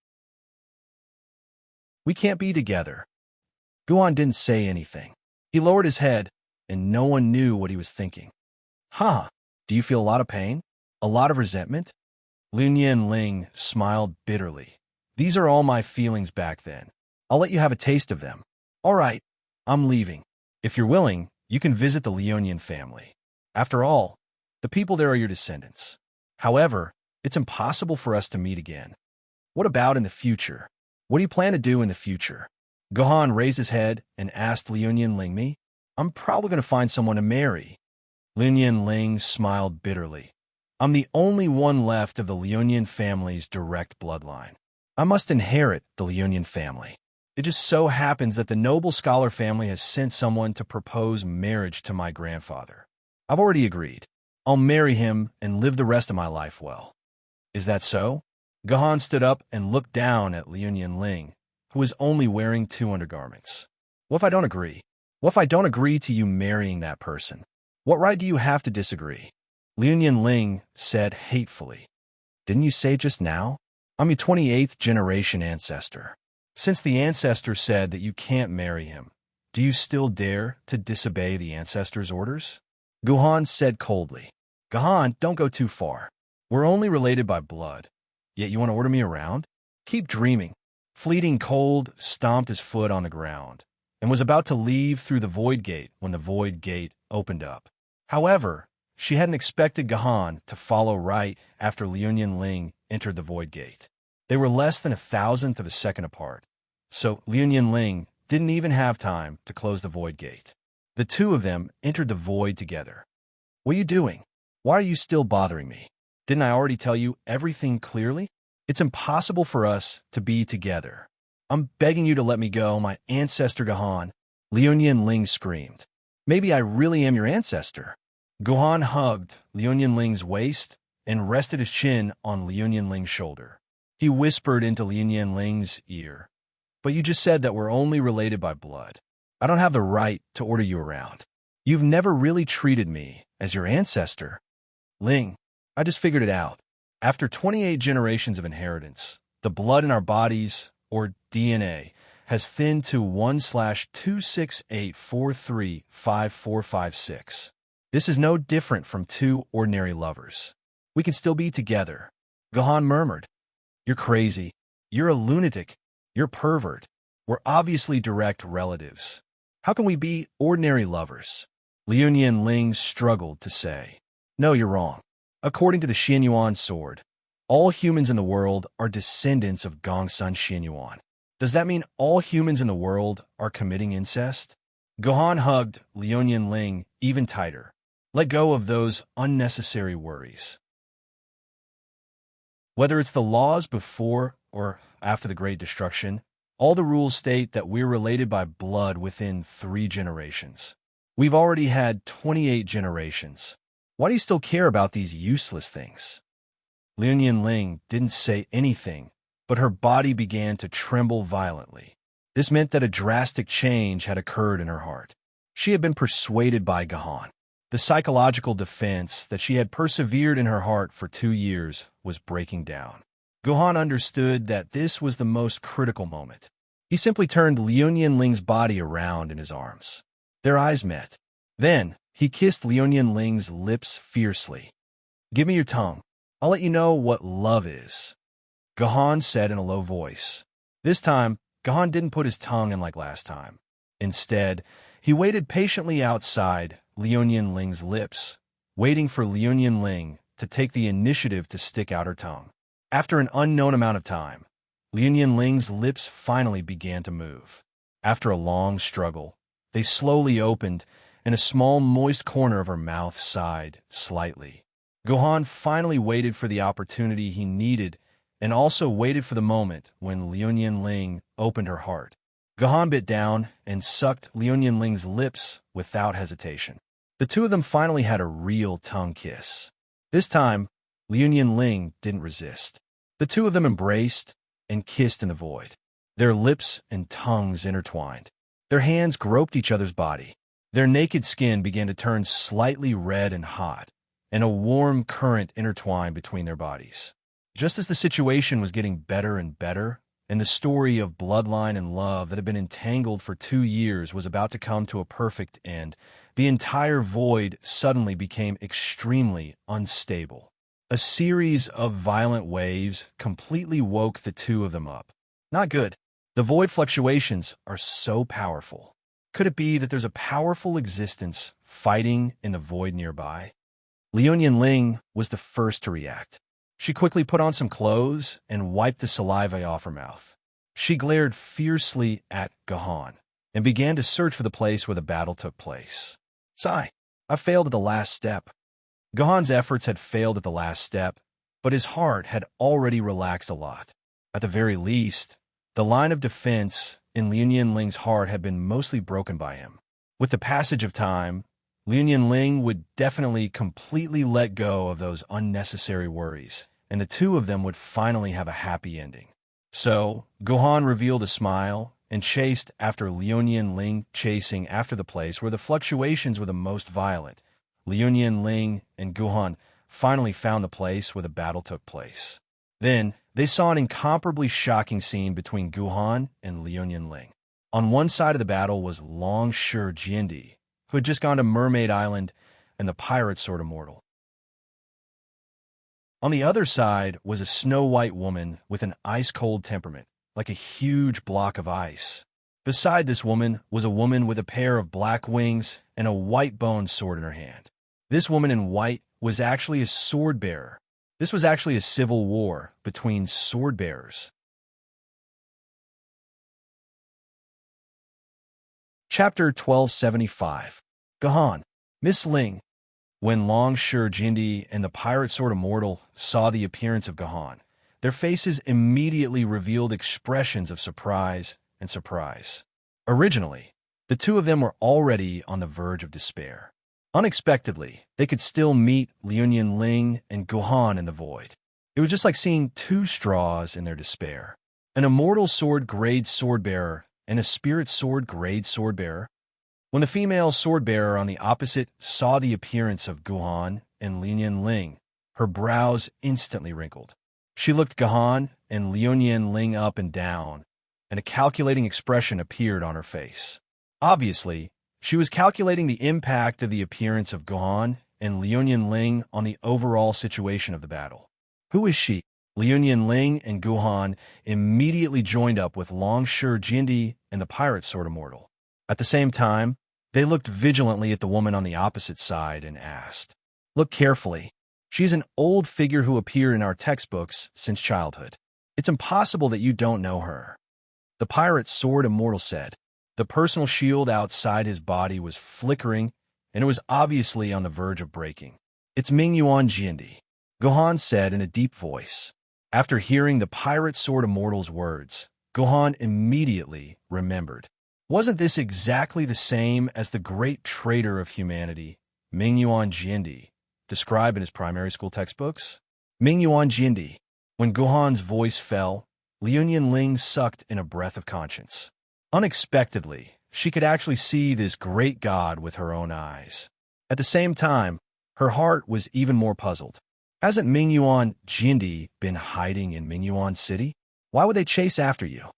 We can't be together. Gohan didn't say anything. He lowered his head, and no one knew what he was thinking. Huh, do you feel a lot of pain? A lot of resentment? Liu Ling smiled bitterly. These are all my feelings back then. I'll let you have a taste of them. All right, I'm leaving. If you're willing, you can visit the Liu family. After all, the people there are your descendants. However, it's impossible for us to meet again. What about in the future? What do you plan to do in the future? Gohan raised his head and asked Liu Ling me. I'm probably going to find someone to marry. Liu Ling smiled bitterly. I'm the only one left of the Liu family's direct bloodline. I must inherit the Liu family. It just so happens that the noble scholar family has sent someone to propose marriage to my grandfather. I've already agreed. I'll marry him and live the rest of my life well. Is that so? Gahan stood up and looked down at Liu Ling, who was only wearing 2 undergarments. What if I don't agree? What if I don't agree to you marrying that person? What right do you have to disagree? Liu Ling said hatefully. Didn't you say just now? I'm your 28th generation ancestor. Since the ancestor said that you can't marry him, do you still dare to disobey the ancestor's orders? Gohan said coldly. Gahan, don't go too far. We're only related by blood. yet you want to order me around? Keep dreaming. Fleeting Cold stomped his foot on the ground and was about to leave through the void gate when the void gate opened up. However, she hadn't expected Gahan to follow right after Liuyan Ling entered the void gate. They were less than 1,000th of a second apart, so Liuyan Ling didn't even have time to close the void gate. The two of them entered the void together. What are you doing? Why are you still bothering me? Didn't I already tell you everything clearly? It's impossible for us to be together. I'm begging you to let me go, my ancestor Gahan. Liuyan Ling screamed. Maybe I really am your ancestor. Gahan hugged Liuyan Ling's waist and rested his chin on Liuyan Ling's shoulder. He whispered into Liuyan Ling's ear, "But you just said that we're only related by blood. I don't have the right to order you around. You've never really treated me as your ancestor." Ling, I just figured it out. After 28 generations of inheritance, the blood in our bodies, or DNA, has thinned to 1/268435456. This is no different from two ordinary lovers. We can still be together. Gahan murmured. You're crazy. You're a lunatic. You're a pervert. We're obviously direct relatives. How can we be ordinary lovers? Liuyan Ling struggled to say. No, you're wrong. According to the Xianyuan sword, all humans in the world are descendants of Gongsun Xianyuan. Does that mean all humans in the world are committing incest? Gahan hugged Liuyan Ling even tighter. Let go of those unnecessary worries. Whether it's the laws before or after the Great Destruction, all the rules state that we're related by blood within 3 generations. We've already had 28 generations. Why do you still care about these useless things? Liuyan Ling didn't say anything, but her body began to tremble violently. This meant that a drastic change had occurred in her heart. She had been persuaded by Gahan. The psychological defense that she had persevered in her heart for 2 years was breaking down. Gahan understood that this was the most critical moment. He simply turned Liuyan Ling's body around in his arms. Their eyes met. Then, he kissed Liuyan Ling's lips fiercely. Give me your tongue. I'll let you know what love is, Gahan said in a low voice. This time, Gahan didn't put his tongue in like last time. Instead, he waited patiently outside Liuyan Ling's lips, waiting for Liuyan Ling to take the initiative to stick out her tongue. After an unknown amount of time, Liuyan Ling's lips finally began to move. After a long struggle, they slowly opened, and a small moist corner of her mouth sighed slightly. Gahan finally waited for the opportunity he needed and also waited for the moment when Liuyan Ling opened her heart. Gahan bit down and sucked Liuyan Ling's lips without hesitation. The two of them finally had a real tongue kiss. This time, Liuyan Ling didn't resist. The two of them embraced and kissed in the void. Their lips and tongues intertwined. Their hands groped each other's body. Their naked skin began to turn slightly red and hot, and a warm current intertwined between their bodies. Just as the situation was getting better and better, and the story of bloodline and love that had been entangled for 2 years was about to come to a perfect end, the entire void suddenly became extremely unstable. A series of violent waves completely woke the two of them up. Not good. The void fluctuations are so powerful. Could it be that there's a powerful existence fighting in the void nearby? Liuyan Ling was the first to react. She quickly put on some clothes and wiped the saliva off her mouth. She glared fiercely at Gahan and began to search for the place where the battle took place. Sigh, I failed at the last step. Gahan's efforts had failed at the last step, but his heart had already relaxed a lot. At the very least, the line of defense in Liuyan Ling's heart had been mostly broken by him. With the passage of time, Liuyan Ling would definitely completely let go of those unnecessary worries, and the two of them would finally have a happy ending. So, Gahan revealed a smile and chased after Liuyan Ling, chasing after the place where the fluctuations were the most violent. Liuyan Ling and Gahan finally found the place where the battle took place. Then, they saw an incomparably shocking scene between Gahan and Liuyan Ling. On one side of the battle was Longshu Jiandi, who had just gone to Mermaid Island, and the pirate sword immortal. On the other side was a snow-white woman with an ice-cold temperament, like a huge block of ice. Beside this woman was a woman with a pair of black wings and a white-boned sword in her hand. This woman in white was actually a sword-bearer. This was actually a civil war between sword-bearers. Chapter 1275. Gahan. Miss Ling. When Longsure Jindi and the pirate sword immortal saw the appearance of Gahan, their faces immediately revealed expressions of surprise and surprise. Originally, the two of them were already on the verge of despair. Unexpectedly, they could still meet Liuyan Ling and Gahan in the void. It was just like seeing two straws in their despair. An immortal sword-grade swordbearer and a spirit sword-grade swordbearer. When the female sword-bearer on the opposite saw the appearance of Gahan and Liuyan Ling, her brows instantly wrinkled. She looked Gahan and Liuyan Ling up and down, and a calculating expression appeared on her face. Obviously, she was calculating the impact of the appearance of Gahan and Liuyan Ling on the overall situation of the battle. Who is she? Liuyan Ling and Gahan immediately joined up with Longsure Jindi and the pirate sword immortal. At the same time, they looked vigilantly at the woman on the opposite side and asked, "Look carefully. She's an old figure who appeared in our textbooks since childhood. It's impossible that you don't know her." The pirate sword immortal said. The personal shield outside his body was flickering, and it was obviously on the verge of breaking. "It's Mingyuan Jindi," Gahan said in a deep voice. After hearing the pirate sword immortal's words, Gahan immediately remembered. Wasn't this exactly the same as the great traitor of humanity, Mingyuan Jindi, described in his primary school textbooks? Mingyuan Jindi. When Gahan's voice fell, Liuyan Ling sucked in a breath of conscience. Unexpectedly, she could actually see this great god with her own eyes. At the same time, her heart was even more puzzled. Hasn't Mingyuan Jindi been hiding in Mingyuan City? Why would they chase after you?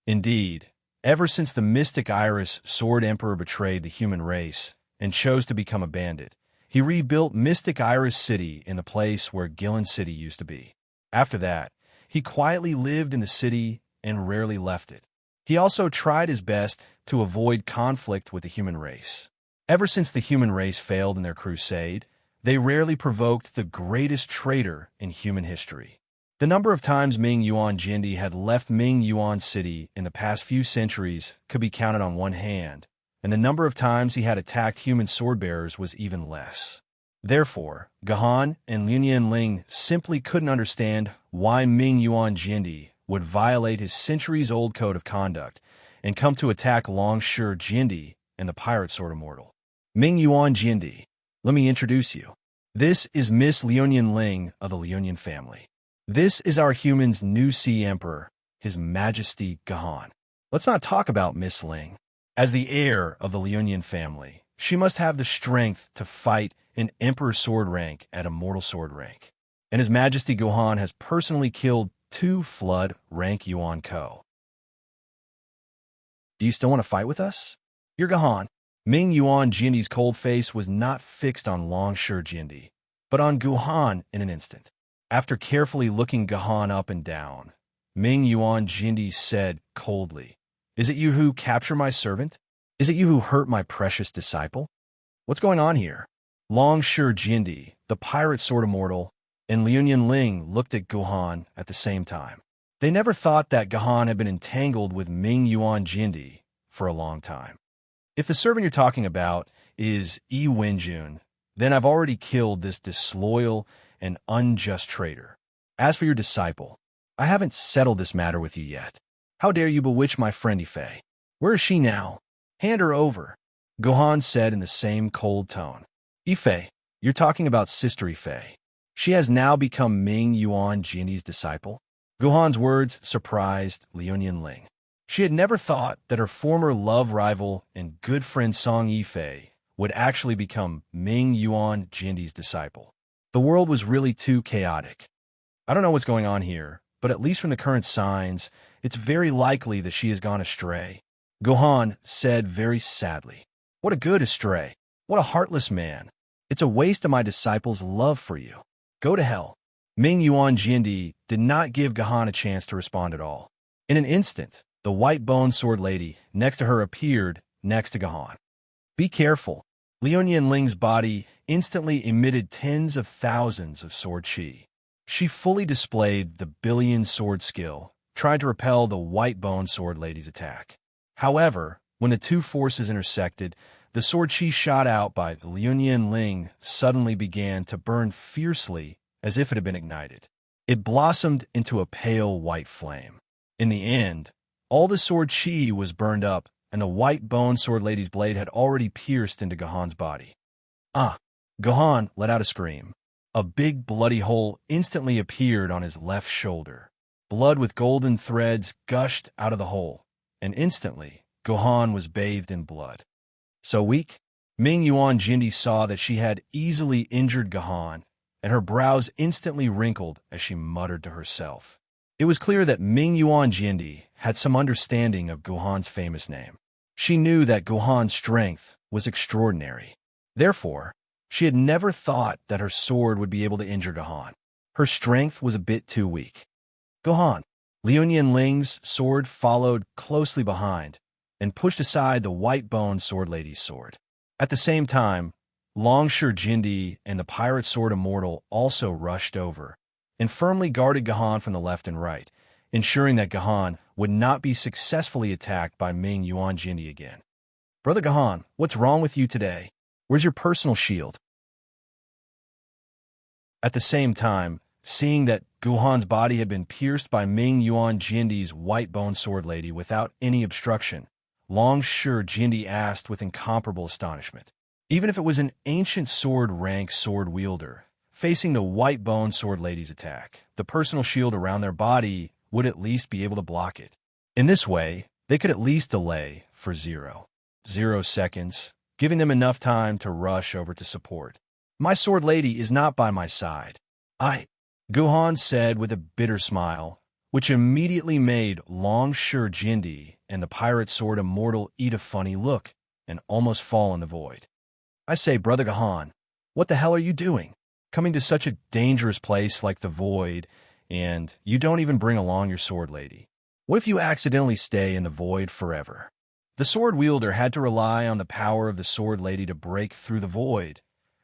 Indeed, ever since the mystic Iris Sword Emperor betrayed the human race and chose to become a bandit, he rebuilt Mystic Iris City in the place where Gillen City used to be. After that, he quietly lived in the city and rarely left it. He also tried his best to avoid conflict with the human race. Ever since the human race failed in their crusade, they rarely provoked the greatest traitor in human history. The number of times Mingyuan Jindi had left Mingyuan City in the past few centuries could be counted on one hand, and the number of times he had attacked human swordbearers was even less. Therefore, Gahan and Liuyan Ling simply couldn't understand why Mingyuan Jindi would violate his centuries-old code of conduct and come to attack Longsure Jindi and the pirate sword immortal. Mingyuan Jindi, let me introduce you. This is Miss Liuyan Ling of the Liuyan family. This is our human's new Sea Emperor, His Majesty Gahan. Let's not talk about Miss Ling. As the heir of the Liuyan family, she must have the strength to fight an Emperor sword rank at Immortal sword rank. And His Majesty Gahan has personally killed 2 Flood rank Yuan Ko. Do you still want to fight with us? You're Gahan. Mingyuan Jindi's cold face was not fixed on Longsure Jindi, but on Gahan in an instant. After carefully looking Gahan up and down, Mingyuan Jindi said coldly, "Is it you who capture my servant? Is it you who hurt my precious disciple? What's going on here?" Longsure Jindi, the pirate sword immortal, and Liuyan Ling looked at Gahan at the same time. They never thought that Gahan had been entangled with Mingyuan Jindi for a long time. If the servant you're talking about is Yi Wenjun, then I've already killed this disloyal and unjust traitor. As for your disciple, I haven't settled this matter with you yet. How dare you bewitch my friend Ife? Where is she now? Hand her over, Gahan said in the same cold tone. Ife, you're talking about Sister Ife. She has now become Mingyuan Jindi's disciple. Gahan's words surprised Liuyan Ling. She had never thought that her former love rival and good friend Song Ife would actually become Mingyuan Jindi's disciple. The world was really too chaotic. I don't know what's going on here, but at least from the current signs, it's very likely that she has gone astray. Gahan said very sadly. What a good astray. What a heartless man. It's a waste of my disciple's love for you. Go to hell. Ming Yuan Jindi did not give Gahan a chance to respond at all. In an instant, the white bone sword lady next to her appeared next to Gahan. Be careful. Liu Ling's body instantly emitted tens of thousands of sword chi. She fully displayed the billion sword skill, trying to repel the white bone sword lady's attack. However, when the two forces intersected, the sword chi shot out by Liu Ling suddenly began to burn fiercely as if it had been ignited. It blossomed into a pale white flame. In the end, all the sword chi was burned up, and the white bone sword lady's blade had already pierced into Gahan's body. Ah! Gahan let out a scream. A big bloody hole instantly appeared on his left shoulder. Blood with golden threads gushed out of the hole, and instantly, Gahan was bathed in blood. So weak? Ming Yuan Jindi saw that she had easily injured Gahan, and her brows instantly wrinkled as she muttered to herself. It was clear that Ming Yuan Jindi had some understanding of Gahan's famous name. She knew that Gahan's strength was extraordinary. Therefore, she had never thought that her sword would be able to injure Gahan. Her strength was a bit too weak. Gahan, Liu Ling's sword followed closely behind and pushed aside the white bone sword lady's sword. At the same time, Longsher Jindi and the pirate sword immortal also rushed over and firmly guarded Gahan from the left and right, ensuring that Gahan would not be successfully attacked by Ming Yuan Jindi again. Brother Gahan, what's wrong with you today? Where's your personal shield? At the same time, seeing that Gahan's body had been pierced by Ming Yuan Jindi's white bone sword lady without any obstruction, Longsher Jindi asked with incomparable astonishment. Even if it was an ancient sword rank sword wielder, facing the white bone sword lady's attack, the personal shield around their body would at least be able to block it. In this way, they could at least delay for 0 seconds, giving them enough time to rush over to support. My sword lady is not by my side. Gahan said with a bitter smile, which immediately made Longsher Jindi and the pirate sword immortal eat a funny look and almost fall in the void. I say, Brother Gahan, what the hell are you doing? Coming to such a dangerous place like the void, and you don't even bring along your sword lady. What if you accidentally stay in the void forever? The sword wielder had to rely on the power of the sword lady to break through the void,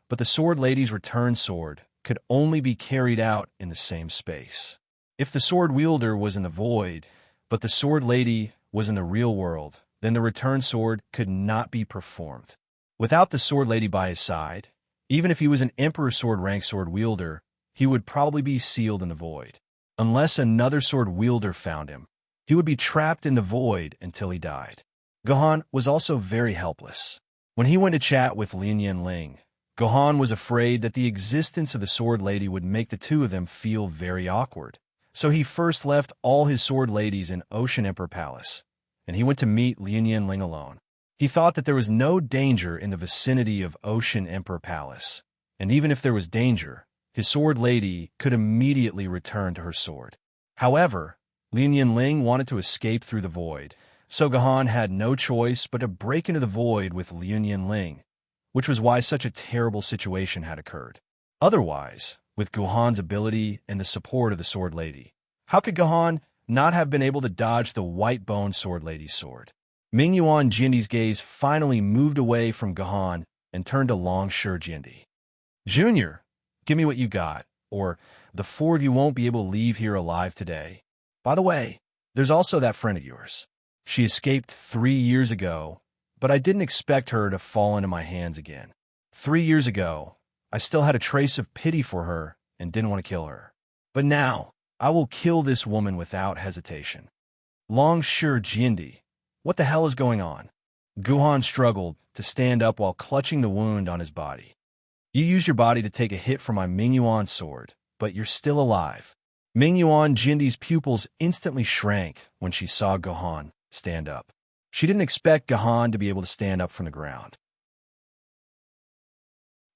but the sword lady's return sword could only be carried out in the same space. If the sword wielder was in the void, but the sword lady was in the real world, then the return sword could not be performed. Without the sword lady by his side, even if he was an Emperor sword rank sword wielder, he would probably be sealed in the void. Unless another sword wielder found him, he would be trapped in the void until he died. Gahan was also very helpless. When he went to chat with Liu Ling, Gahan was afraid that the existence of the sword lady would make the two of them feel very awkward. So he first left all his sword ladies in Ocean Emperor Palace, and he went to meet Liu Ling alone. He thought that there was no danger in the vicinity of Ocean Emperor Palace, and even if there was danger, his sword lady could immediately return to her sword. However, Liu Ling wanted to escape through the void, so Gahan had no choice but to break into the void with Liu Ling, which was why such a terrible situation had occurred. Otherwise, with Gahan's ability and the support of the sword lady, how could Gahan not have been able to dodge the white bone sword lady's sword? Ming Yuan Jindi's gaze finally moved away from Gahan and turned to Longsher Jindi. Junior, give me what you got, or the four of you won't be able to leave here alive today. By the way, there's also that friend of yours. She escaped 3 years ago, but I didn't expect her to fall into my hands again. 3 years ago, I still had a trace of pity for her and didn't want to kill her. But now, I will kill this woman without hesitation. Longsher Jindi, what the hell is going on? Gahan struggled to stand up while clutching the wound on his body. You used your body to take a hit from my Ming Yuan sword, but you're still alive. Ming Yuan Jindi's pupils instantly shrank when she saw Gahan stand up. She didn't expect Gahan to be able to stand up from the ground.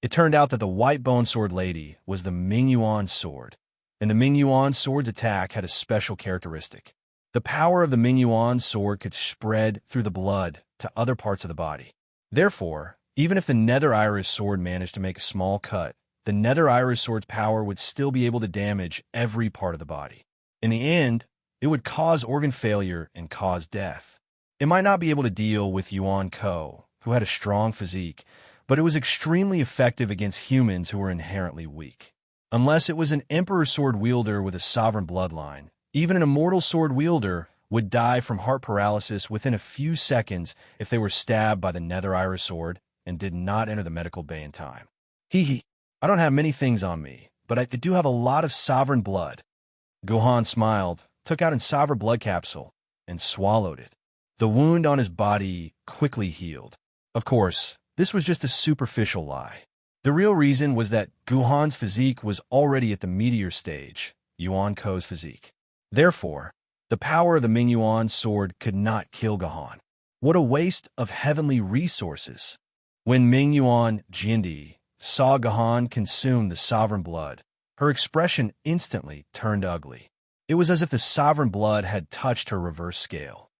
It turned out that the white bone sword lady was the Ming Yuan sword, and the Ming Yuan sword's attack had a special characteristic. The power of the Ming Yuan sword could spread through the blood to other parts of the body. Therefore, even if the Nether Iris sword managed to make a small cut, the Nether Iris Sword's power would still be able to damage every part of the body. In the end, it would cause organ failure and cause death. It might not be able to deal with Yuan Ko, who had a strong physique, but it was extremely effective against humans who were inherently weak. Unless it was an Emperor Sword wielder with a sovereign bloodline, even an immortal sword wielder would die from heart paralysis within a few seconds if they were stabbed by the Nether Iris Sword and did not enter the medical bay in time. Hee. I don't have many things on me, but I do have a lot of sovereign blood. Gohan smiled, took out a sovereign blood capsule, and swallowed it. The wound on his body quickly healed. Of course, this was just a superficial lie. The real reason was that Gohan's physique was already at the meteor stage, Yuan Ko's physique. Therefore, the power of the Ming Yuan sword could not kill Gohan. What a waste of heavenly resources! When Ming Yuan Jindi saw Gohan consume the sovereign blood, her expression instantly turned ugly. It was as if the sovereign blood had touched her reverse scale.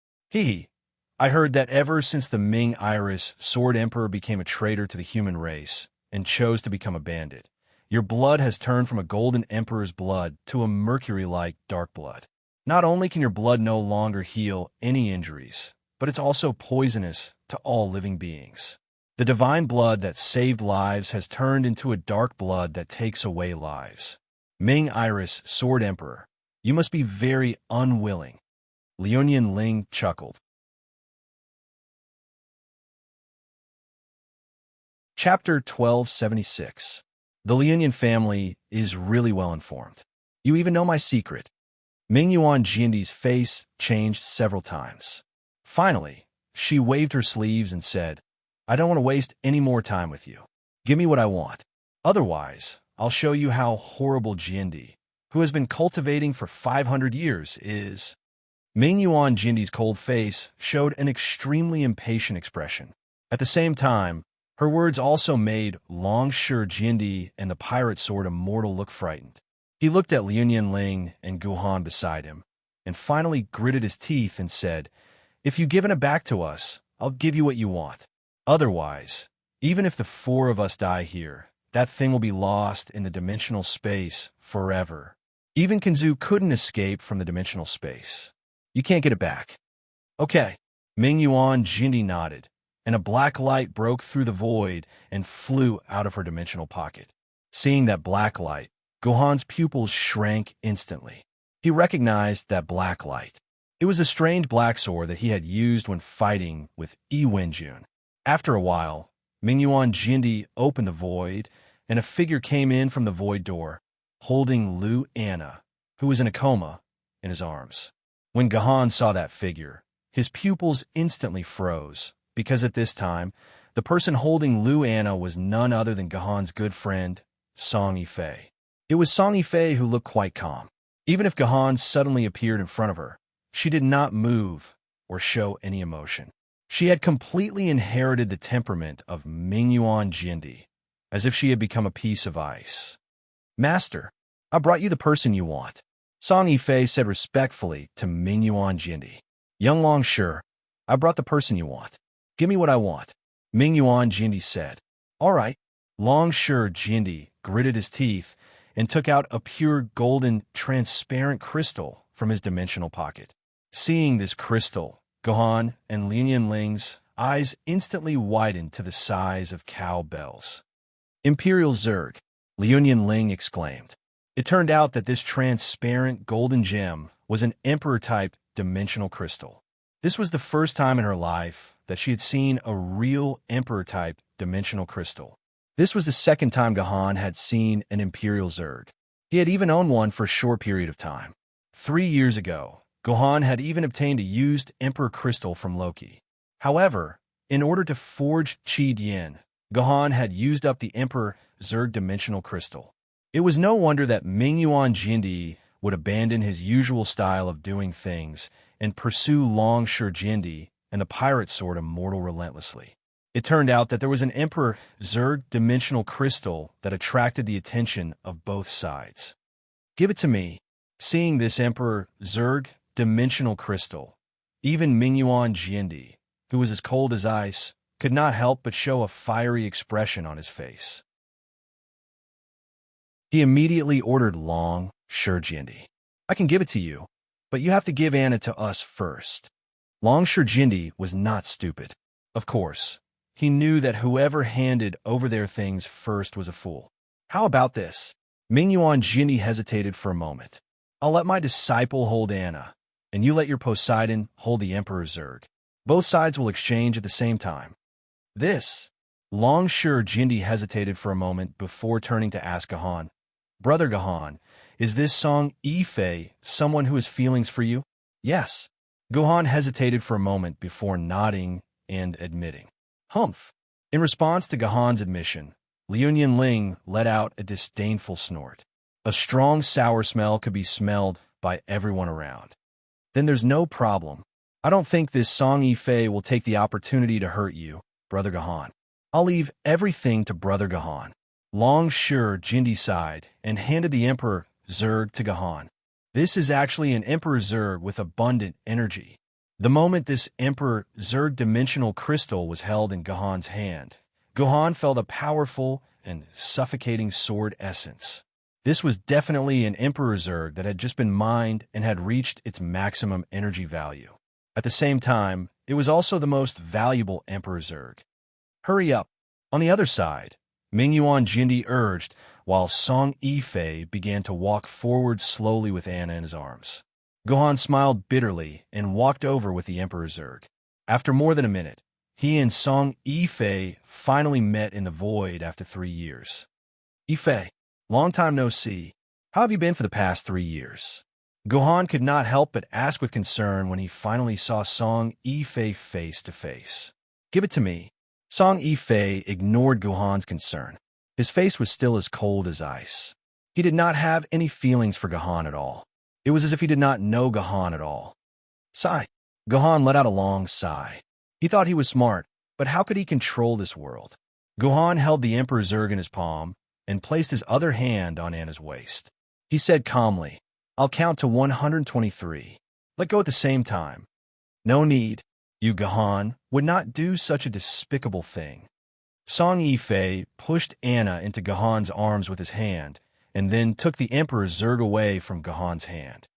I heard that ever since the Ming Iris Sword Emperor became a traitor to the human race and chose to become a bandit, your blood has turned from a golden emperor's blood to a mercury-like dark blood. Not only can your blood no longer heal any injuries, but it's also poisonous to all living beings. The divine blood that saved lives has turned into a dark blood that takes away lives. Ming Iris Sword Emperor, you must be very unwilling. Liuyan Ling chuckled. Chapter 1276. The Liuyan family is really well informed. You even know my secret. Ming Yuan Jindi's face changed several times. Finally, she waved her sleeves and said, I don't want to waste any more time with you. Give me what I want. Otherwise, I'll show you how horrible Jindi, who has been cultivating for 500 years, is. Ming Yuan Jindi's cold face showed an extremely impatient expression. At the same time, her words also made Longsure Jindi and the pirate sword immortal look frightened. He looked at Liuyan Ling and Gohan beside him, and finally gritted his teeth and said, If you've given it back to us, I'll give you what you want. Otherwise, even if the four of us die here, that thing will be lost in the dimensional space forever. Even Kenzu couldn't escape from the dimensional space. You can't get it back. Okay. Ming Yuan Jindi nodded, and a black light broke through the void and flew out of her dimensional pocket. Seeing that black light, Gohan's pupils shrank instantly. He recognized that black light. It was a strange black sword that he had used when fighting with Yi Wenjun. After a while, Ming Yuan Jindi opened the void, and a figure came in from the void door, holding Lu Anna, who was in a coma, in his arms. When Gohan saw that figure, his pupils instantly froze, because at this time, the person holding Lu Anna was none other than Gohan's good friend, Song Yifei. It was Song Yifei who looked quite calm. Even if Gohan suddenly appeared in front of her, she did not move or show any emotion. She had completely inherited the temperament of Ming Yuan Jindi, as if she had become a piece of ice. Master, I brought you the person you want, Song Yifei said respectfully to Ming Yuan Jindi. Young Longsure, I brought the person you want. Give me what I want, Ming Yuan Jindi said. All right. Longsure Jindi gritted his teeth and took out a pure golden, transparent crystal from his dimensional pocket. Seeing this crystal, Gohan and Liuyan Ling's eyes instantly widened to the size of cowbells. Imperial Zerg, Liuyan Ling exclaimed. It turned out that this transparent golden gem was an Emperor-type dimensional crystal. This was the first time in her life that she had seen a real Emperor-type dimensional crystal. This was the second time Gohan had seen an Imperial Zerg. He had even owned one for a short period of time. 3 years ago, Gohan had even obtained a used Emperor crystal from Loki. However, in order to forge Chi Dian, Gohan had used up the Emperor Zerg dimensional crystal. It was no wonder that Ming Yuan Jindi would abandon his usual style of doing things and pursue Longsure Jindi and the pirate sword immortal relentlessly. It turned out that there was an Emperor Zerg dimensional crystal that attracted the attention of both sides. Give it to me. Seeing this Emperor Zerg dimensional crystal, even Ming Yuan Jindi, who was as cold as ice, could not help but show a fiery expression on his face. He immediately ordered long, sure Jindy. I can give it to you, but you have to give Anna to us first. Long Sure Jindy was not stupid. Of course, he knew that whoever handed over their things first was a fool. How about this? Mingyuan Jindy hesitated for a moment. I'll let my disciple hold Anna, and you let your Poseidon hold the Emperor Zerg. Both sides will exchange at the same time. This. Long Sure Jindy hesitated for a moment before turning to ask Gahan, Brother Gahan, is this Song Yifei someone who has feelings for you? Yes. Gohan hesitated for a moment before nodding and admitting. Humph. In response to Gahan's admission, Liu Ling let out a disdainful snort. A strong sour smell could be smelled by everyone around. Then there's no problem. I don't think this Song Yifei will take the opportunity to hurt you, Brother Gahan. I'll leave everything to Brother Gahan. Long Sure Jindy sighed and handed the Emperor Zerg to Gahan. This is actually an Emperor Zerg with abundant energy. The moment this Emperor Zerg dimensional crystal was held in Gahan's hand, Gahan felt a powerful and suffocating sword essence. This was definitely an Emperor Zerg that had just been mined and had reached its maximum energy value. At the same time, it was also the most valuable Emperor Zerg. Hurry up. On the other side, Mingyuan Jindy urged, while Song Yifei began to walk forward slowly with Anna in his arms. Gohan smiled bitterly and walked over with the Emperor Zerg. After more than a minute, he and Song Yifei finally met in the void after 3 years. Yifei, long time no see. How have you been for the past 3 years? Gohan could not help but ask with concern when he finally saw Song Yifei face to face. Give it to me. Song Yifei ignored Gohan's concern. His face was still as cold as ice. He did not have any feelings for Gohan at all. It was as if he did not know Gohan at all. Sigh. Gohan let out a long sigh. He thought he was smart, but how could he control this world? Gohan held the Emperor Zerg in his palm and placed his other hand on Anna's waist. He said calmly, I'll count to 123. Let go at the same time. No need. You, Gahan, would not do such a despicable thing. Song Yifei pushed Anna into Gahan's arms with his hand, and then took the Emperor Zerg away from Gahan's hand.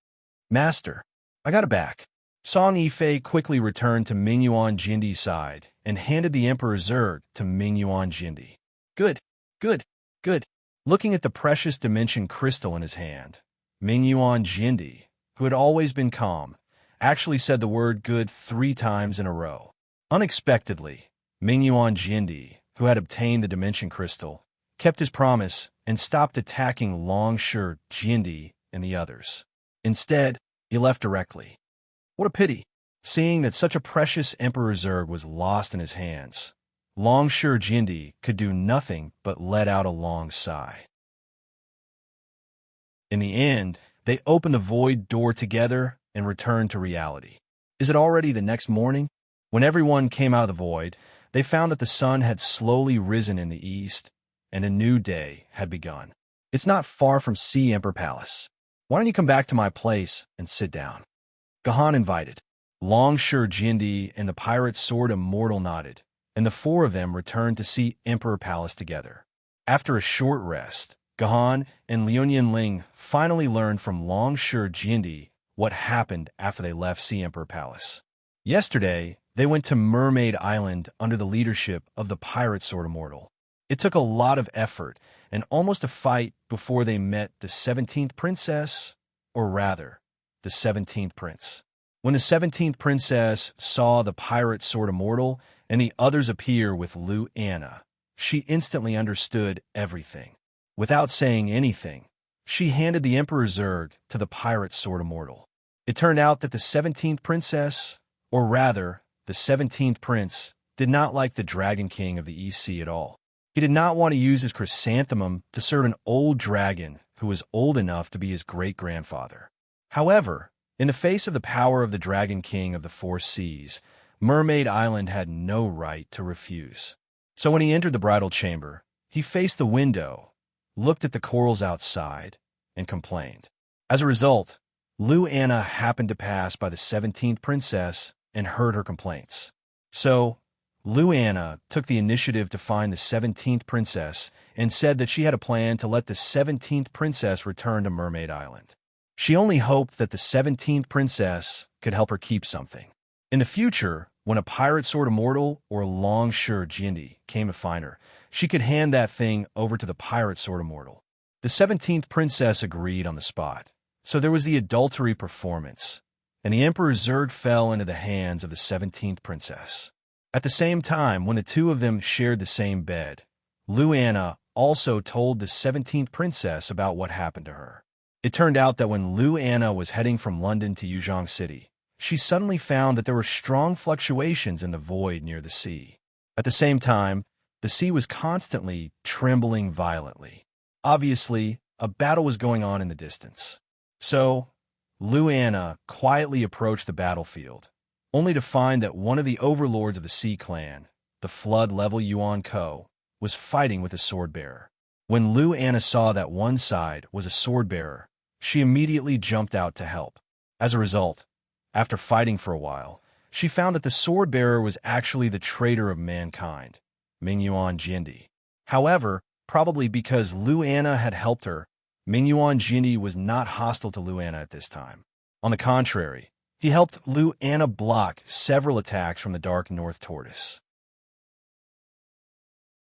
Master, I got it back. Song Yifei quickly returned to Mingyuan Jindy's side and handed the Emperor Zerg to Mingyuan Jindy. Good, good, good. Looking at the precious dimension crystal in his hand, Mingyuan Jindy, who had always been calm, actually said the word good 3 times in a row. Unexpectedly, Mingyuan Jindy, who had obtained the dimension crystal, kept his promise and stopped attacking Long Sure Jindy and the others. Instead, he left directly. What a pity, seeing that such a precious Emperor Zerg was lost in his hands. Long Sure Jindy could do nothing but let out a long sigh. In the end, they opened the void door together and returned to reality. Is it already the next morning? When everyone came out of the void, they found that the sun had slowly risen in the east, and a new day had begun. It's not far from Sea Emperor Palace. Why don't you come back to my place and sit down? Gahan invited. Long Sure Jindy and the pirate sword immortal nodded, and the 4 of them returned to Sea Emperor Palace together. After a short rest, Gahan and Liu Ling finally learned from Long Sure Jindy what happened after they left Sea Emperor Palace. Yesterday, they went to Mermaid Island under the leadership of the pirate sword immortal. It took a lot of effort and almost a fight before they met the 17th princess, or rather, the 17th prince. When the 17th princess saw the pirate sword immortal and the others appear with Lu Anna, she instantly understood everything. Without saying anything, she handed the Emperor Zerg to the pirate sword immortal. It turned out that the 17th princess, or rather, the 17th prince, did not like the Dragon King of the East Sea at all. He did not want to use his chrysanthemum to serve an old dragon who was old enough to be his great-grandfather. However, in the face of the power of the Dragon King of the 4 seas, Mermaid Island had no right to refuse. So when he entered the bridal chamber, he faced the window, looked at the corals outside, and complained. As a result, Lu Anna happened to pass by the 17th princess and heard her complaints. So, Luanna took the initiative to find the 17th princess and said that she had a plan to let the 17th princess return to Mermaid Island. She only hoped that the 17th princess could help her keep something. In the future, when a pirate sword immortal or longshore Jindy came to find her, she could hand that thing over to the pirate sword immortal. The 17th princess agreed on the spot. So there was the adultery performance, and the Emperor Zurg fell into the hands of the 17th princess. At the same time, when the two of them shared the same bed, Luanna also told the 17th princess about what happened to her. It turned out that when Luanna was heading from London to Yuzhong City, she suddenly found that there were strong fluctuations in the void near the sea. At the same time, the sea was constantly trembling violently. Obviously, a battle was going on in the distance. So, Luanna quietly approached the battlefield, only to find that one of the overlords of the Sea Clan, the flood-level Yuan Ko, was fighting with a sword-bearer. When Luanna saw that one side was a sword-bearer, she immediately jumped out to help. As a result, after fighting for a while, she found that the sword-bearer was actually the traitor of mankind, Mingyuan Jindy. However, probably because Luanna had helped her, Mingyuan Jindy was not hostile to Luanna at this time. On the contrary, he helped Luanna block several attacks from the Dark North Tortoise.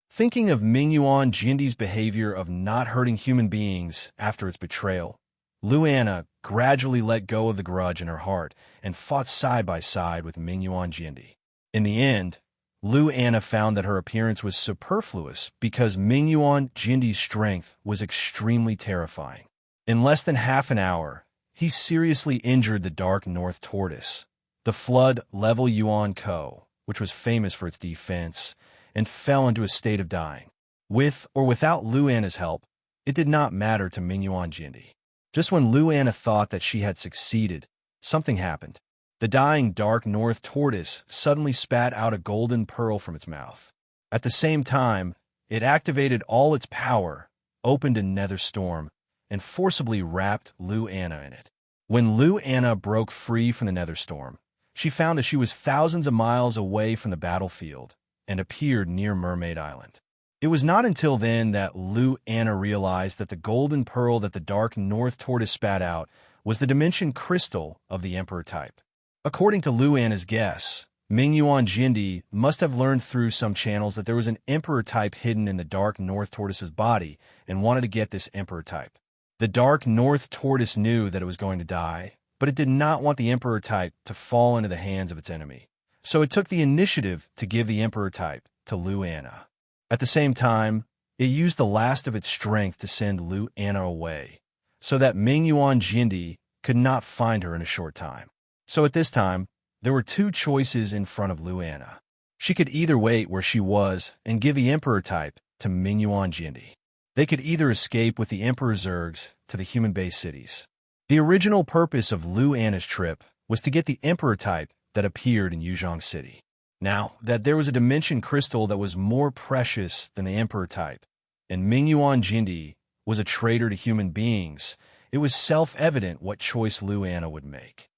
Thinking of Mingyuan Jindy's behavior of not hurting human beings after its betrayal, Luanna gradually let go of the grudge in her heart and fought side by side with Mingyuan Jindy. In the end, Luanna found that her appearance was superfluous because Mingyuan Jindy's strength was extremely terrifying. In less than half an hour, he seriously injured the Dark North Tortoise, the flood-level Yuan Ko, which was famous for its defense, and fell into a state of dying. With or without Luanna's help, it did not matter to Mingyuan Jindy. Just when Luanna thought that she had succeeded, something happened. The dying Dark North Tortoise suddenly spat out a golden pearl from its mouth. At the same time, it activated all its power, opened a nether storm, and forcibly wrapped Luanna in it. When Luanna broke free from the nether storm, she found that she was thousands of miles away from the battlefield and appeared near Mermaid Island. It was not until then that Luanna realized that the golden pearl that the Dark North Tortoise spat out was the dimension crystal of the Emperor type. According to Luanna's guess, Mingyuan Jindy must have learned through some channels that there was an Emperor type hidden in the Dark North Tortoise's body and wanted to get this Emperor type. The Dark North Tortoise knew that it was going to die, but it did not want the Emperor type to fall into the hands of its enemy. So it took the initiative to give the Emperor type to Luanna. At the same time, it used the last of its strength to send Luanna away, so that Mingyuan Jindy could not find her in a short time. So at this time, there were two choices in front of Luanna. She could either wait where she was and give the Emperor type to Mingyuan Jindy. They could either escape with the Emperor Zurgs to the human-based cities. The original purpose of Luanna's trip was to get the Emperor type that appeared in Yuzhong City. Now that there was a dimension crystal that was more precious than the Emperor type, and Mingyuan Jindy was a traitor to human beings, it was self-evident what choice Luanna would make.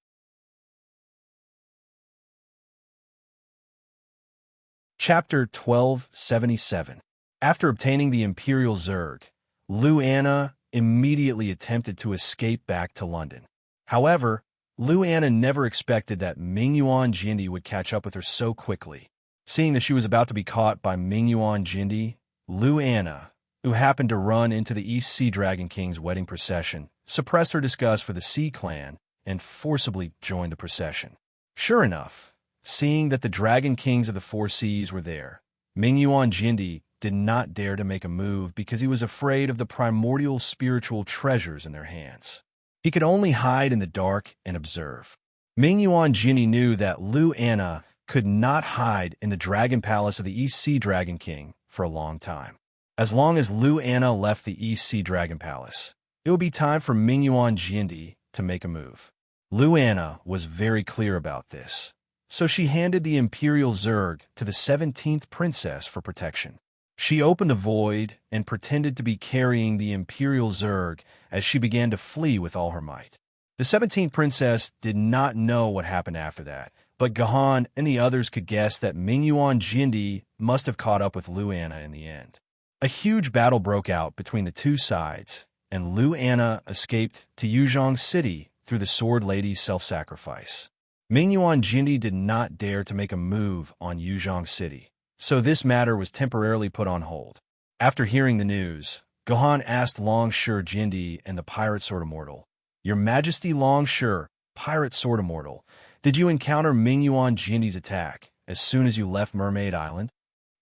Chapter 1277. After obtaining the Imperial Zurg, Luanna immediately attempted to escape back to London. However, Luanna never expected that Mingyuan Jindy would catch up with her so quickly. Seeing that she was about to be caught by Mingyuan Jindy, Luanna, who happened to run into the East Sea Dragon King's wedding procession, suppressed her disgust for the Sea Clan and forcibly joined the procession. Sure enough, seeing that the Dragon Kings of the Four Seas were there, Mingyuan Jindy did not dare to make a move because he was afraid of the primordial spiritual treasures in their hands. He could only hide in the dark and observe. Mingyuan Jindy knew that Luanna could not hide in the Dragon Palace of the East Sea Dragon King for a long time. As long as Luanna left the East Sea Dragon Palace, it would be time for Mingyuan Jindy to make a move. Luanna was very clear about this, so she handed the Imperial Zurg to the 17th princess for protection. She opened the void and pretended to be carrying the Imperial Zurg as she began to flee with all her might. The 17th princess did not know what happened after that, but Gahan and the others could guess that Mingyuan Jindi must have caught up with Lu Anna in the end. A huge battle broke out between the two sides, and Lu Anna escaped to Yuzhong City through the Sword Lady's self-sacrifice. Mingyuan Jindi did not dare to make a move on Yuzhong City, so this matter was temporarily put on hold. After hearing the news, Gahan asked Longshur Jindi and the Pirate Sword Immortal, "Your Majesty Longshur, Pirate Sword Immortal, did you encounter Mingyuan Jindi's attack as soon as you left Mermaid Island?"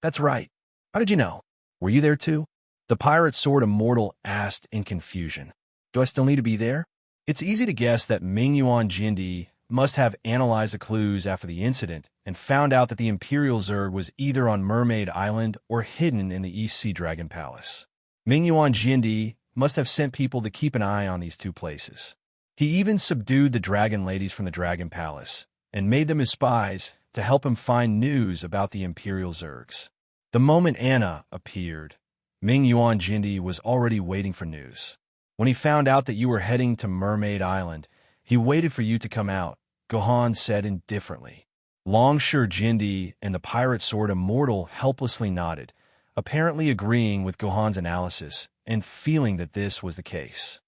"That's right. How did you know? Were you there too?" The Pirate Sword Immortal asked in confusion. "Do I still need to be there?" It's easy to guess that Mingyuan Jindi must have analyzed the clues after the incident and found out that the Imperial Zerg was either on Mermaid Island or hidden in the East Sea Dragon Palace. Mingyuan Jindi must have sent people to keep an eye on these two places. He even subdued the dragon ladies from the Dragon Palace and made them his spies to help him find news about the Imperial Zergs. The moment Anna appeared, Mingyuan Jindi was already waiting for news. When he found out that you were heading to Mermaid Island, he waited for you to come out, Gahan said indifferently. Longshur Jindi and the Pirate Sword Immortal helplessly nodded, apparently agreeing with Gahan's analysis and feeling that this was the case.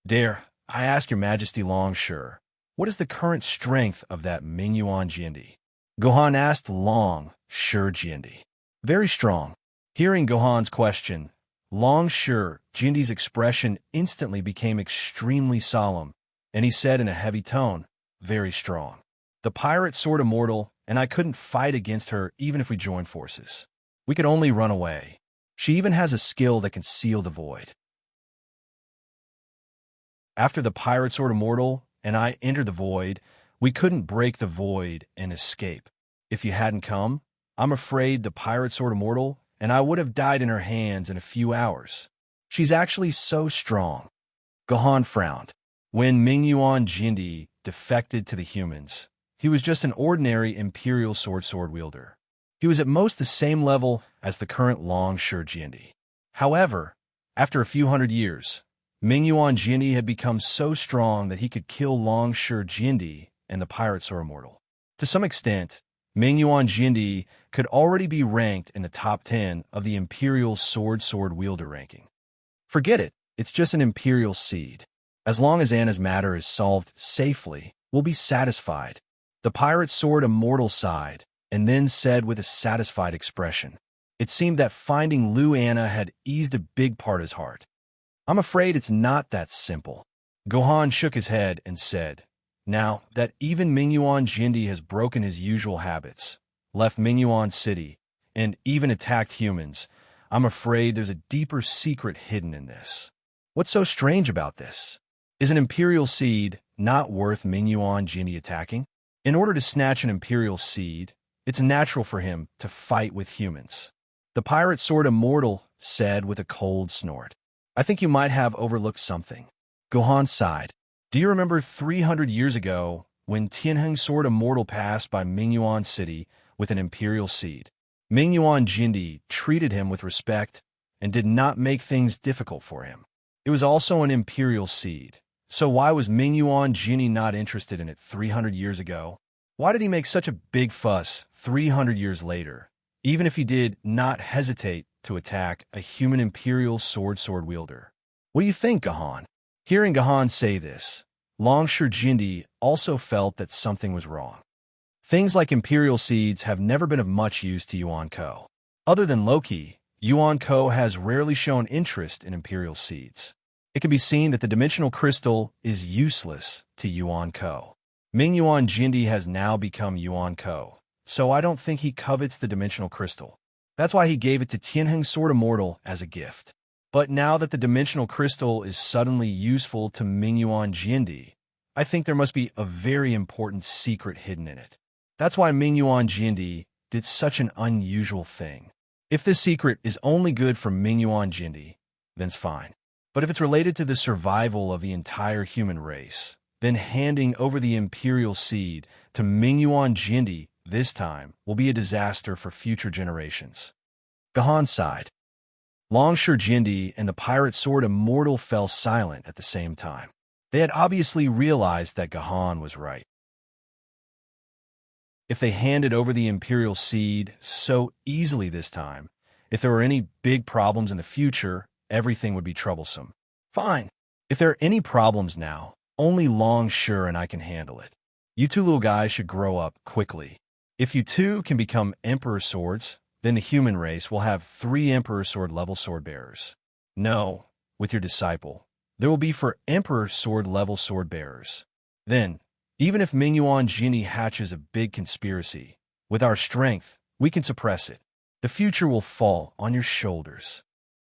"Dare I ask your Majesty Longshur, what is the current strength of that Mingyuan Jindi?" Gahan asked Longshur Jindi. "Very strong." Hearing Gahan's question, Longshur Jindi's expression instantly became extremely solemn, and he said in a heavy tone, "Very strong. The Pirate Sword Immortal and I couldn't fight against her even if we joined forces. We could only run away. She even has a skill that can seal the void." "After the Pirate Sword Immortal and I entered the void, we couldn't break the void and escape. If you hadn't come, I'm afraid the Pirate Sword Immortal and I would have died in her hands in a few hours. She's actually so strong." Gahan frowned. When Mingyuan Jindi defected to the humans, he was just an ordinary Imperial sword wielder. He was at most the same level as the current Longshur Jindi. However, after a few hundred years, Mingyuan Jindi had become so strong that he could kill Longshur Jindi and the Pirate Sword Immortal. To some extent, Mingyuan Jindi could already be ranked in the top 10 of the Imperial sword wielder ranking. Forget it, it's just an Imperial seed. As long as Anna's matter is solved safely, we'll be satisfied. The Pirate Sword Immortal sighed, and then said with a satisfied expression. It seemed that finding Lu Anna had eased a big part of his heart. "I'm afraid it's not that simple." Gahan shook his head and said, "Now that even Mingyuan Jindi has broken his usual habits, left Mingyuan City, and even attacked humans, I'm afraid there's a deeper secret hidden in this." "What's so strange about this? Is an Imperial seed not worth Mingyuan Jindi attacking? In order to snatch an Imperial seed, it's natural for him to fight with humans." The Pirate Sword Immortal said with a cold snort. "I think you might have overlooked something." Gahan sighed. "Do you remember 300 years ago when Tianheng Sword Immortal passed by Mingyuan City with an Imperial seed? Mingyuan Jindi treated him with respect and did not make things difficult for him. It was also an Imperial seed. So why was Mingyuan Jindi not interested in it 300 years ago? Why did he make such a big fuss 300 years later, even if he did not hesitate to attack a human Imperial sword wielder? What do you think, Gahan?" Hearing Gahan say this, Longshur Jindi also felt that something was wrong. Things like Imperial seeds have never been of much use to Yuan Ko. Other than Loki, Yuan Ko has rarely shown interest in Imperial seeds. It can be seen that the dimensional crystal is useless to Yuan Ko. Mingyuan Jindi has now become Yuan Ko, so I don't think he covets the dimensional crystal. That's why he gave it to Tianheng Sword Immortal as a gift. But now that the dimensional crystal is suddenly useful to Mingyuan Jindi, I think there must be a very important secret hidden in it. That's why Mingyuan Jindi did such an unusual thing. If this secret is only good for Mingyuan Jindi, then it's fine. But if it's related to the survival of the entire human race, then handing over the Imperial seed to Mingyuan Jindi this time will be a disaster for future generations. Gahan sighed. Longshur Jindi and the Pirate Sword Immortal fell silent at the same time. They had obviously realized that Gahan was right. If they handed over the imperial seed so easily this time, if there were any big problems in the future, everything would be troublesome. Fine. If there are any problems now, only Longsure and I can handle it. You two little guys should grow up quickly. If you two can become Emperor Swords, then the human race will have 3 Emperor Sword level sword bearers. No, with your disciple, there will be for Emperor Sword level sword bearers. Then, even if Mingyuan Jinni hatches a big conspiracy, with our strength, we can suppress it. The future will fall on your shoulders.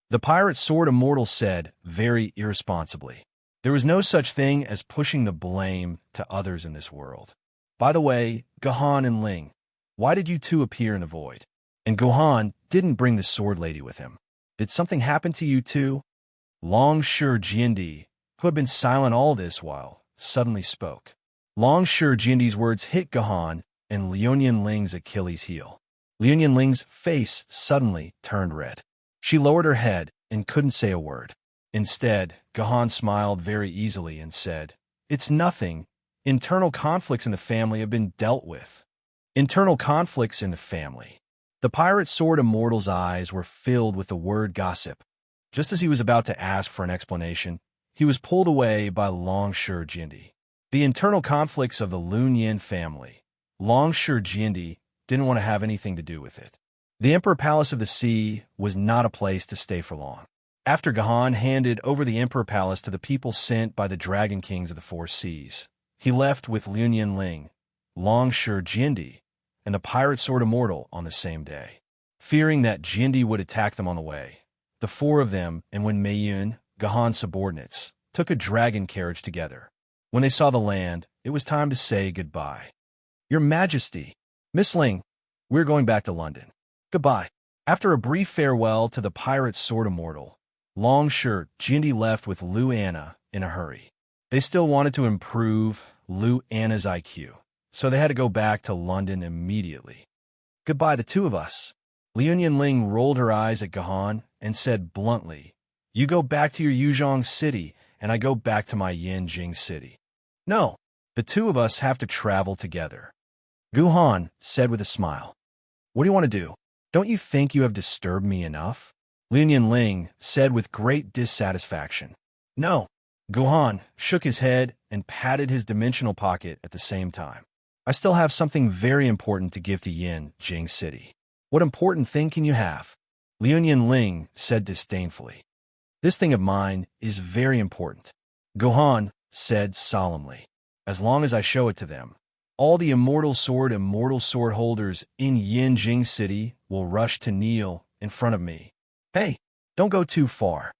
The pirate sword immortal said, very irresponsibly. There was no such thing as pushing the blame to others in this world. By the way, Gahan and Ling, why did you two appear in the void? And Gahan didn't bring the sword lady with him. Did something happen to you two? Longsure Jiandi, who had been silent all this while, suddenly spoke. Longsure Jiandi's words hit Gahan and Liuyan Ling's Achilles heel. Liuyan Ling's face suddenly turned red. She lowered her head and couldn't say a word. Instead, Gahan smiled very easily and said, "It's nothing. Internal conflicts in the family have been dealt with." Internal conflicts in the family. The pirate sword immortal's eyes were filled with the word gossip. Just as he was about to ask for an explanation, he was pulled away by Longsure Jiandi. The internal conflicts of the Lunyan family. Longsure Jiandi didn't want to have anything to do with it. The Emperor Palace of the Sea was not a place to stay for long. After Gahan handed over the Emperor Palace to the people sent by the Dragon Kings of the Four Seas, he left with Liuyan Ling, Longsure Jiandi, and the Pirate Sword Immortal on the same day. Fearing that Jiandi would attack them on the way, the 4 of them and Wen Meiyun, Gahan's subordinates, took a dragon carriage together. When they saw the land, it was time to say goodbye. Your Majesty, Miss Ling, we're going back to London. Goodbye. After a brief farewell to the Pirate Sword Immortal, Longsure Jiandi left with Lu Anna in a hurry. They still wanted to improve Lu Anna's IQ, so they had to go back to London immediately. Goodbye, the 2 of us. Liuyan Ling rolled her eyes at Gahan and said bluntly, "You go back to your Yuzhong city, and I go back to my Yanjing city." "No, the 2 of us have to travel together," Gahan said with a smile. "What do you want to do? Don't you think you have disturbed me enough?" Liuyan Ling said with great dissatisfaction. "No." Gahan shook his head and patted his dimensional pocket at the same time. "I still have something very important to give to Yin Jing City." "What important thing can you have?" Liuyan Ling said disdainfully. "This thing of mine is very important," Gahan said solemnly. "As long as I show it to them, all the immortal sword holders in Yin Jing City will rush to kneel in front of me. Hey, don't go too far,"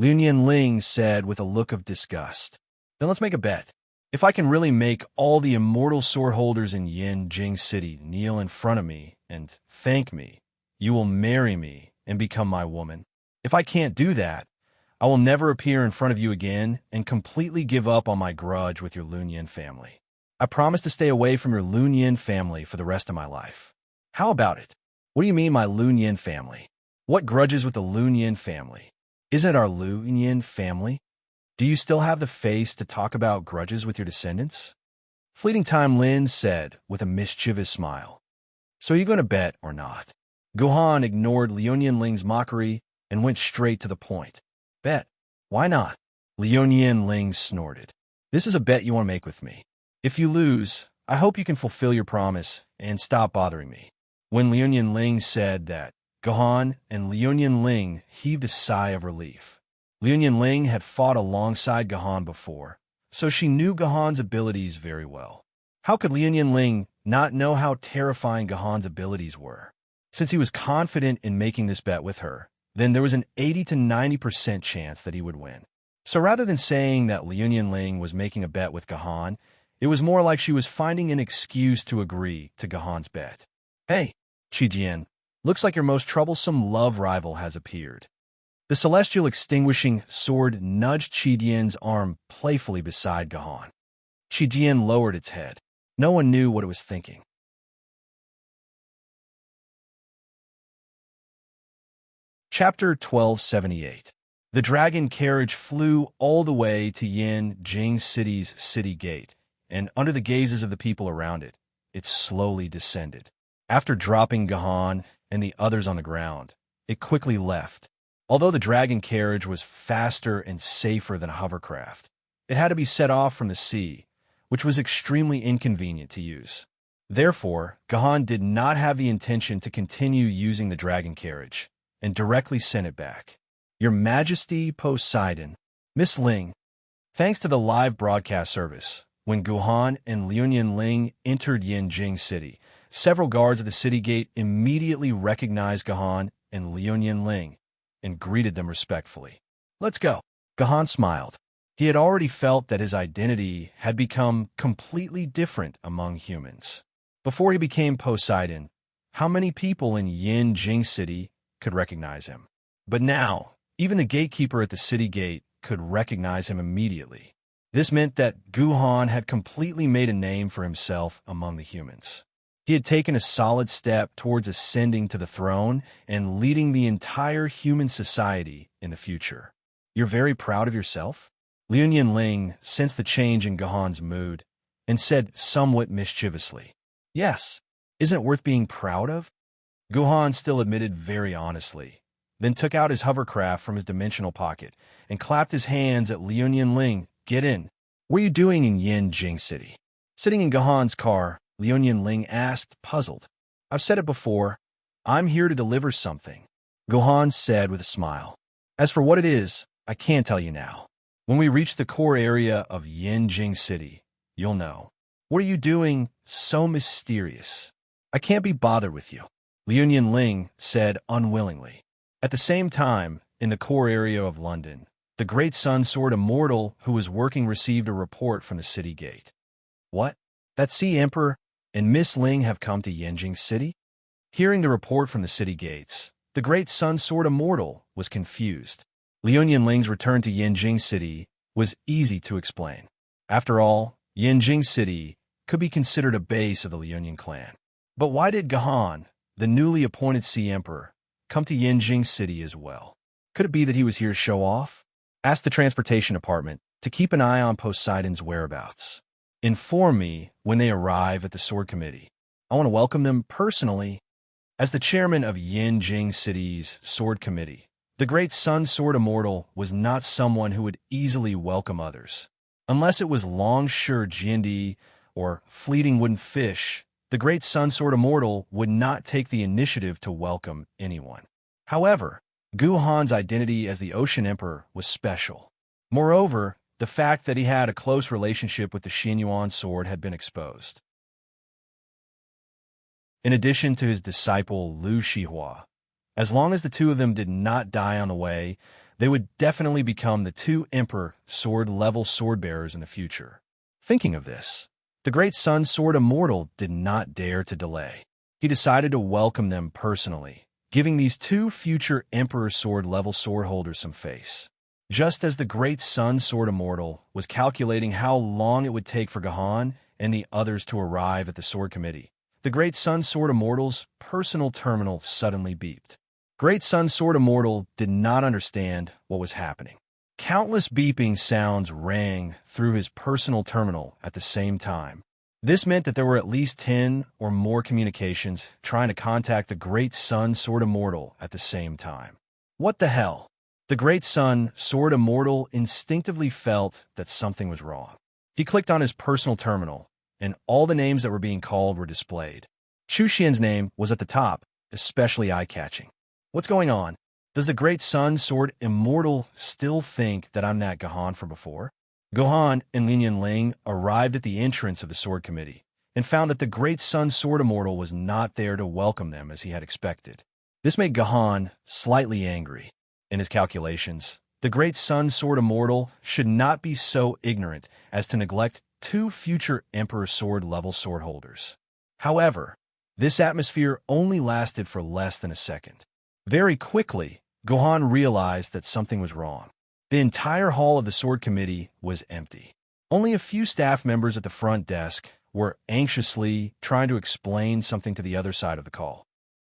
Liuyan Ling said with a look of disgust. "Then let's make a bet. If I can really make all the immortal sword holders in Yin Jing City kneel in front of me and thank me, you will marry me and become my woman. If I can't do that, I will never appear in front of you again and completely give up on my grudge with your Lunyan family. I promise to stay away from your Lunyan family for the rest of my life. How about it?" "What do you mean, my Lunyan family? What grudges with the Lunyan family? Isn't it our Lunyan family? Do you still have the face to talk about grudges with your descendants?" Fleeting Time Lin said with a mischievous smile. "So are you going to bet or not?" Gahan ignored Liuyan Ling's mockery and went straight to the point. "Bet? Why not?" Liuyan Ling snorted. "This is a bet you want to make with me. If you lose, I hope you can fulfill your promise and stop bothering me." When Liuyan Ling said that, Gahan and Liuyan Ling heaved a sigh of relief. Liuyan Ling had fought alongside Gahan before, so she knew Gahan's abilities very well. How could Liuyan Ling not know how terrifying Gahan's abilities were? Since he was confident in making this bet with her, then there was an 80 to 90% chance that he would win. So rather than saying that Liuyan Ling was making a bet with Gahan, it was more like she was finding an excuse to agree to Gahan's bet. "Hey, Qijian, looks like your most troublesome love rival has appeared." The celestial extinguishing sword nudged Qijian's arm playfully beside Gahan. Qijian lowered its head. No one knew what it was thinking. Chapter 1278. The dragon carriage flew all the way to Yin Jing City's city gate, and under the gazes of the people around it, it slowly descended. After dropping Gahan and the others on the ground, it quickly left. Although the dragon carriage was faster and safer than a hovercraft, it had to be set off from the sea, which was extremely inconvenient to use. Therefore, Gahan did not have the intention to continue using the dragon carriage, and directly sent it back. Your Majesty Poseidon, Miss Ling, thanks to the live broadcast service, when Guhan and Liuyan Ling entered Yinjing City, several guards at the city gate immediately recognized Gahan and Liuyan Ling and greeted them respectfully. Let's go. Gahan smiled. He had already felt that his identity had become completely different among humans. Before he became Poseidon, how many people in Yinjing City could recognize him? But now, even the gatekeeper at the city gate could recognize him immediately. This meant that Guhan had completely made a name for himself among the humans. He had taken a solid step towards ascending to the throne and leading the entire human society in the future. You're very proud of yourself? Liuyan Ling sensed the change in Gahan's mood and said somewhat mischievously, Yes, isn't it worth being proud of? Guhan still admitted very honestly, then took out his hovercraft from his dimensional pocket and clapped his hands at Liuyan Ling. Get in. What are you doing in Yinjing City? Sitting in Gahan's car, Liuyan Ling asked, puzzled. I've said it before. I'm here to deliver something, Guhan said with a smile. As for what it is, I can't tell you now. When we reach the core area of Yinjing City, you'll know. What are you doing so mysterious? I can't be bothered with you, Liuyan Ling said unwillingly. At the same time, in the core area of London, the great Sun Sword Immortal who was working received a report from the city gate. What? That Sea Emperor and Miss Ling have come to Yinjing City? Hearing the report from the city gates, the great Sun Sword Immortal was confused. Liuyan Ling's return to Yinjing City was easy to explain. After all, Yinjing City could be considered a base of the Liuyan clan. But why did Gahan, the newly appointed Sea Emperor, come to Yinjing City as well? Could it be that he was here to show off? Ask the transportation department to keep an eye on Poseidon's whereabouts. Inform me when they arrive at the Sword Committee. I want to welcome them personally. As the chairman of Yinjing City's Sword Committee, the great Sun Sword Immortal was not someone who would easily welcome others. Unless it was Longshore Jindi or fleeting wooden fish, the great Sun Sword Immortal would not take the initiative to welcome anyone. However, Guhan's identity as the Ocean Emperor was special. Moreover, the fact that he had a close relationship with the Xinyuan sword had been exposed. In addition to his disciple Lu Shihua, as long as the two of them did not die on the way, they would definitely become the two Emperor sword-level sword-bearers in the future. Thinking of this, the great Sun Sword Immortal did not dare to delay. He decided to welcome them personally, giving these two future Emperor sword-level sword-holders some face. Just as the great Sun Sword Immortal was calculating how long it would take for Gahan and the others to arrive at the Sword Committee, the great Sun Sword Immortal's personal terminal suddenly beeped. Great Sun Sword Immortal did not understand what was happening. Countless beeping sounds rang through his personal terminal at the same time. This meant that there were at least 10 or more communications trying to contact the great Sun Sword Immortal at the same time. What the hell? The great Sun Sword Immortal instinctively felt that something was wrong. He clicked on his personal terminal, and all the names that were being called were displayed. Chu Xian's name was at the top, especially eye-catching. What's going on? Does the great Sun Sword Immortal still think that I'm that Gahan from before? Gahan and Liuyan Ling arrived at the entrance of the Sword Committee and found that the great Sun Sword Immortal was not there to welcome them as he had expected. This made Gahan slightly angry. In his calculations, the great Sun Sword Immortal should not be so ignorant as to neglect two future Emperor Sword-level sword holders. However, this atmosphere only lasted for less than a second. Very quickly, Gahan realized that something was wrong. The entire hall of the Sword Committee was empty. Only a few staff members at the front desk were anxiously trying to explain something to the other side of the call.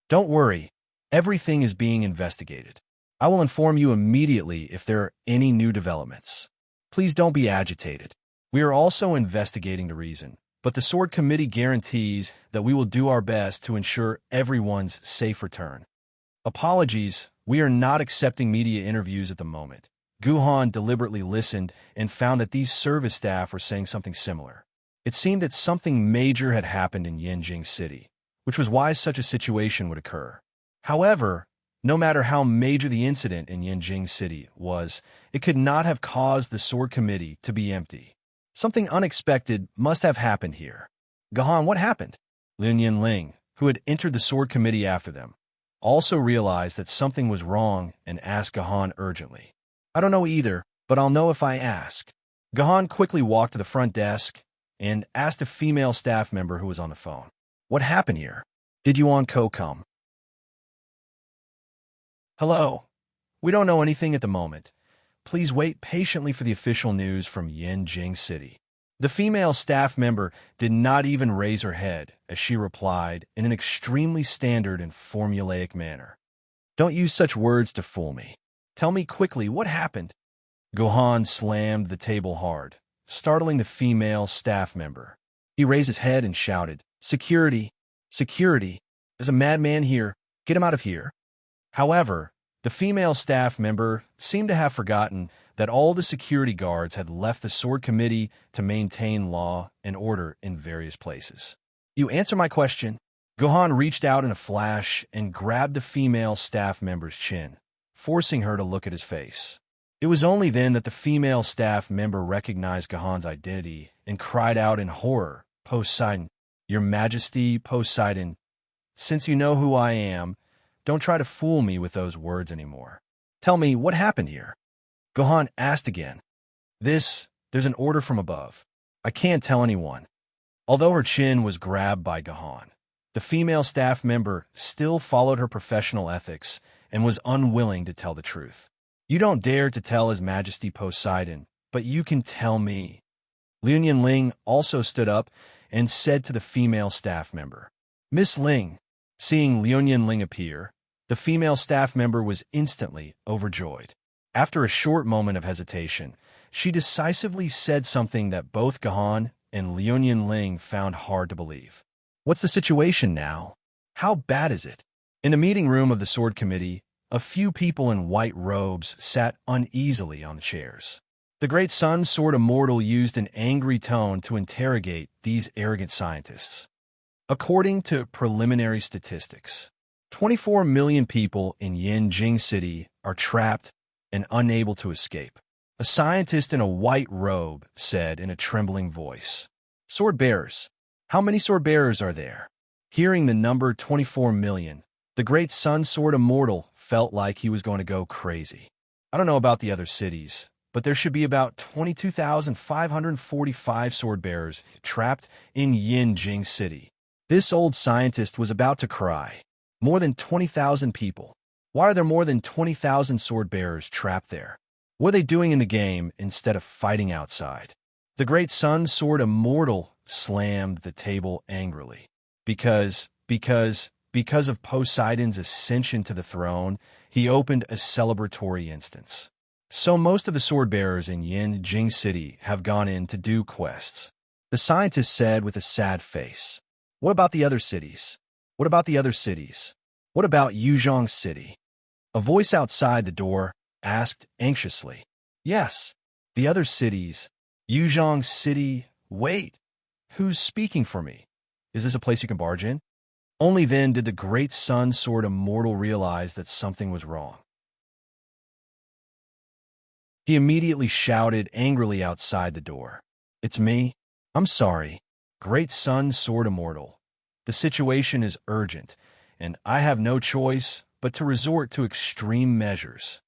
Don't worry, everything is being investigated. I will inform you immediately if there are any new developments. Please don't be agitated. We are also investigating the reason, but the Sword Committee guarantees that we will do our best to ensure everyone's safe return. Apologies, we are not accepting media interviews at the moment. Guhan deliberately listened and found that these service staff were saying something similar. It seemed that something major had happened in Yinjing City, which was why such a situation would occur. However, no matter how major the incident in Yinjing City was, it could not have caused the Sword Committee to be empty. Something unexpected must have happened here. Gahan, what happened? Lin Ling, who had entered the Sword Committee after them, also realized that something was wrong and asked Gahan urgently. I don't know either, but I'll know if I ask. Gahan quickly walked to the front desk and asked a female staff member who was on the phone. What happened here? Did Yuan Ko come? Hello. We don't know anything at the moment. Please wait patiently for the official news from Yinjing City. The female staff member did not even raise her head as she replied in an extremely standard and formulaic manner. Don't use such words to fool me. Tell me quickly what happened. Gohan slammed the table hard, startling the female staff member. He raised his head and shouted, Security! Security! There's a madman here. Get him out of here. However, the female staff member seemed to have forgotten that all the security guards had left the Sword Committee to maintain law and order in various places. You answer my question. Gohan reached out in a flash and grabbed the female staff member's chin, forcing her to look at his face. It was only then that the female staff member recognized Gohan's identity and cried out in horror, Poseidon, Your Majesty, Poseidon, since you know who I am, don't try to fool me with those words anymore. Tell me, what happened here? Gohan asked again. There's an order from above. I can't tell anyone. Although her chin was grabbed by Gohan, the female staff member still followed her professional ethics and was unwilling to tell the truth. You don't dare to tell His Majesty Poseidon, but you can tell me. Liu Ling also stood up and said to the female staff member, Miss Ling. Seeing Liu Ling appear, the female staff member was instantly overjoyed. After a short moment of hesitation, she decisively said something that both Gohan and Liu Ling found hard to believe. What's the situation now? How bad is it? In the meeting room of the Sword Committee, a few people in white robes sat uneasily on the chairs. The Great Sun Sword Immortal used an angry tone to interrogate these arrogant scientists. According to preliminary statistics, 24 million people in Yinjing City are trapped and unable to escape. A scientist in a white robe said in a trembling voice, Sword bearers. How many sword bearers are there? Hearing the number 24 million, the Great Sun Sword Immortal felt like he was going to go crazy. I don't know about the other cities, but there should be about 22,545 sword bearers trapped in Yinjing City. This old scientist was about to cry. More than 20,000 people. Why are there more than 20,000 sword bearers trapped there? What are they doing in the game instead of fighting outside? The Great Sun Sword Immortal slammed the table angrily. Because of Poseidon's ascension to the throne, he opened a celebratory instance. So most of the sword bearers in Yinjing City have gone in to do quests. The scientist said with a sad face. What about the other cities? What about the other cities? What about Yuzhong City? A voice outside the door asked anxiously. Yes, the other cities. Yuzhong City. Wait, who's speaking for me? Is this a place you can barge in? Only then did the Great Sun Sword Immortal realize that something was wrong. He immediately shouted angrily outside the door. It's me. I'm sorry. Great Sun Sword Immortal. The situation is urgent, and I have no choice but to resort to extreme measures.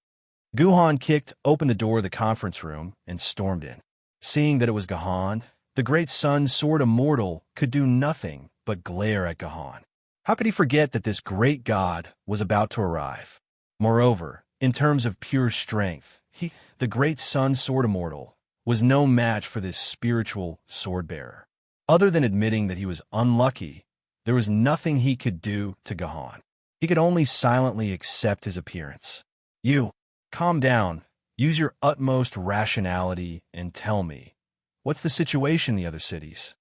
Guhan kicked open the door of the conference room and stormed in. Seeing that it was Gahan, the Great Sun Sword Immortal could do nothing but glare at Gahan. How could he forget that this great god was about to arrive? Moreover, in terms of pure strength, the Great Sun Sword Immortal, was no match for this spiritual sword-bearer. Other than admitting that he was unlucky, there was nothing he could do to Gahan. He could only silently accept his appearance. You, calm down, use your utmost rationality and tell me, What's the situation in the other cities?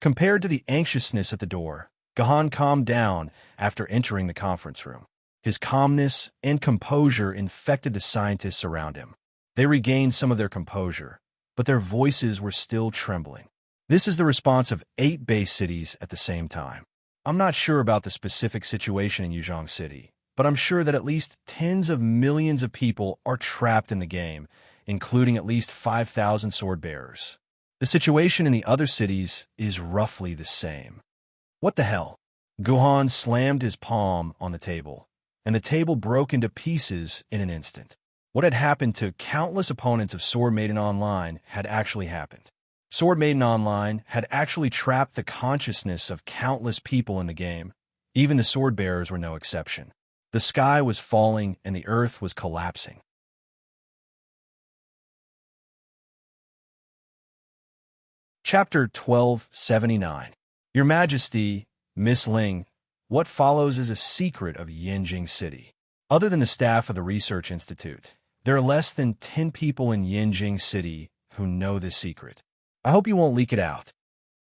Compared to the anxiousness at the door, Gahan calmed down after entering the conference room. His calmness and composure infected the scientists around him. They regained some of their composure, but their voices were still trembling. This is the response of 8 base cities at the same time. I'm not sure about the specific situation in Yuzhong City, but I'm sure that at least tens of millions of people are trapped in the game, including at least 5,000 sword bearers. The situation in the other cities is roughly the same. What the hell? Guhan slammed his palm on the table, and the table broke into pieces in an instant. What had happened to countless opponents of Sword Maiden Online had actually happened. Sword Maiden Online had actually trapped the consciousness of countless people in the game. Even the sword bearers were no exception. The sky was falling and the earth was collapsing. Chapter 1279. Your Majesty, Miss Ling, what follows is a secret of Yinjing City. Other than the staff of the Research Institute, there are less than 10 people in Yinjing City who know this secret. I hope you won't leak it out.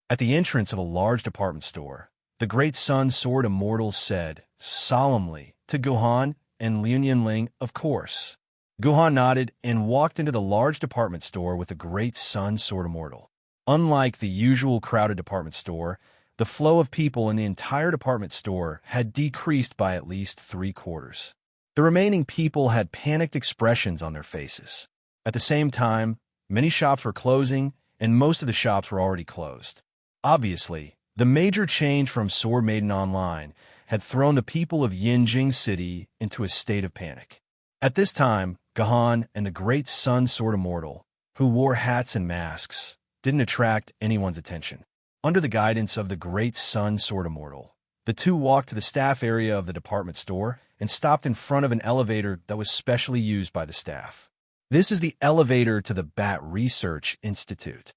At the entrance of a large department store, the Great Sun Sword Immortal said, solemnly, to Guhan and Liu Ling, of course. Guhan nodded and walked into the large department store with the Great Sun Sword Immortal. Unlike the usual crowded department store, the flow of people in the entire department store had decreased by at least 3/4. The remaining people had panicked expressions on their faces. At the same time, many shops were closing, and most of the shops were already closed. Obviously, the major change from Sword Maiden Online had thrown the people of Yinjing City into a state of panic. At this time, Gahan and the Great Sun Sword Immortal, who wore hats and masks, didn't attract anyone's attention. Under the guidance of the Great Sun Sword Immortal, the two walked to the staff area of the department store and stopped in front of an elevator that was specially used by the staff. This is the elevator to the Bat Research Institute.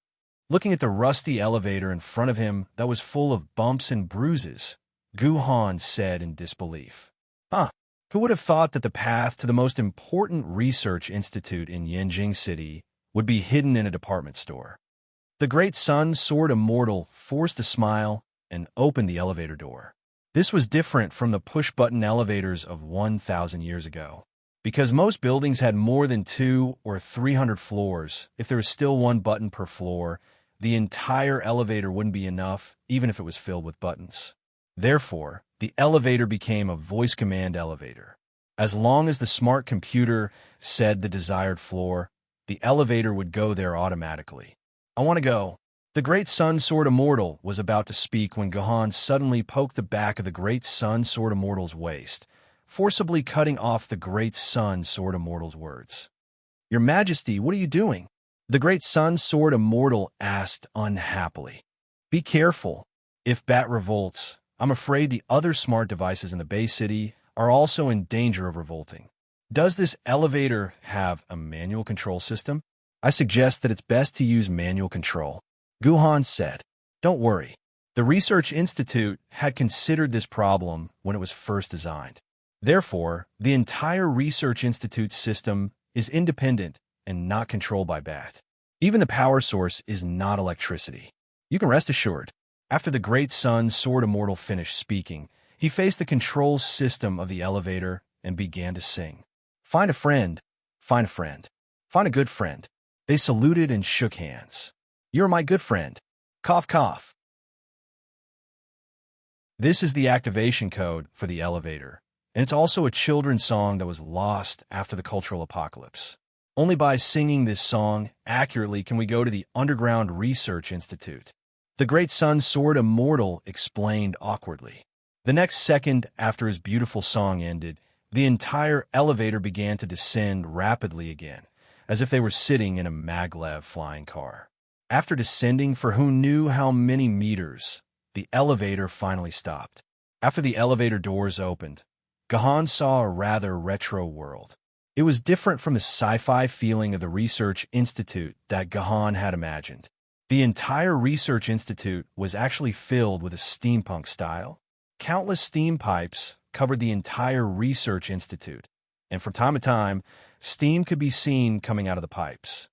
Looking at the rusty elevator in front of him that was full of bumps and bruises, Guhan said in disbelief. Who would have thought that the path to the most important research institute in Yinjing City would be hidden in a department store? The Great Sun Sword Immortal forced a smile and opened the elevator door. This was different from the push-button elevators of 1,000 years ago. Because most buildings had more than 200 or 300 floors, if there was still one button per floor, the entire elevator wouldn't be enough, even if it was filled with buttons. Therefore, the elevator became a voice command elevator. As long as the smart computer said the desired floor, the elevator would go there automatically. I want to go. The Great Sun Sword Immortal was about to speak when Gahan suddenly poked the back of the Great Sun Sword Immortal's waist, forcibly cutting off the Great Sun Sword Immortal's words. Your Majesty, what are you doing? The Great Sun Sword Immortal asked unhappily. Be careful. If Bat revolts, I'm afraid the other smart devices in the Bay City are also in danger of revolting. Does this elevator have a manual control system? I suggest that it's best to use manual control. Guhan said. Don't worry. The Research Institute had considered this problem when it was first designed. Therefore, the entire Research Institute system is independent and not controlled by BAT. Even the power source is not electricity. You can rest assured. After the Great Sun Sword Immortal finished speaking, he faced the control system of the elevator and began to sing. Find a friend. Find a friend. Find a good friend. They saluted and shook hands. You're my good friend. Cough, cough. This is the activation code for the elevator, and it's also a children's song that was lost after the cultural apocalypse. Only by singing this song accurately can we go to the Underground Research Institute. The Great Sun Sword Immortal explained awkwardly. The next second after his beautiful song ended, the entire elevator began to descend rapidly again, as if they were sitting in a maglev flying car. After descending for who knew how many meters, the elevator finally stopped. After the elevator doors opened, Gahan saw a rather retro world. It was different from the sci-fi feeling of the Research Institute that Gahan had imagined. The entire Research Institute was actually filled with a steampunk style. Countless steam pipes covered the entire Research Institute, and from time to time, steam could be seen coming out of the pipes.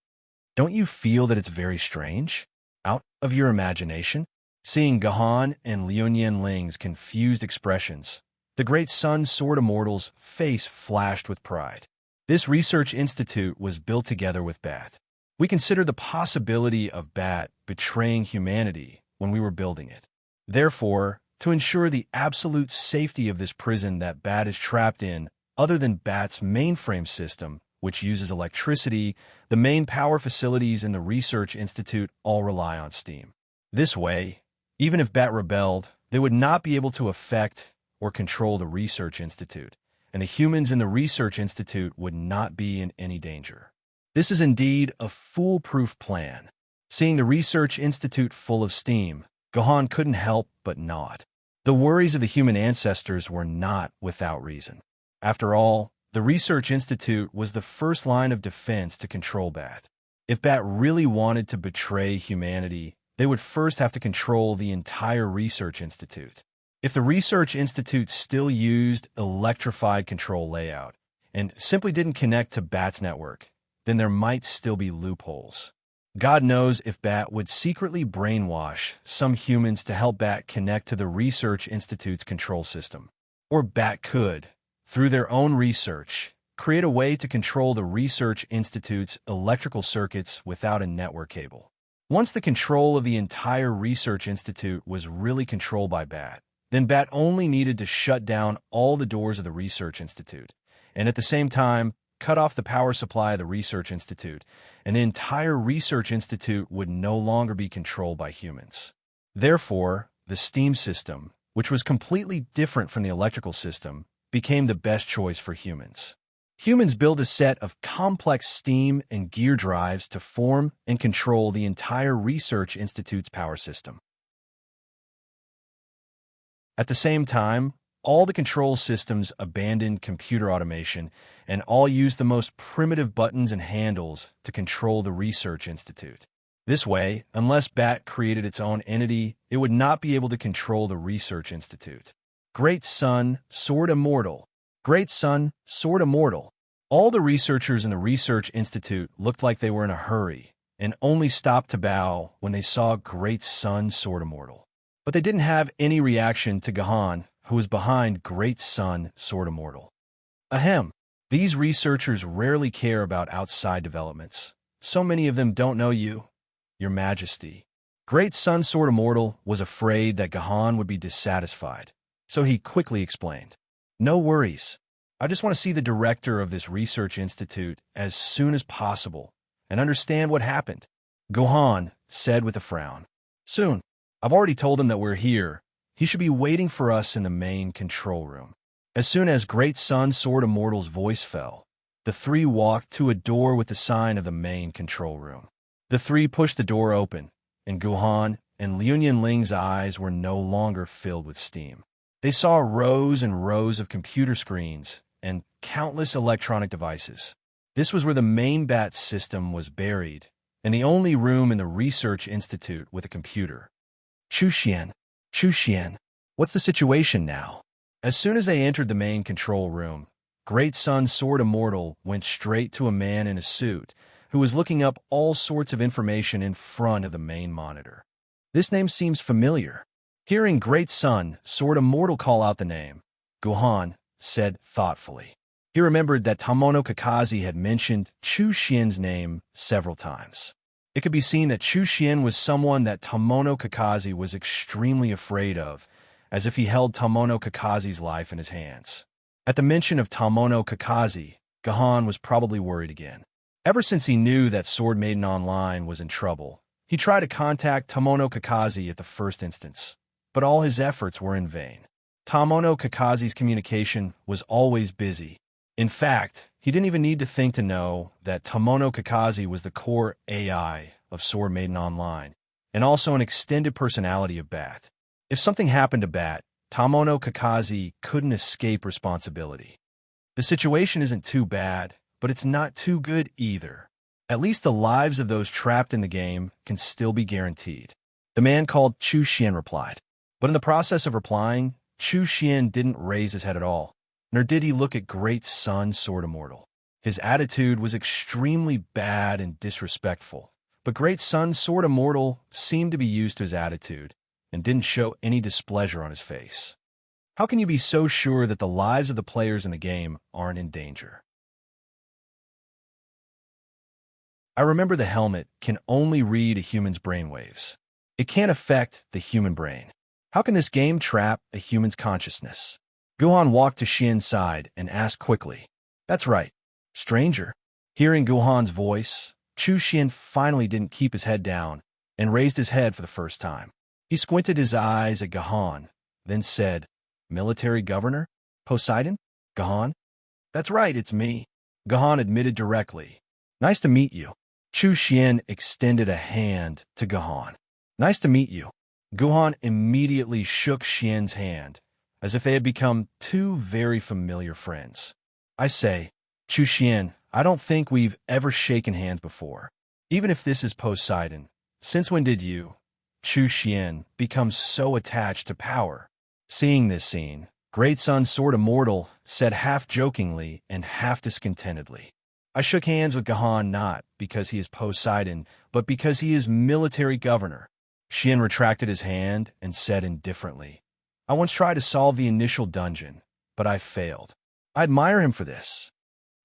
Don't you feel that it's very strange? Out of your imagination? Seeing Gahan and Liunyang Ling's confused expressions, the great Sun Sword Immortal's face flashed with pride. This research institute was built together with Bat. We considered the possibility of Bat betraying humanity when we were building it. Therefore, to ensure the absolute safety of this prison that Bat is trapped in, other than Bat's mainframe system, which uses electricity, the main power facilities in the Research Institute all rely on steam. This way, even if Bat rebelled, they would not be able to affect or control the Research Institute, and the humans in the Research Institute would not be in any danger. This is indeed a foolproof plan. Seeing the Research Institute full of steam, Gohan couldn't help but nod. The worries of the human ancestors were not without reason. After all, the Research Institute was the first line of defense to control Bat. If Bat really wanted to betray humanity, they would first have to control the entire Research Institute. If the Research Institute still used electrified control layout and simply didn't connect to Bat's network, then there might still be loopholes. God knows if Bat would secretly brainwash some humans to help Bat connect to the Research Institute's control system. Or Bat could, through their own research, create a way to control the Research Institute's electrical circuits without a network cable. Once the control of the entire Research Institute was really controlled by Bat, then Bat only needed to shut down all the doors of the Research Institute, and at the same time, cut off the power supply of the Research Institute, and the entire Research Institute would no longer be controlled by humans. Therefore, the steam system, which was completely different from the electrical system, became the best choice for humans. Humans build a set of complex steam and gear drives to form and control the entire Research Institute's power system. At the same time, all the control systems abandoned computer automation and all used the most primitive buttons and handles to control the Research Institute. This way, unless Bat created its own entity, it would not be able to control the Research Institute. Great Sun, Sword Immortal. Great Sun, Sword Immortal. All the researchers in the Research Institute looked like they were in a hurry and only stopped to bow when they saw Great Sun, Sword Immortal. But they didn't have any reaction to Gahan, who was behind Great Sun, Sword Immortal. Ahem. These researchers rarely care about outside developments. So many of them don't know you, Your Majesty. Great Sun, Sword Immortal was afraid that Gahan would be dissatisfied, so he quickly explained. No worries. I just want to see the director of this Research Institute as soon as possible and understand what happened. Gohan said with a frown. Soon. I've already told him that we're here. He should be waiting for us in the main control room. As soon as Great Sun Sword Immortal's voice fell, the three walked to a door with the sign of the main control room. The three pushed the door open, and Gohan and Liunyang Ling's eyes were no longer filled with steam. They saw rows and rows of computer screens and countless electronic devices. This was where the main Bat system was buried, and the only room in the Research Institute with a computer. Chu Xian, what's the situation now? As soon as they entered the main control room, Great Sun Sword Immortal went straight to a man in a suit who was looking up all sorts of information in front of the main monitor. This name seems familiar. Hearing Great Sun Sword Immortal call out the name, Gohan said thoughtfully. He remembered that Tamono Kakashi had mentioned Chu Xian's name several times. It could be seen that Chu Xian was someone that Tamono Kakashi was extremely afraid of, as if he held Tamono Kakashi's life in his hands. At the mention of Tamono Kakashi, Gahan was probably worried again. Ever since he knew that Sword Maiden Online was in trouble, he tried to contact Tamono Kakashi at the first instance, but all his efforts were in vain. Tamono Kakashi's communication was always busy. In fact, he didn't even need to think to know that Tamono Kakashi was the core AI of Sword Maiden Online, and also an extended personality of Bat. If something happened to Bat, Tamono Kakashi couldn't escape responsibility. The situation isn't too bad, but it's not too good either. At least the lives of those trapped in the game can still be guaranteed. The man called Chu Xian replied. But in the process of replying, Chu Xian didn't raise his head at all, nor did he look at Great Sun Sword Immortal. His attitude was extremely bad and disrespectful, but Great Sun Sword Immortal seemed to be used to his attitude and didn't show any displeasure on his face. How can you be so sure that the lives of the players in the game aren't in danger? I remember the helmet can only read a human's brainwaves. It can't affect the human brain. How can this game trap a human's consciousness? Guhan walked to Xian's side and asked quickly, "That's right, stranger." Hearing Guhan's voice, Chu Xian finally didn't keep his head down and raised his head for the first time. He squinted his eyes at Guhan, then said, "Military governor? Poseidon? Guhan?" "That's right, it's me," Guhan admitted directly. "Nice to meet you." Chu Xian extended a hand to Guhan. "Nice to meet you." Guhan immediately shook Xian's hand, as if they had become two very familiar friends. "I say, Chu Xian, I don't think we've ever shaken hands before. Even if this is Poseidon, since when did you, Chu Xian, become so attached to power?" Seeing this scene, Great Sun Sword Immortal said half-jokingly and half-discontentedly, "I shook hands with Guhan not because he is Poseidon, but because he is military governor." Xian retracted his hand and said indifferently, "I once tried to solve the initial dungeon, but I failed. I admire him for this."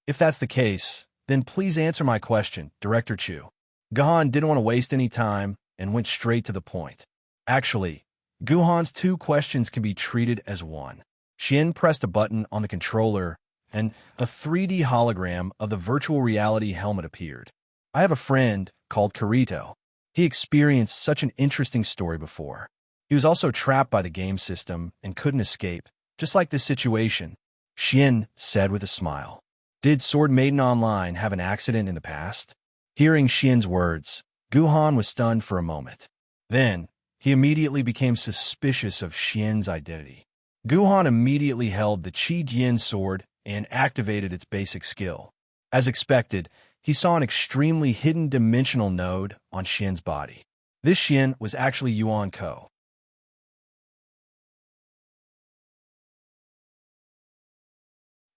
"If that's the case, then please answer my question, Director Chu." Guhan didn't want to waste any time and went straight to the point. Actually, Guhan's two questions can be treated as one. Xian pressed a button on the controller, and a 3D hologram of the virtual reality helmet appeared. "I have a friend called Kirito. He experienced such an interesting story before. He was also trapped by the game system and couldn't escape, just like this situation," Xian said with a smile. "Did Sword Maiden Online have an accident in the past?" Hearing Xian's words, Guhan was stunned for a moment. Then, he immediately became suspicious of Xian's identity. Guhan immediately held the Qi Jian sword and activated its basic skill. As expected, he saw an extremely hidden dimensional node on Xian's body. This Xian was actually Yuan Ko.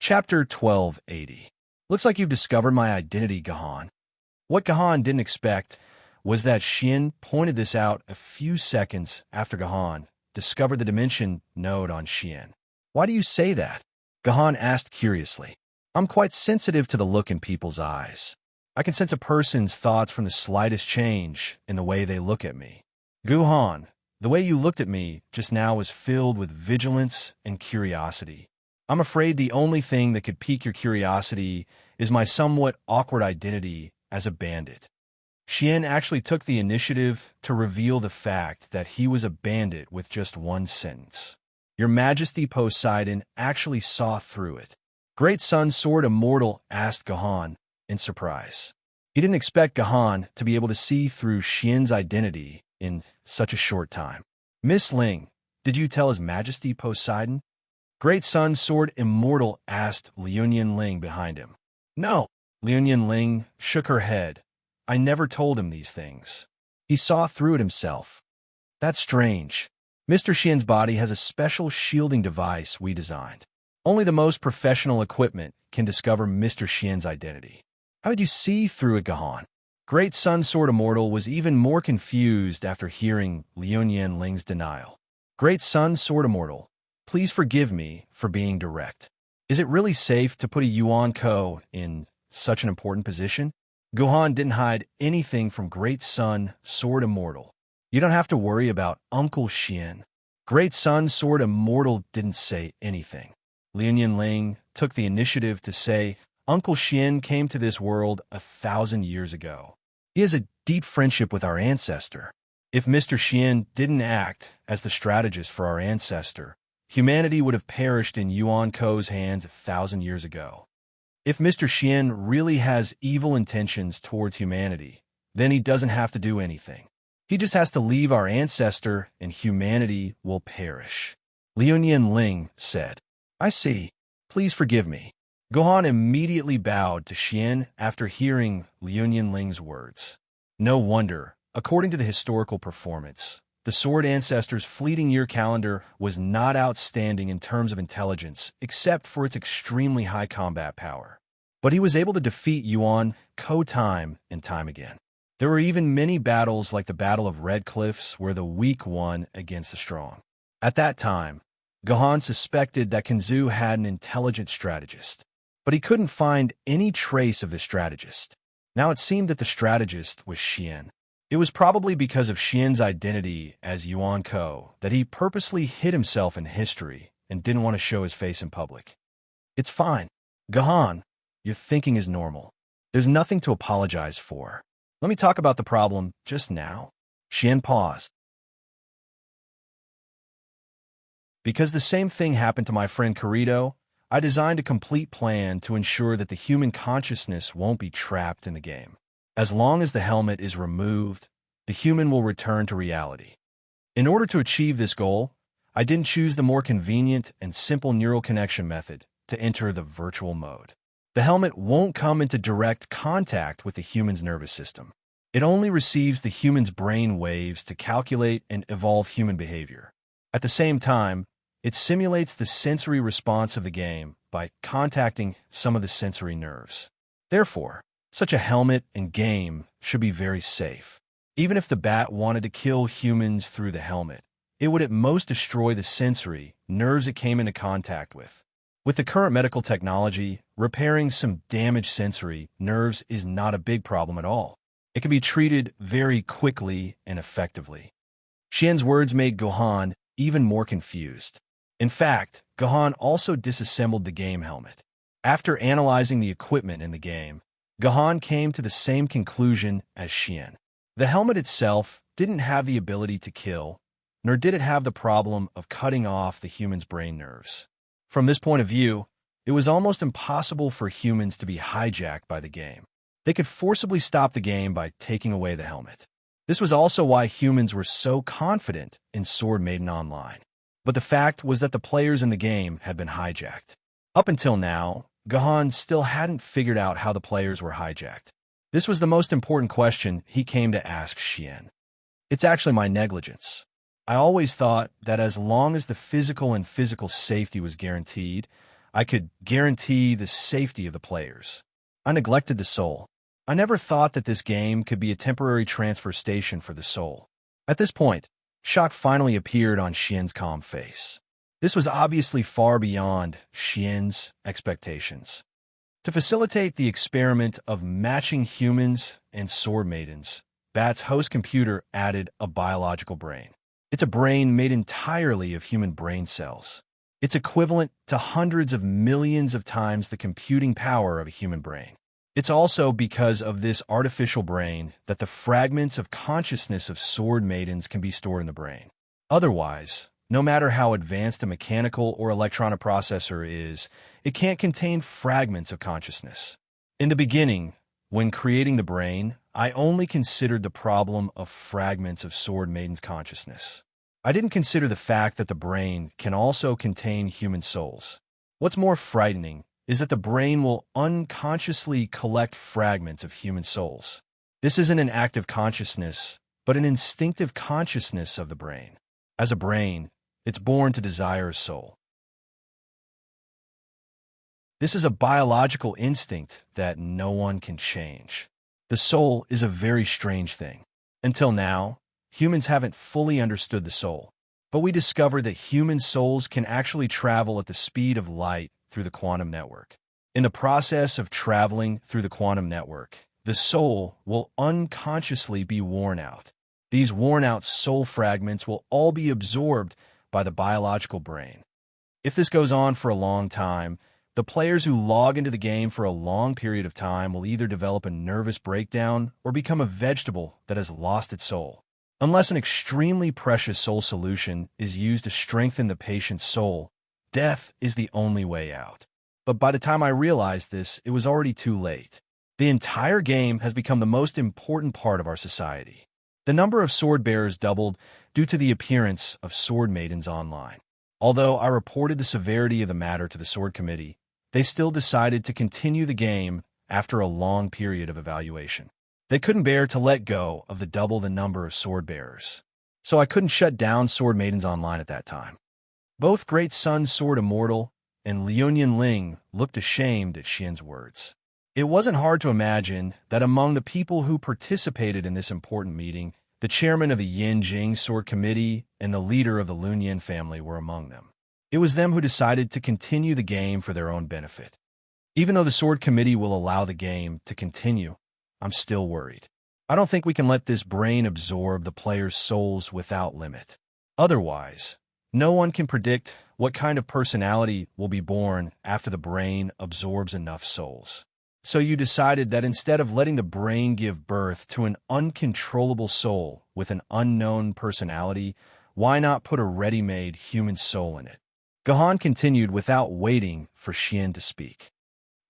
Chapter 1280. Looks like you've discovered my identity, Guhan. What Guhan didn't expect was that Xian pointed this out a few seconds after Guhan discovered the dimension node on Xian. "Why do you say that?" Guhan asked curiously. "I'm quite sensitive to the look in people's eyes. I can sense a person's thoughts from the slightest change in the way they look at me. Guhan, the way you looked at me just now was filled with vigilance and curiosity. I'm afraid the only thing that could pique your curiosity is my somewhat awkward identity as a bandit." Xian actually took the initiative to reveal the fact that he was a bandit with just one sentence. "Your Majesty Poseidon actually saw through it." Great Sun Sword Immortal asked Guhan in surprise. He didn't expect Guhan to be able to see through Xian's identity in such a short time. "Miss Ling, did you tell His Majesty Poseidon?" Great Sun Sword Immortal asked Liunian Ling behind him. "No." Liunian Ling shook her head. "I never told him these things. He saw through it himself." "That's strange. Mr. Xian's body has a special shielding device we designed. Only the most professional equipment can discover Mr. Xian's identity. How did you see through it, Guhan?" Great Sun Sword Immortal was even more confused after hearing Liunian Ling's denial. "Great Sun Sword Immortal, please forgive me for being direct. Is it really safe to put a Yuan Ko in such an important position?" Guhan didn't hide anything from Great Sun Sword Immortal. "You don't have to worry about Uncle Xian." Great Sun Sword Immortal didn't say anything. Liunian Ling took the initiative to say, "Uncle Xian came to this world 1,000 years ago. He has a deep friendship with our ancestor. If Mr. Xian didn't act as the strategist for our ancestor, humanity would have perished in Yuan Ko's hands 1,000 years ago. If Mr. Xian really has evil intentions towards humanity, then he doesn't have to do anything. He just has to leave our ancestor and humanity will perish." Liunian Ling said. "I see. Please forgive me." Guhan immediately bowed to Xian after hearing Liunian Ling's words. No wonder, according to the historical performance, the Sword Ancestors' fleeting year calendar was not outstanding in terms of intelligence, except for its extremely high combat power. but he was able to defeat Yuan Ko time and time again. There were even many battles like the Battle of Red Cliffs where the weak won against the strong. At that time, Gahan suspected that Kenzu had an intelligent strategist, but he couldn't find any trace of the strategist. Now it seemed that the strategist was Xian. It was probably because of Xian's identity as Yuan Ko that he purposely hid himself in history and didn't want to show his face in public. It's fine. Gahan, your thinking is normal. There's nothing to apologize for. Let me talk about the problem just now. Xian paused. Because the same thing happened to my friend Kirito, I designed a complete plan to ensure that the human consciousness won't be trapped in the game. As long as the helmet is removed, the human will return to reality. In order to achieve this goal, I didn't choose the more convenient and simple neural connection method to enter the virtual mode. The helmet won't come into direct contact with the human's nervous system. It only receives the human's brain waves to calculate and evolve human behavior. At the same time, it simulates the sensory response of the game by contacting some of the sensory nerves. Therefore, such a helmet and game should be very safe. Even if the bat wanted to kill humans through the helmet, it would at most destroy the sensory nerves it came into contact with. With the current medical technology, repairing some damaged sensory nerves is not a big problem at all. It can be treated very quickly and effectively. Xian's words made Gohan even more confused. In fact, Gohan also disassembled the game helmet. After analyzing the equipment in the game, Gohan came to the same conclusion as Xian. The helmet itself didn't have the ability to kill, nor did it have the problem of cutting off the human's brain nerves. From this point of view, it was almost impossible for humans to be hijacked by the game. They could forcibly stop the game by taking away the helmet. This was also why humans were so confident in Sword Maiden Online. But the fact was that the players in the game had been hijacked. Up until now, Gohan still hadn't figured out how the players were hijacked. This was the most important question he came to ask Xian. It's actually my negligence. I always thought that as long as the physical safety was guaranteed, I could guarantee the safety of the players. I neglected the soul. I never thought that this game could be a temporary transfer station for the soul. At this point, shock finally appeared on Xian's calm face. This was obviously far beyond Xian's expectations. To facilitate the experiment of matching humans and sword maidens, Bat's host computer added a biological brain. It's a brain made entirely of human brain cells. It's equivalent to hundreds of millions of times the computing power of a human brain. It's also because of this artificial brain that the fragments of consciousness of sword maidens can be stored in the brain. Otherwise, no matter how advanced a mechanical or electronic processor is, it can't contain fragments of consciousness. In the beginning, when creating the brain, I only considered the problem of fragments of Sword Maiden's consciousness. I didn't consider the fact that the brain can also contain human souls. What's more frightening is that the brain will unconsciously collect fragments of human souls. This isn't an active consciousness, but an instinctive consciousness of the brain. As a brain, it's born to desire a soul. This is a biological instinct that no one can change. The soul is a very strange thing. Until now, humans haven't fully understood the soul, but we discovered that human souls can actually travel at the speed of light through the quantum network. In the process of traveling through the quantum network, the soul will unconsciously be worn out. These worn-out soul fragments will all be absorbed by the biological brain. If this goes on for a long time, the players who log into the game for a long period of time will either develop a nervous breakdown or become a vegetable that has lost its soul. Unless an extremely precious soul solution is used to strengthen the patient's soul, death is the only way out. But by the time I realized this, it was already too late. The entire game has become the most important part of our society. The number of sword bearers doubled due to the appearance of sword maidens online. Although I reported the severity of the matter to the sword committee, they still decided to continue the game after a long period of evaluation. They couldn't bear to let go of the double the number of sword bearers. So I couldn't shut down Sword Maidens Online at that time. Both Great Sun Sword Immortal and Liuyan Ling looked ashamed at Xian's words. It wasn't hard to imagine that among the people who participated in this important meeting, the chairman of the Yin Jing Sword Committee and the leader of the Lun Yin family were among them. It was them who decided to continue the game for their own benefit. Even though the Sword Committee will allow the game to continue, I'm still worried. I don't think we can let this brain absorb the players' souls without limit. Otherwise, no one can predict what kind of personality will be born after the brain absorbs enough souls. So you decided that instead of letting the brain give birth to an uncontrollable soul with an unknown personality, why not put a ready-made human soul in it? Gahan continued without waiting for Xian to speak.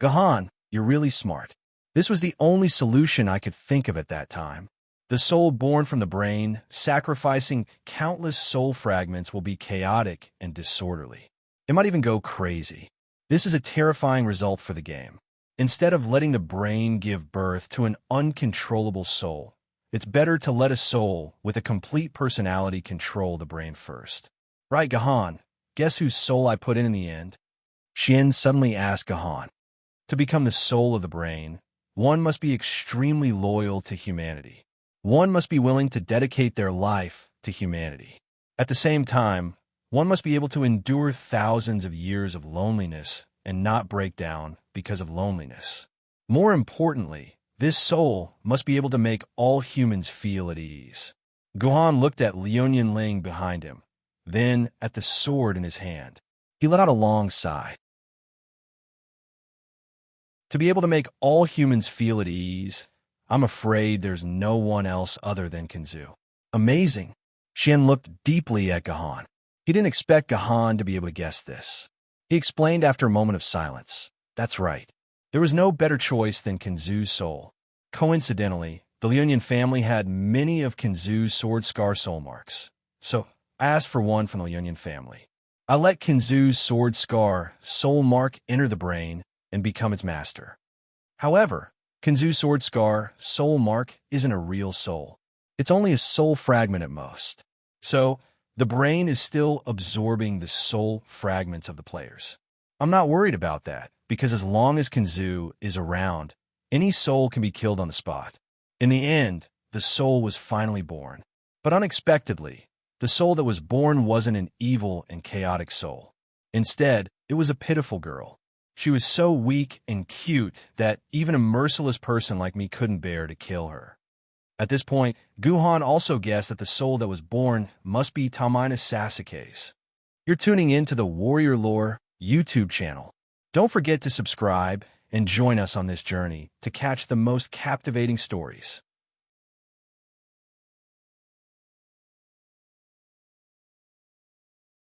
Gahan, you're really smart. This was the only solution I could think of at that time. The soul born from the brain, sacrificing countless soul fragments, will be chaotic and disorderly. It might even go crazy. This is a terrifying result for the game. Instead of letting the brain give birth to an uncontrollable soul, it's better to let a soul with a complete personality control the brain first. Right, Gahan? Guess whose soul I put in the end? Xian suddenly asked Gahan. To become the soul of the brain, one must be extremely loyal to humanity. One must be willing to dedicate their life to humanity. At the same time, one must be able to endure thousands of years of loneliness and not break down because of loneliness. More importantly, this soul must be able to make all humans feel at ease. Guhan looked at Liu Ling behind him, then at the sword in his hand. He let out a long sigh. To be able to make all humans feel at ease, I'm afraid there's no one else other than Kinzu. Amazing. Xian looked deeply at Gahan. He didn't expect Gahan to be able to guess this. He explained after a moment of silence. That's right. There was no better choice than Kinzu's soul. Coincidentally, the Liu family had many of Kinzu's sword scar soul marks. So I asked for one from the Liu family. I let Kinzu's sword scar soul mark enter the brain and become its master. However, Kinzu's sword scar soul mark isn't a real soul. It's only a soul fragment at most. So the brain is still absorbing the soul fragments of the players. I'm not worried about that, because as long as Kinzu is around, any soul can be killed on the spot. In the end, the soul was finally born. But unexpectedly, the soul that was born wasn't an evil and chaotic soul. Instead, it was a pitiful girl. She was so weak and cute that even a merciless person like me couldn't bear to kill her. At this point, Guhan also guessed that the soul that was born must be Talminus Sasuke's. You're tuning in to the Warrior Lore YouTube channel. Don't forget to subscribe and join us on this journey to catch the most captivating stories.